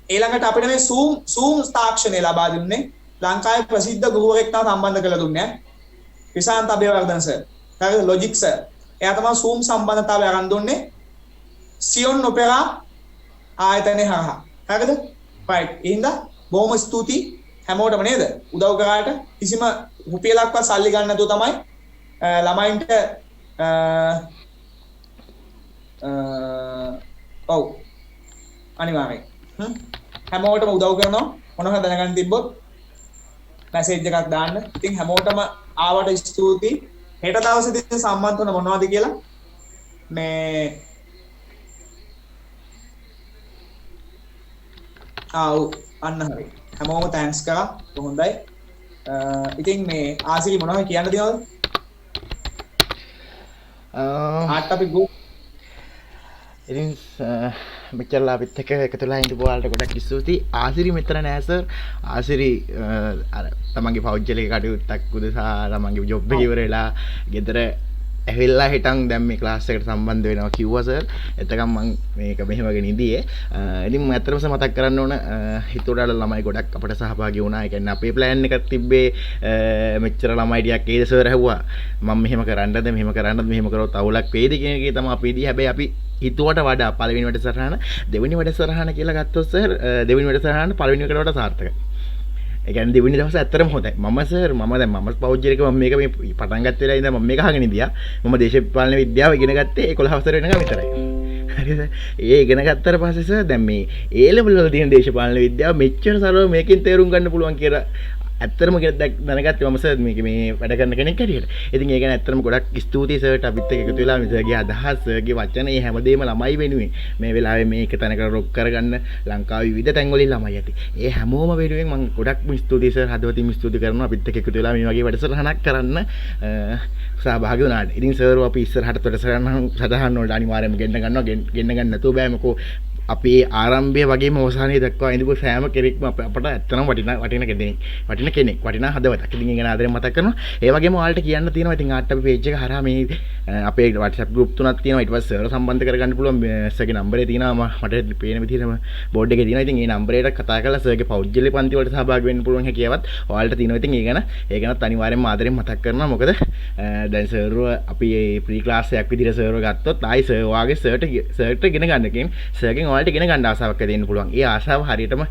ඊළඟට අපිට මේ zoom තාක්ෂණය ලබා දුන්නේ ලංකාවේ ප්‍රසිද්ධ ගුරුවරයෙක් තමයි සම්බන්ධ කරලා දුන්නේ විශාන්ත අබේවර්ධන සර් හරි ලොජික් සර් එයා තමයි zoom සම්බන්ධතාවය අරන් දුන්නේ සියොන් ඔපෙරා ආයතනයේ හරහා හරිද right එහෙනම් බොහොම ස්තුතියි හැමෝටම නේද උදව් කරාට කිසිම රුපියලක්වත් සල්ලි ගන්න නැතුව තමයි ළමයින්ට ඔව් අනිවාර්යයෙන් හැමෝටම උදව් කරනවා මොනවා දැනගන්න තිබ්බොත් මැසේජ් එකක් දාන්න ඉතින් හැමෝටම ආවට ස්තුතියි හෙට දවසේදී සම්බන්ධ වෙන මොනවද කියලා මේ අන්න හරි හැමෝම තෑන්ක්ස් කරා හොඳයි ඉතින් මේ ආසිරි මොනවද කියන්න දෙනවද ආට් අපි ගෝ ඉතින් මෙච්චරලා අපිත් එක්ක එකතුලා හිටපු ඔයාලට ගොඩක් ස්තුතියි ආසිරි මෙතන නෑ සර් ආසිරි අර තමන්ගේ පෞද්ගලික කටයුත්තක් උදෙසා තමන්ගේ ජොබ් එක ඉවර වෙලා ගෙදර ඇවිල්ලා හිටන් දැන් මේ ක්ලාස් එකට සම්බන්ධ වෙනවා කිව්වා සර්. එතකම් මම මේක මෙහෙමගෙන ඉඳියේ. ඉතින් මම ඇත්තටම මතක් කරන්න ඕන හිතෝඩාල ළමයි ගොඩක් අපට සහභාගී වුණා. ඒ කියන්නේ අපේ ප්ලෑන් එකක් තිබ්බේ මෙච්චර ළමයි ටිකක් ඒද සර් ඇහුවා. මම මෙහෙම කරන්නද මෙහෙම කරොත් අවුලක් වෙයිද කියන එකේ තමයි අපි ඉදී. හැබැයි අපි හිතුවට වඩා පළවෙනි වැඩසටහන දෙවෙනි වැඩසටහන කියලා ගත්තොත් සර් දෙවෙනි වැඩසටහන පළවෙනි එකට වඩා සාර්ථකයි. ඒ කියන්නේ දෙවෙනි දවසේ ඇත්තටම හොඳයි. මම සර් මම පෞද්ගලික මම මේක මේ පටන් ගත්ත වෙලාවේ ඉඳන් මම මේක අහගෙන ඉඳියා. මම දේශපාලන විද්‍යාව ඉගෙන ගත්තේ 11 වසර වෙනකම් විතරයි. හරිද? ඒ ඉගෙන ගත්තට පස්සේ සර් දැන් මේ A level වල තියෙන දේශපාලන විද්‍යාව මෙච්චර සරලව මේකෙන් තේරුම් ගන්න පුළුවන් කියලා ඇත්තටම දැනගත්තේ මම සර් මේක මේ වැඩ කරන කෙනෙක් හැටියට. ඉතින් ඒක ගැන ඇත්තටම ගොඩක් ස්තුතියි සර්ට අපිත් එක්ක එකතු වෙලා මේ සර්ගේ අදහස් සර්ගේ වචන මේ හැමදේම ළමයි වෙනුවෙන් මේ වෙලාවේ මේක තැනකට රොක් කරගන්න ලංකාවේ විවිධ තැන්වලින් ළමයි ඇති. ඒ හැමෝම වෙනුවෙන් මම ගොඩක්ම ස්තුතියි සර් හදවතින්ම ස්තුති කරනවා අපිත් එක්ක එකතු වෙලා මේ වගේ වැඩසටහනක් කරන්න සහභාගී වුණාට. ඉතින් සර් අපි ඉස්සරහට සටහන් වලට අනිවාර්යයෙන්ම ගෙන්න ගන්න නැතුව බෑ මොකෝ අපේ ආරම්භය වගේම අවසානයේ දක්වා ඉඳපු සෑම කෙනෙක්ම අපට ඇත්තටම වටින කෙනෙක් වටිනා හදවතක්. ඉතින් ඒක ආදරෙන් මතක් කරනවා. ඒ වගේම ඔයාලට කියන්න තියෙනවා. ඉතින් ආට් අපි page එක හරහා මේ අපේ WhatsApp group තුනක් තියෙනවා. ඊට පස්සේ සර්වර් සම්බන්ධ කරගන්න පුළුවන්. සර්ගේ නම්බරේ තියෙනවා. මට පේන විදිහටම බෝඩ් එකේ තියෙනවා. ඉතින් මේ නම්බරේට කතා කරලා සර්ගේ පෞද්ගලික පන්ති වලට සහභාගී වෙන්න පුළුවන් හැකියාවත් ඔයාලට තියෙනවා. ඉතින් ඒ ගැනත් අනිවාර්යෙන්ම ආදරෙන් මතක් කරනවා. මොකද දැන් සර්වර් අපි ප්‍රී ක්ලාස් එකක් විදිහට සර්වර් ගත්තොත් ආයි සර් වාගේ සර්ට ඉගෙන ගන්න කියන සර්ගෙන් ඔයාලට ඉගෙන ගන්න ආසාවක් දෙන්න පුළුවන්. ඒ ආසාව හරියටම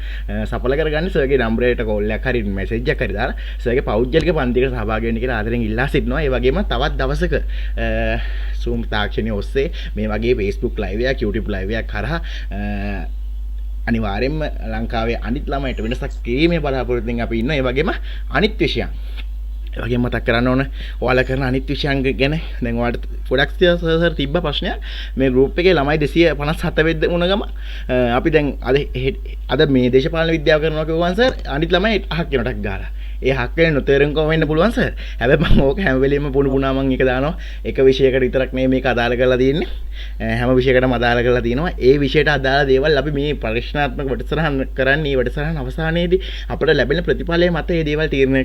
සඵල කරගන්න සර්ගේ නම්බරයට කෝල් එකක් හරි මැසේජ් එකක් හරි දාලා සර්ගේ පෞද්ගලික පන්තියකට සහභාගී වෙන්න කියලා ආදරෙන් ඉල්ලා සිටිනවා. ඒ වගේම තවත් දවසක Zoom තාක්ෂණය ඔස්සේ මේ වගේ Facebook live එකක් YouTube live එකක් කරා අනිවාර්යයෙන්ම ලංකාවේ අනිත් ළමයිට වෙනසක් කිරීමේ බලාපොරොත්තුෙන් අපි ඉන්නවා. ඒ වගේම අනිත් විෂයන් ඒ වගේම මතක් කරන්න ඕන ඔයාලා කරන අනිත් විෂයන් ගැන දැන් ඔයාලට ගොඩක් සර් තිබ්බ ප්‍රශ්නයක් මේ ගෲප් එකේ ළමයි 257 වෙද්ද වුණ ගම අපි දැන් අද මේ දේශපාලන විද්‍යාව කරනවා කිව්වන් සර් අනිත් ළමයි අහක් වෙනටක් ගාලා ඒ හක් වෙන නොතේරුම් කොහොම වෙන්න පුළුවන් සර්. හැබැයි මම ඕක හැම වෙලෙම පුණා මම එක දානවා. එක විෂයකට විතරක් නෙමෙයි මේක අදාළ කරලා තියෙන්නේ. හැම විෂයකටම අදාළ කරලා තියෙනවා. ඒ විෂයට අදාළ දේවල් අපි මේ පරීක්ෂණාත්මක වැඩසටහන කරන්නේ. මේ වැඩසටහන අවසානයේදී අපිට ලැබෙන ප්‍රතිඵලය මත මේ දේවල් තීරණය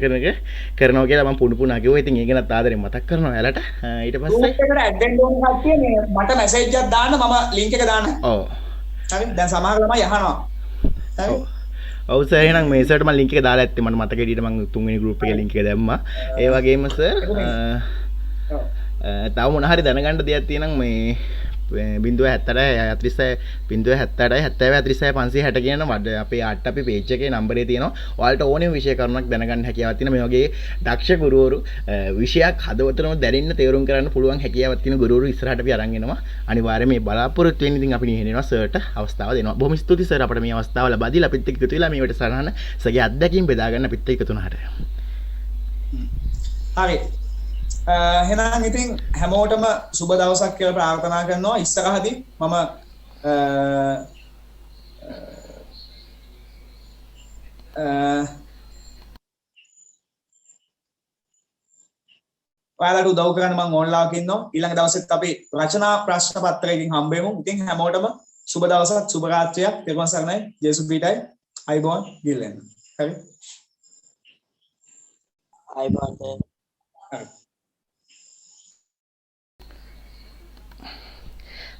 කරනවා කියලා මම පුණා කිව්වා. ඉතින් ඒක ගැනත් ආදරෙන් මතක් කරනවා එයාලට. ඊට පස්සේ ඒකට ඇඩ් වෙන්න ඕන කට්ටිය මේ මට මැසේජ් එකක් දාන්න මම ලින්ක් එක දාන්න. ඔව්. හරි දැන් සමහර ළමයි අහනවා. හරි ඔව් සර් එහෙනම් මේ සර්ට මම ලින්ක් එක දාලා ඇත්තේ මට මතක හිටියට මම තුන්වෙනි ගෲප් එකේ ලින්ක් එක දැම්මා. ඒ වගේම සර් තව මොන හරි දැනගන්න දෙයක් තියෙනම් මේ 0.70 කියන අපේ ආට් අපි page එකේ නම්බරේ තියෙනවා. ඔයාලට ඕනෙම විෂය කරුණක් දැනගන්න හැකියාවක් තියෙන මේ වගේ දක්ෂ ගුරුවරු විෂයක් හදවතටම දැනෙන්න තේරුම් කරන්න පුළුවන් හැකියාවක් තියෙන ගුරුවරු ඉස්සරහට අපි අරන් එනවා. අනිවාර්යයෙන් මේ බලාපොරොත්තු වෙන ඉතින් අපි නිහෙනවා සර්ට අවස්ථාව දෙනවා. බොහොම ස්තුතියි සර් අපිට මේ අවස්ථාව ලබා දීලා අපිත් එක්ක එකතු වෙලා මේ වැඩසටහන සගේ අත්දැකීම් බෙදා ගන්න අපිත් එක්ක එකතු වුණාට. හරි එහෙනම් ඉතින් හැමෝටම සුබ දවසක් කියලා ප්‍රාර්ථනා කරනවා. ඉස්සරහදී මම ඔයාලට උදව් කරන්න මම ඕන්ලාවක ඉන්නවා. ඊළඟ දවසෙත් අපි රචනා ප්‍රශ්න පත්‍රයකින් හම්බ වෙමු. ඉතින් හැමෝටම සුබ දවසක් සුබ රාත්‍රියක්. තෙරුවන් සරණයි. ජේසුස් පිටයි. අයිබෝන් ගිල්ලෙන්. හරි. අයිබෝන්. හරි.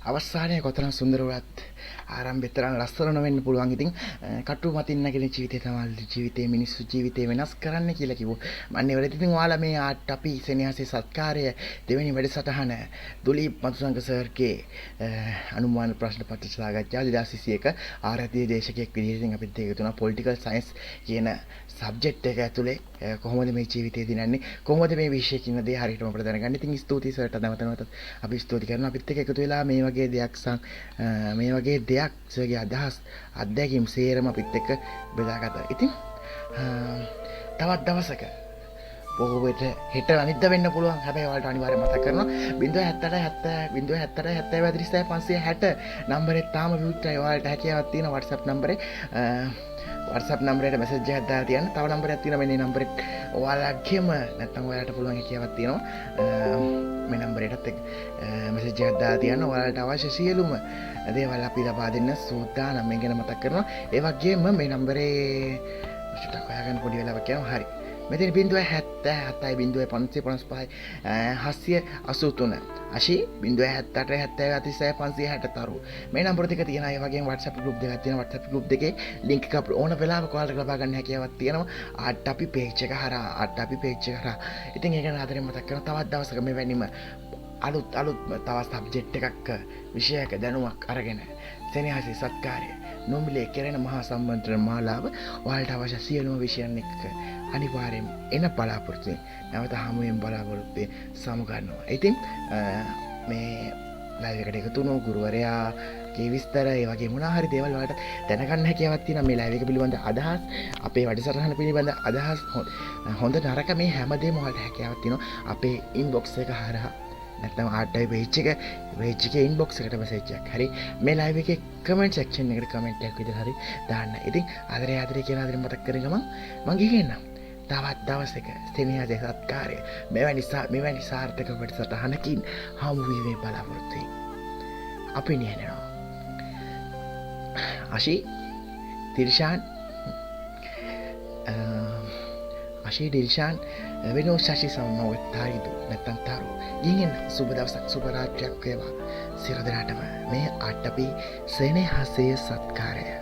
අවසානයේ කොතරම් සුන්දර වුණත් ආරම්භය තරම් ලස්සන නොවෙන්න පුළුවන්. ඉතින් කටු මතින් නැගෙන ජීවිතේ තමයි ජීවිතේ මිනිස්සු ජීවිතේ වෙනස් කරන්න කියලා කිව්වෝ. මන්නේ වෙලෙත් ඉතින් ඔයාලා මේ ආට් අපි සෙනෙහසේ සත්කාරය දෙවෙනි වැඩසටහන දුලීප් මතුසංග සර්ගේ අනුමාන ප්‍රශ්න පත්‍ර සාකච්ඡා 2021 ආරාධ්‍ය දේශකයෙක් විදිහට ඉතින් අපිත් ඒක තුන පොලිටිකල් සයන්ස් කියන සබ්ජෙක්ට් එක ඇතුලේ කොහොමද මේ ජීවිතේ දිනන්නේ කොහොමද මේ විෂය කියන දේ හරියටම අපිට දැනගන්න. ඉතින් ස්තුතියි සර්ට නැවතත් අපි ස්තුති කරනවා අපිත් එක්ක එකතු වෙලා මේ වගේ දෙයක් සර්ගේ අදහස් අත්දැකීම් සේරම අපිත් එක්ක බෙදාගත්තා. ඉතින් තවත් දවසක බොහෝ විට හෙට අනිද්දා වෙන්න පුළුවන්. හැබැයි ඔයාලට අනිවාර්යයෙන් මතක් කරනවා 0.70 නම්බරේ තාම විවෘතයි. ඔයාලට හැකියාවක් තියෙන WhatsApp නම්බරේ WhatsApp නම්බරයට මැසේජ් එකක් දාලා තියන්න. තව නම්බරයක් තියෙනවා මේ නම්බරෙත් ඔයාලගේම නැත්නම් ඔයාලට පුළුවන් හැකියාවක් තියෙනවා මේ නම්බරයටත් මැසේජ් එකක් දාලා තියන්න. ඔයාලට අවශ්‍ය සියලුම දේවල් අපි ලබා දෙන්න සූදානම්. මේ ගැන මතක් කරනවා. ඒ වගේම මේ නම්බරේ චුට්ටක් හොයාගන්න පොඩි වෙලාවක් යනවා. හරි මෙතන 0.77යි 0.555යි 783 අශි 0.78 76 563 මේ නම්බර දෙක තියෙනවා. ඒ වගේම WhatsApp group දෙකක් තියෙනවා. WhatsApp group දෙකේ link එක අපිට ඕන වෙලාවක ඔයාලට ලබා ගන්න හැකියාවක් තියෙනවා. ආට්ටපි page එක හරහා ආට්ටපි page එක හරහා. ඉතින් ඒක ආදරෙන් මතක් කරනවා. තවත් දවසක මෙවැනිම අලුත් තවත් සබ්ජෙක්ට් එකක් විෂයක දැනුමක් අරගෙන සෙනෙහසේ සත්කාරය නොමිලේ කෙරෙන මහා සම්මන්ත්‍රණ මාලාව ඔයාලට අවශ්‍ය සියලුම විෂයන් එක්ක අනිවාර්යෙන් එන බලාපොරොත්තු නැවත හමුවෙන් බලාපොරොත්තු සමුගන්නවා. ඉතින් මේ ලයිව් එකට එකතු වුණු ගුරුවරයාගේ විස්තර ඒ වගේ මොනවා හරි දේවල් වලට දැනගන්න හැකියාවක් තියෙනවා. මේ ලයිව් එක පිළිබඳ අදහස්, අපේ වැඩසටහන පිළිබඳ අදහස්, හොඳ නරක මේ හැමදේම වලට හැකියාවක් තියෙනවා. අපේ ඉන්බොක්ස් එක හරහා නැත්නම් ආටයි page එකේ ඉන්බොක්ස් එකට මැසේජ් එකක් හරි මේ ලයිව් එකේ කමෙන්ට් සෙක්ෂන් එකට කමෙන්ට් එකක් විදිහට හරි දාන්න. ඉතින් ආදරේ කියන ආදරේ මතක් කරගෙන මම ගිහින්නම්. තවත් දවසක ස්තෙනියාගේ සත්කාරය මෙවැනි සාර්ථක වැඩසටහනකින් හමු වීමේ බලාපොරොත්තු අපි නියනවා. අශි දිල්ෂාන් වෙනෝ ශශි සමනොත් තාරිදු නැත්තම් තාරු ගිහින් සුබ දවසක් සුබ රාත්‍රියක් වේවා සියලු දෙනාටම. මේ ආට්ටපි සෙනෙහසේ සත්කාරය.